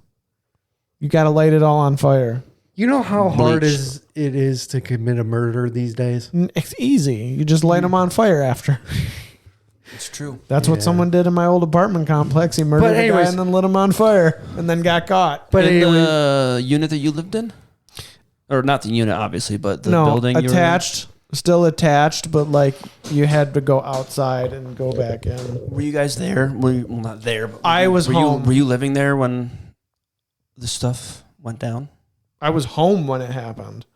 Speaker 3: You got to light it all on fire.
Speaker 1: You know how hard
Speaker 2: Bleach.
Speaker 1: it is to commit a murder these days?
Speaker 3: It's easy. You just light them on fire after.
Speaker 2: It's true.
Speaker 3: That's what someone did in my old apartment complex. He murdered
Speaker 1: But
Speaker 3: a guy
Speaker 1: anyways-
Speaker 3: and then lit him on fire and then got caught.
Speaker 1: But
Speaker 2: In
Speaker 1: anyway,
Speaker 2: the unit that you lived in? Or not the unit, obviously, but the
Speaker 3: No,
Speaker 2: building you were in?
Speaker 3: attached. Still attached, but like you had to go outside and go back in.
Speaker 2: Were you guys there? Were you, well, not there, but
Speaker 3: I was
Speaker 2: were
Speaker 3: home.
Speaker 2: Were you living there when the stuff went down?
Speaker 3: I was home when it happened.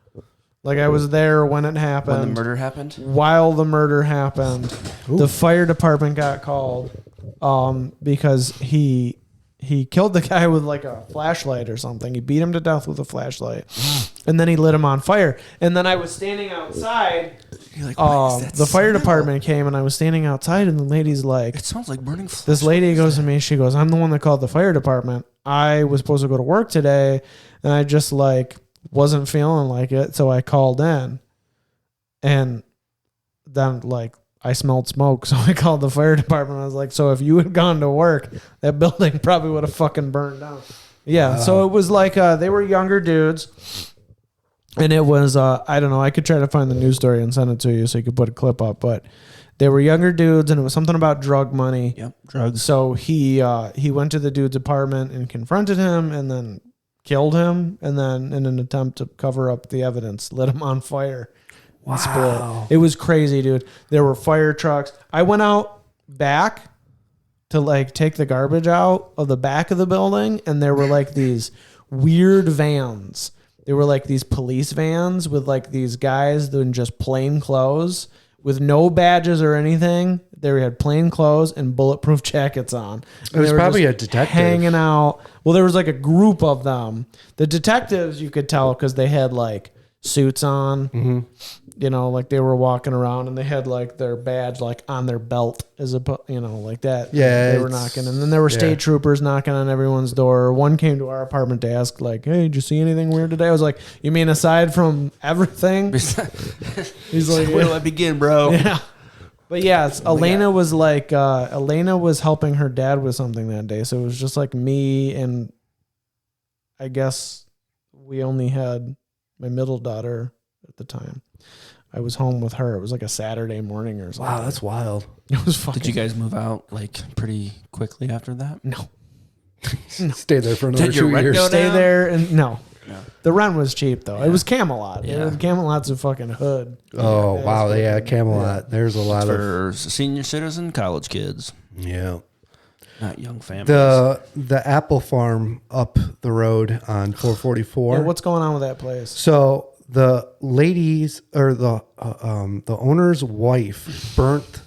Speaker 3: Like I was there when it happened.
Speaker 2: When the murder happened?
Speaker 3: While the murder happened, the fire department got called because he killed the guy with like a flashlight or something. He beat him to death with a flashlight, and then he lit him on fire. And then I was standing outside.
Speaker 2: You're like, what is that
Speaker 3: The fire
Speaker 2: smell?
Speaker 3: department came, and I was standing outside, and the lady's like,
Speaker 2: It smells like burning flesh.
Speaker 3: this lady goes to me, she goes, I'm the one that called the fire department. I was supposed to go to work today, and I just like wasn't feeling like it, so I called in. And then like I smelled smoke, so I called the fire department. I was like, so if you had gone to work, that building probably would have fucking burned down. Yeah, so it was like they were younger dudes. And it was, I don't know, I could try to find the news story and send it to you so you could put a clip up, but they were younger dudes and it was something about drug money.
Speaker 2: Yep, drugs.
Speaker 3: So he went to the dude's apartment and confronted him and then killed him. And then in an attempt to cover up the evidence, lit him on fire. Wow. Split. It was crazy, dude. There were fire trucks. I went out back to like take the garbage out of the back of the building and there were like these weird vans. They were like these police vans with like these guys in just plain clothes with no badges or anything. They had plain clothes and bulletproof jackets on.
Speaker 1: It was
Speaker 3: They were
Speaker 1: probably
Speaker 3: just
Speaker 1: a detective.
Speaker 3: hanging out. Well, there was like a group of them. The detectives, you could tell because they had like suits on.
Speaker 1: Mm-hmm.
Speaker 3: You know, like they were walking around and they had like their badge like on their belt as a, you know, like that.
Speaker 1: Yeah,
Speaker 3: They were
Speaker 1: it's-
Speaker 3: knocking. And then there were state
Speaker 1: yeah.
Speaker 3: troopers knocking on everyone's door. One came to our apartment to ask like, hey, did you see anything weird today? I was like, you mean aside from everything? He's like,
Speaker 2: Where do I begin, bro?
Speaker 3: yeah. But yeah, Elena was like, Elena was helping her dad with something that day. So it was just like me and I guess we only had my middle daughter at the time. I was home with her. It was like a Saturday morning or something.
Speaker 1: Wow, that's wild.
Speaker 3: It was fucking.
Speaker 2: Did you guys move out like pretty quickly after that?
Speaker 3: No.
Speaker 1: Stay there for another
Speaker 2: Did your
Speaker 1: 2
Speaker 2: rent
Speaker 1: years.
Speaker 2: go
Speaker 3: Stay
Speaker 2: down?
Speaker 3: there and no. The rent was cheap though. It was Camelot.
Speaker 2: Yeah.
Speaker 3: Camelot's a fucking hood.
Speaker 1: Oh, wow. Yeah, Camelot. There's a lot of.
Speaker 2: For senior citizen college kids,
Speaker 1: Yeah.
Speaker 2: not young families.
Speaker 1: The apple farm up the road on 444.
Speaker 3: Yeah, what's going on with that place?
Speaker 1: So the ladies or the owner's wife burnt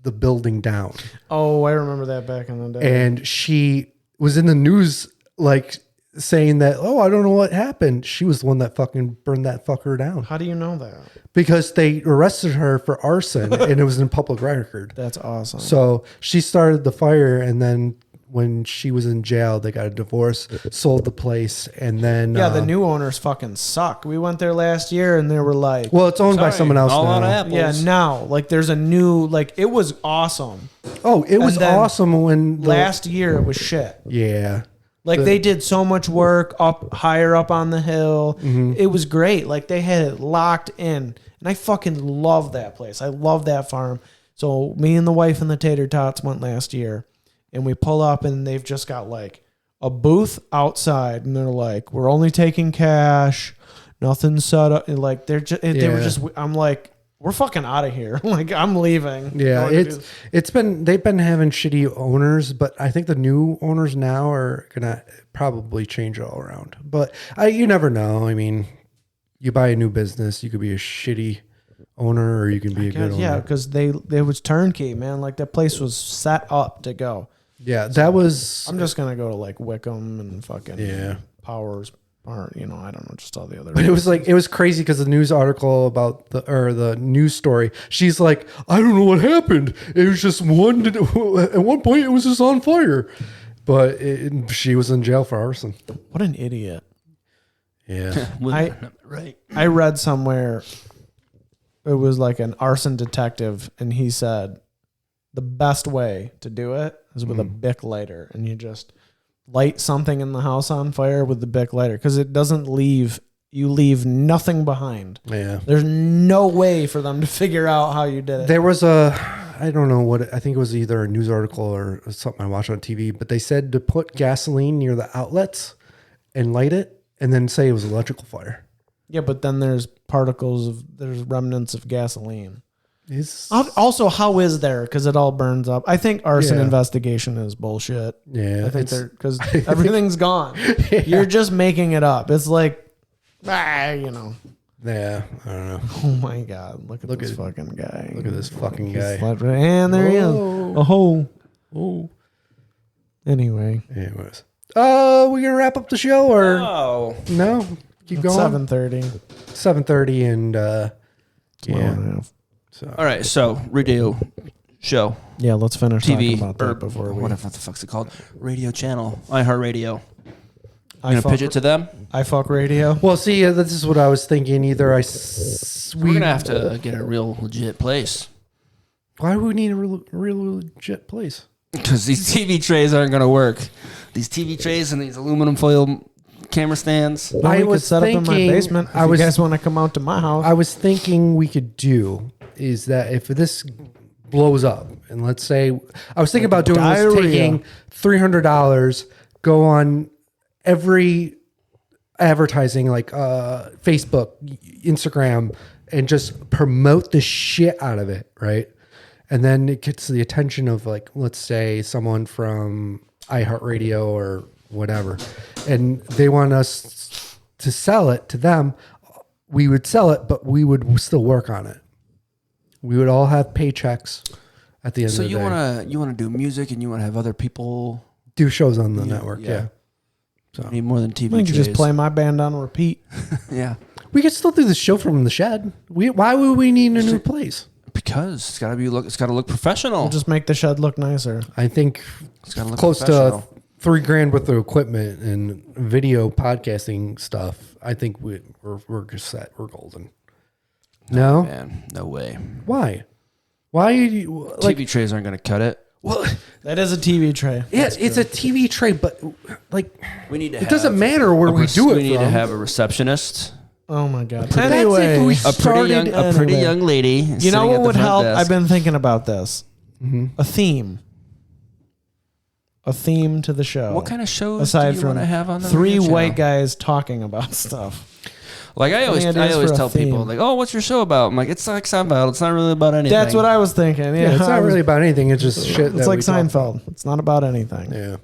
Speaker 1: the building down.
Speaker 3: Oh, I remember that back in the day.
Speaker 1: And she was in the news, like saying that, oh, I don't know what happened. She was the one that fucking burned that fucker down.
Speaker 3: How do you know that?
Speaker 1: Because they arrested her for arson and it was in public record.
Speaker 3: That's awesome.
Speaker 1: So she started the fire, and then when she was in jail, they got a divorce, sold the place, and then
Speaker 3: yeah, the new owners fucking suck. We went there last year, and they were like,
Speaker 1: well, it's owned by someone else
Speaker 2: all out of
Speaker 1: now.
Speaker 2: apples.
Speaker 3: yeah, now like there's a new like it was awesome.
Speaker 1: Oh, it was
Speaker 3: then
Speaker 1: awesome when
Speaker 3: Last year it was shit.
Speaker 1: Yeah.
Speaker 3: Like they did so much work up higher up on the hill.
Speaker 1: Mm-hmm.
Speaker 3: It was great. Like they had it locked in, and I fucking love that place. I love that farm. So me and the wife and the tater tots went last year. And we pull up, and they've just got like a booth outside, and they're like, "We're only taking cash, nothing set up." And like they were just. I'm like, "We're fucking out of here!" Like I'm leaving.
Speaker 1: Yeah, they've been having shitty owners, but I think the new owners now are gonna probably change it all around. But you never know. I mean, you buy a new business, you could be a shitty owner, or you can be a good owner.
Speaker 3: Yeah, because they was turnkey, man. Like that place was set up to go.
Speaker 1: Yeah, that was.
Speaker 3: I'm just gonna go to like Wickham and fucking Powers, or I don't know, just all the other.
Speaker 1: But it was crazy because the news article about the news story. She's like, I don't know what happened. It was just at one point it was just on fire, but she was in jail for arson.
Speaker 3: What an idiot.
Speaker 1: Yeah,
Speaker 3: I read somewhere it was like an arson detective, and he said the best way to do it is with a Bic lighter, and you just light something in the house on fire with the Bic lighter, because it doesn't leave nothing behind.
Speaker 1: Yeah,
Speaker 3: there's no way for them to figure out how you did it.
Speaker 1: There was I don't know what, I think it was either a news article or something I watched on TV, but they said to put gasoline near the outlets and light it, and then say it was electrical fire.
Speaker 3: Yeah, but then there's remnants of gasoline.
Speaker 1: It's,
Speaker 3: also, how is there? Because it all burns up. I think arson investigation is bullshit.
Speaker 1: Yeah,
Speaker 3: I think because everything's gone. Yeah. You're just making it up. It's like,
Speaker 1: Yeah, I don't know.
Speaker 3: Oh my god! Look at this fucking guy.
Speaker 1: Look at this fucking guy.
Speaker 3: And there he is. Oh. Anyway.
Speaker 1: Anyways, we gonna wrap up the show or no? Keep going.
Speaker 3: 7:30.
Speaker 1: 7:30 and yeah.
Speaker 3: So.
Speaker 2: All right, so radio show.
Speaker 3: Yeah, let's finish
Speaker 2: TV
Speaker 3: talking about that before we.
Speaker 2: What the fuck's it called? Radio channel. iHeartRadio. You gonna pitch it to them?
Speaker 3: iFuck Radio.
Speaker 1: Well, see, this is what I was thinking. Either
Speaker 2: we're gonna have to get a real legit place.
Speaker 1: Why do we need a real legit place?
Speaker 2: Because these TV trays aren't gonna work. These TV trays and these aluminum foil camera stands.
Speaker 3: Well, I was set up in my basement. If you guys want to come out to my house,
Speaker 1: I was thinking we could do is that if this blows up, and let's say I was thinking about doing this, taking $300, go on every advertising like Facebook, Instagram, and just promote the shit out of it, right? And then it gets the attention of like, let's say someone from iHeartRadio or whatever, and they want us to sell it to them. We would sell it, but we would still work on it. We would all have paychecks at the end of the day.
Speaker 2: So you wanna do music, and you wanna have other people
Speaker 1: do shows on the network, yeah.
Speaker 2: So I need more than TV.
Speaker 3: We can just play my band on repeat.
Speaker 2: Yeah,
Speaker 1: we could still do the show from the shed. Why would we need a new place?
Speaker 2: Because it's gotta look professional.
Speaker 3: We'll just make the shed look nicer.
Speaker 1: I think
Speaker 2: It's gotta look
Speaker 1: close to
Speaker 2: professional.
Speaker 1: $3,000 worth of equipment and video podcasting stuff. I think we're just set. We're golden. No,
Speaker 2: man, no way.
Speaker 1: Why? Why you like
Speaker 2: TV trays aren't gonna cut it.
Speaker 1: Well,
Speaker 3: that is a TV tray.
Speaker 1: Yeah, it's a TV tray, but like
Speaker 2: we need to.
Speaker 1: It doesn't matter where we do it.
Speaker 2: We need to have a receptionist.
Speaker 3: Oh my god!
Speaker 1: Anyway,
Speaker 2: a pretty young lady.
Speaker 3: You know what would help? Desk. I've been thinking about this.
Speaker 1: Mm-hmm.
Speaker 3: A theme. A theme to the show.
Speaker 2: What kind of shows
Speaker 3: aside
Speaker 2: do you
Speaker 3: from
Speaker 2: want to have on the
Speaker 3: three
Speaker 2: radio
Speaker 3: white
Speaker 2: channel?
Speaker 3: guys talking about stuff?
Speaker 2: Like I always tell people, like, "Oh, what's your show about?" I'm like, "It's like Seinfeld. It's not really about anything."
Speaker 3: That's what I was thinking. Yeah,
Speaker 1: it's not really about anything. It's just shit.
Speaker 3: It's like Seinfeld. It's not about anything.
Speaker 1: Yeah.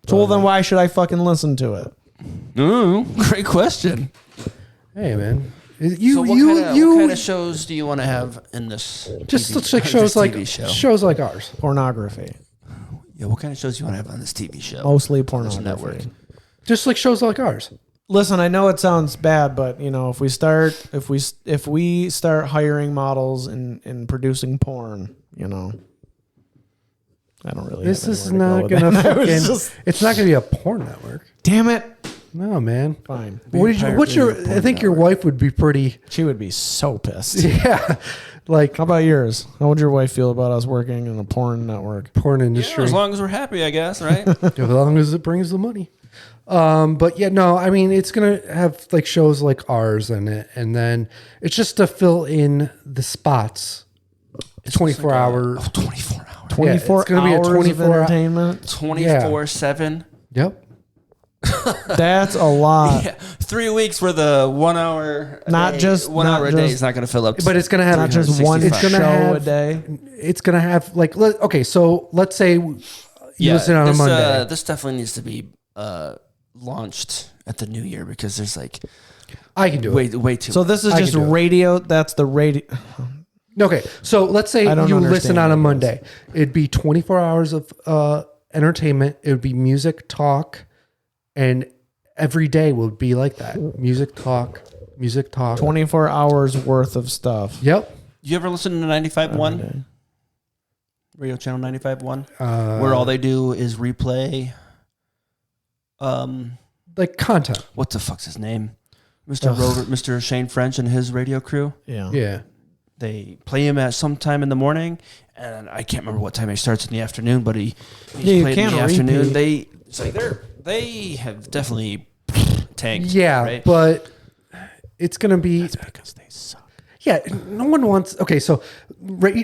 Speaker 3: So well, then why should I fucking listen to it?
Speaker 2: Ooh, great question.
Speaker 1: Hey, man, You,
Speaker 2: So what kind of shows do you want to have in this?
Speaker 1: just
Speaker 2: TV,
Speaker 1: looks like
Speaker 2: this
Speaker 1: shows like
Speaker 2: TV show?
Speaker 1: shows like ours.
Speaker 3: Pornography.
Speaker 2: Yeah, what kind of shows do you want to have on this TV show?
Speaker 3: Mostly
Speaker 2: On this
Speaker 3: pornography.
Speaker 2: network.
Speaker 1: Just like shows like ours.
Speaker 3: Listen, I know it sounds bad, but you know, if we start hiring models and producing porn, you know, I don't really.
Speaker 1: This
Speaker 3: have
Speaker 1: is
Speaker 3: anywhere
Speaker 1: not
Speaker 3: to go
Speaker 1: gonna
Speaker 3: with that. I was
Speaker 1: fucking.
Speaker 3: just-
Speaker 1: It's not gonna be a porn network.
Speaker 3: Damn it!
Speaker 1: No, man.
Speaker 3: Fine.
Speaker 1: What's your? I think your wife would be pretty.
Speaker 3: She would be so pissed.
Speaker 1: Yeah, like
Speaker 3: How about yours? How would your wife feel about us working in a porn network?
Speaker 1: porn
Speaker 2: Yeah,
Speaker 1: industry.
Speaker 2: as long as we're happy, I guess, right?
Speaker 1: As long as it brings the money. But yeah, no, I mean, it's going to have like shows like ours in it. And then it's just to fill in the spots. 24 hour.
Speaker 2: 24 hours.
Speaker 3: 24
Speaker 1: it's gonna be a
Speaker 3: hours
Speaker 1: 24
Speaker 3: of entertainment.
Speaker 2: 24/7.
Speaker 1: Yep.
Speaker 3: That's a lot.
Speaker 2: Yeah, 3 weeks for the 1 hour.
Speaker 3: Not just-
Speaker 2: 1
Speaker 3: not
Speaker 2: hour a day
Speaker 3: just-
Speaker 2: is not going to fill up.
Speaker 1: But it's going to have
Speaker 3: Not just one
Speaker 2: 365.
Speaker 1: It's gonna
Speaker 3: show
Speaker 1: have-
Speaker 3: a day.
Speaker 1: It's going to have like, okay, so let's say you
Speaker 2: Yeah,
Speaker 1: listen on
Speaker 2: this,
Speaker 1: a Monday.
Speaker 2: This definitely needs to be launched at the new year because there's like
Speaker 1: I can do it.
Speaker 2: way too.
Speaker 3: So this is
Speaker 1: I
Speaker 3: just
Speaker 1: can do it.
Speaker 3: radio. That's the radio.
Speaker 1: Okay, so let's say
Speaker 3: I don't
Speaker 1: you listen
Speaker 3: understand
Speaker 1: on a
Speaker 3: what it
Speaker 1: Monday. It'd be 24 hours of entertainment. It would be music, talk, and every day would be like that. Music, talk, music, talk.
Speaker 3: 24 hours worth of stuff.
Speaker 1: Yep.
Speaker 2: You ever listen to 95.1? Radio channel 95.1? Where all they do is replay.
Speaker 1: Like content.
Speaker 2: What the fuck's his name? Mr. Shane French and his radio crew.
Speaker 3: Yeah.
Speaker 1: Yeah.
Speaker 2: They play him at some time in the morning, and I can't remember what time he starts in the afternoon, but he's
Speaker 3: you
Speaker 2: played in
Speaker 3: can't
Speaker 2: the afternoon.
Speaker 3: repeat.
Speaker 2: They have definitely tanked.
Speaker 1: Yeah,
Speaker 2: right?
Speaker 1: but it's going to be.
Speaker 3: Because they suck.
Speaker 1: Yeah, no one wants. Okay, so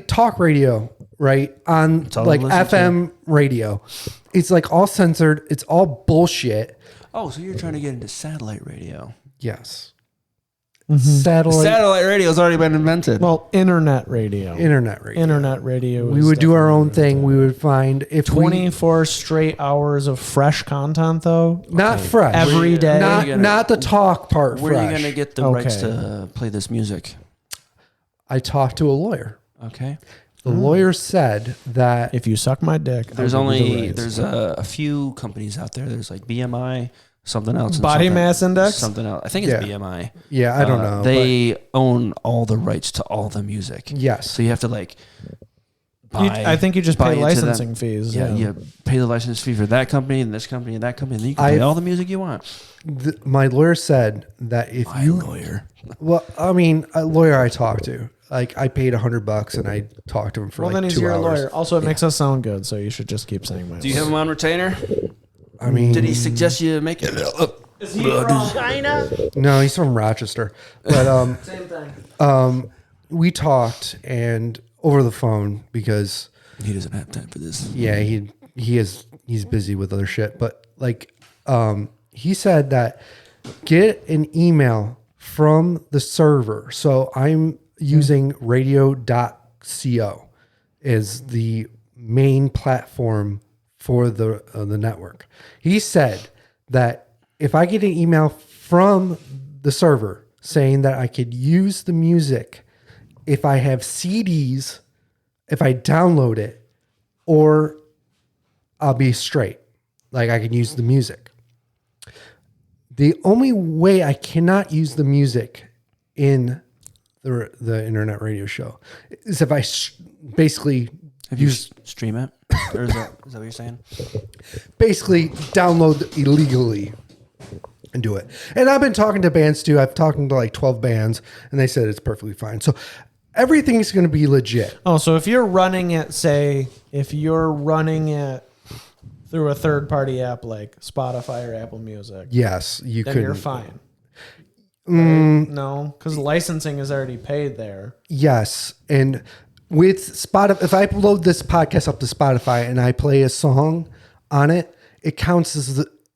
Speaker 1: talk radio, right? On
Speaker 2: all
Speaker 1: like
Speaker 2: I listen
Speaker 1: FM radio. It's like all censored. It's all bullshit.
Speaker 2: Oh, so you're trying to get into satellite radio?
Speaker 1: Yes.
Speaker 3: Mm-hmm.
Speaker 2: Satellite radio has already been invented.
Speaker 3: Well, internet radio.
Speaker 1: Internet radio.
Speaker 3: Internet radio.
Speaker 1: We
Speaker 3: is
Speaker 1: would do our own
Speaker 3: definitely
Speaker 1: thing. We would find if
Speaker 3: 24 straight hours of fresh content, though.
Speaker 1: not fresh
Speaker 3: Every day.
Speaker 1: not the talk part.
Speaker 2: Where are you
Speaker 1: fresh.
Speaker 2: going to get the
Speaker 3: Okay.
Speaker 2: rights to play this music?
Speaker 1: I talked to a lawyer.
Speaker 2: Okay.
Speaker 1: The lawyer said that
Speaker 3: If you suck my dick,
Speaker 2: There's
Speaker 3: I'll give you the
Speaker 2: only
Speaker 3: rights.
Speaker 2: there's a few companies out there. There's like BMI, something else, and
Speaker 3: Body
Speaker 2: something-
Speaker 3: mass index?
Speaker 2: something else. I think it's
Speaker 1: Yeah.
Speaker 2: BMI.
Speaker 1: yeah, I don't know.
Speaker 2: They own all the rights to all the music.
Speaker 1: Yes.
Speaker 2: So you have to like.
Speaker 3: I think you just
Speaker 2: buy
Speaker 3: pay
Speaker 2: into them.
Speaker 3: licensing fees.
Speaker 2: Yeah, you pay the license fee for that company and this company and that company, and then you can play all the music you want.
Speaker 1: My lawyer said that if
Speaker 2: My
Speaker 1: you
Speaker 2: lawyer.
Speaker 1: well, I mean, a lawyer I talked to, like I paid $100 and I talked to him for
Speaker 3: Well,
Speaker 1: like
Speaker 3: then he's
Speaker 1: 2
Speaker 3: your
Speaker 1: hours.
Speaker 3: lawyer. Also, it makes us sound good, so you should just keep saying my.
Speaker 2: Do you have him on retainer?
Speaker 1: I mean,
Speaker 2: Did he suggest you make it?
Speaker 4: China?
Speaker 1: no, he's from Rochester, but
Speaker 3: Same thing.
Speaker 1: we talked and over the phone because
Speaker 2: He doesn't have time for this.
Speaker 1: yeah, he's busy with other shit, but like he said that get an email from the server. So I'm using radio.co as the main platform for the network. He said that if I get an email from the server saying that I could use the music if I have CDs, if I download it, or I'll be straight. Like I can use the music. The only way I cannot use the music in the internet radio show is if I basically
Speaker 2: Have you
Speaker 1: use
Speaker 2: stream it? Or is that what you're saying?
Speaker 1: basically download illegally and do it. And I've been talking to bands too. I've talked to like 12 bands and they said it's perfectly fine. So everything's going to be legit.
Speaker 3: Oh, so if you're running it, through a third-party app like Spotify or Apple Music,
Speaker 1: Yes, you
Speaker 3: then
Speaker 1: could.
Speaker 3: you're fine. Right? No, because licensing is already paid there.
Speaker 1: Yes, and with Spotify, if I upload this podcast up to Spotify and I play a song on it, it counts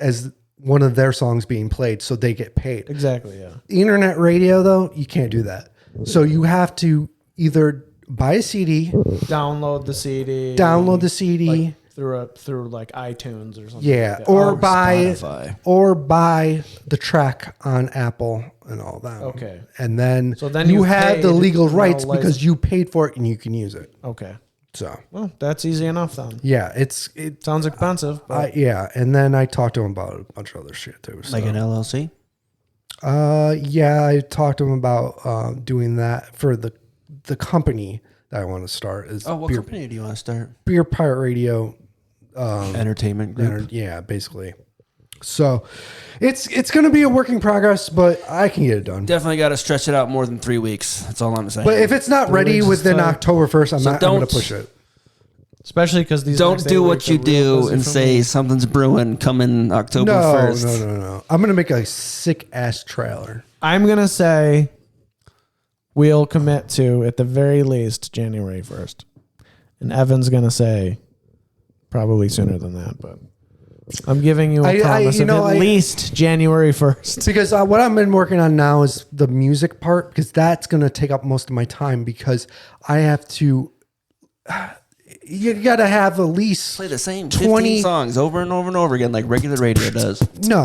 Speaker 1: as one of their songs being played, so they get paid.
Speaker 3: Exactly, yeah.
Speaker 1: Internet radio, though, you can't do that. So you have to either buy a CD,
Speaker 3: Download the CD.
Speaker 1: download the CD,
Speaker 3: through like iTunes or something.
Speaker 1: Yeah,
Speaker 3: like that.
Speaker 1: or
Speaker 3: Oh,
Speaker 1: buy the track on Apple and all that.
Speaker 3: Okay.
Speaker 1: And then
Speaker 3: So then
Speaker 1: you
Speaker 3: you
Speaker 1: have the
Speaker 3: paid,
Speaker 1: legal
Speaker 3: no
Speaker 1: rights because
Speaker 3: license.
Speaker 1: you paid for it and you can use it.
Speaker 3: Okay.
Speaker 1: So
Speaker 3: Well, that's easy enough then.
Speaker 1: yeah, it
Speaker 3: Sounds expensive. But
Speaker 1: yeah, and then I talked to him about a bunch of other shit too. So.
Speaker 2: Like an LLC?
Speaker 1: Yeah, I talked to him about doing that for the company that I want to start. Is
Speaker 2: Oh, what company do you want to start?
Speaker 1: Beer Pirate Radio.
Speaker 2: Entertainment group.
Speaker 1: Yeah, basically. So it's going to be a work in progress, but I can get it done.
Speaker 2: Definitely got to stretch it out more than 3 weeks. That's all I'm saying.
Speaker 1: But if it's not ready
Speaker 3: weeks is
Speaker 1: within
Speaker 3: tight.
Speaker 1: October 1st, I'm going to
Speaker 2: don't-
Speaker 1: push it.
Speaker 3: especially because these
Speaker 2: don't
Speaker 3: next
Speaker 2: do
Speaker 3: 8
Speaker 2: what
Speaker 3: weeks
Speaker 2: you
Speaker 3: are real
Speaker 2: do
Speaker 3: busy
Speaker 2: and
Speaker 3: for
Speaker 2: say
Speaker 3: me.
Speaker 2: something's brewing coming October
Speaker 1: No,
Speaker 2: 1st.
Speaker 1: no. I'm going to make a sick ass trailer.
Speaker 3: I'm gonna say we'll commit to at the very least January 1st, and Evan's gonna say probably sooner than that, but I'm giving you a promise of at least January 1st.
Speaker 1: Because what I've been working on now is the music part, because that's going to take up most of my time because I have to. You got to have at least
Speaker 2: Play the same
Speaker 1: 20
Speaker 2: 15 songs over and over and over again like regular radio does.
Speaker 1: No.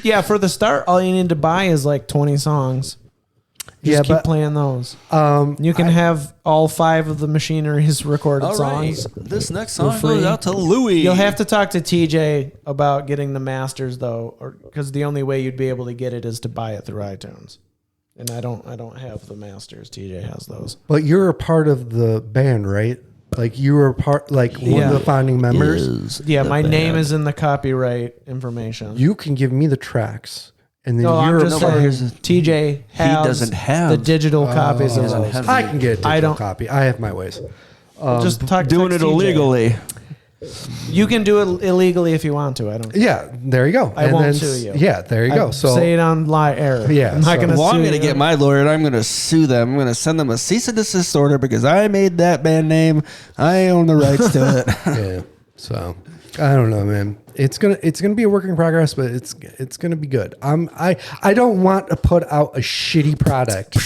Speaker 3: Yeah, for the start, all you need to buy is like 20 songs. Just keep playing those. You can have all 5 of the Machinery's recorded
Speaker 2: All right.
Speaker 3: songs.
Speaker 2: This next song
Speaker 3: free.
Speaker 2: goes out to Louie.
Speaker 3: You'll have to talk to TJ about getting the masters though, or because the only way you'd be able to get it is to buy it through iTunes. And I don't have the masters. TJ has those.
Speaker 1: But you're a part of the band, right? Like you were part, like one of the founding members.
Speaker 3: Yeah, my name is in the copyright information.
Speaker 1: You can give me the tracks, and then
Speaker 3: No,
Speaker 1: you're
Speaker 3: I'm
Speaker 1: a
Speaker 3: just
Speaker 1: part.
Speaker 3: saying TJ has
Speaker 2: doesn't have-
Speaker 3: the digital copies of
Speaker 2: doesn't
Speaker 3: those.
Speaker 2: have-
Speaker 1: I can get a digital
Speaker 3: I don't-
Speaker 1: copy. I have my ways.
Speaker 3: Just talk
Speaker 2: doing
Speaker 3: text
Speaker 2: it
Speaker 3: TJ.
Speaker 2: illegally.
Speaker 3: You can do it illegally if you want to. I don't.
Speaker 1: Yeah, there you go.
Speaker 3: I
Speaker 1: And
Speaker 3: won't
Speaker 1: then
Speaker 3: sue you.
Speaker 1: Yeah, there you
Speaker 3: I
Speaker 1: go. So
Speaker 3: say it on lie air.
Speaker 1: Yeah,
Speaker 3: I'm not
Speaker 1: so-
Speaker 3: going to
Speaker 2: Well,
Speaker 3: sue
Speaker 2: I'm going to
Speaker 3: you.
Speaker 2: get my lawyer and I'm going to sue them. I'm going to send them a cease and desist order because I made that band name. I own the rights to it.
Speaker 1: yeah. So I don't know, man. It's gonna be a work in progress, but it's gonna be good. I don't want to put out a shitty product.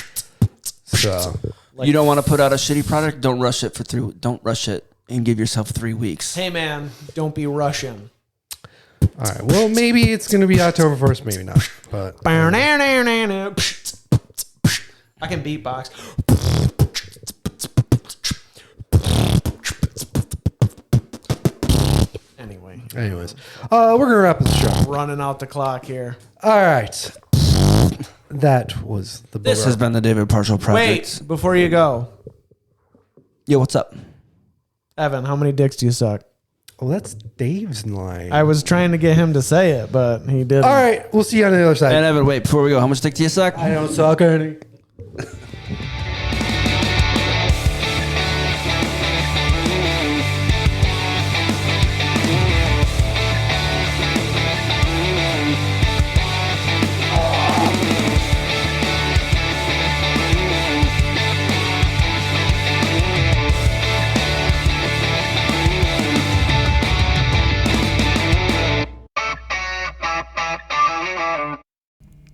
Speaker 1: So
Speaker 2: You don't want to put out a shitty product? Don't rush it Don't rush it and give yourself 3 weeks.
Speaker 3: Hey man, don't be Russian.
Speaker 1: all right. Well, maybe it's gonna be October 1st, maybe not. But
Speaker 3: I can beatbox. Anyway,
Speaker 1: anyways, we're gonna wrap this show.
Speaker 3: running out the clock here.
Speaker 1: All right. That was the
Speaker 2: This
Speaker 1: Bogart.
Speaker 2: has been the David Partial Project.
Speaker 3: Wait, before you go,
Speaker 2: Yo, what's up?
Speaker 3: Evan, how many dicks do you suck?
Speaker 1: Oh, that's Dave's line.
Speaker 3: I was trying to get him to say it, but he didn't.
Speaker 1: All right, we'll see you on the other side.
Speaker 2: And Evan, wait, before we go, how much dick do you suck?
Speaker 1: I don't suck any.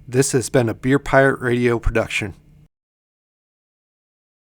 Speaker 1: This has been a Beer Pirate Radio production.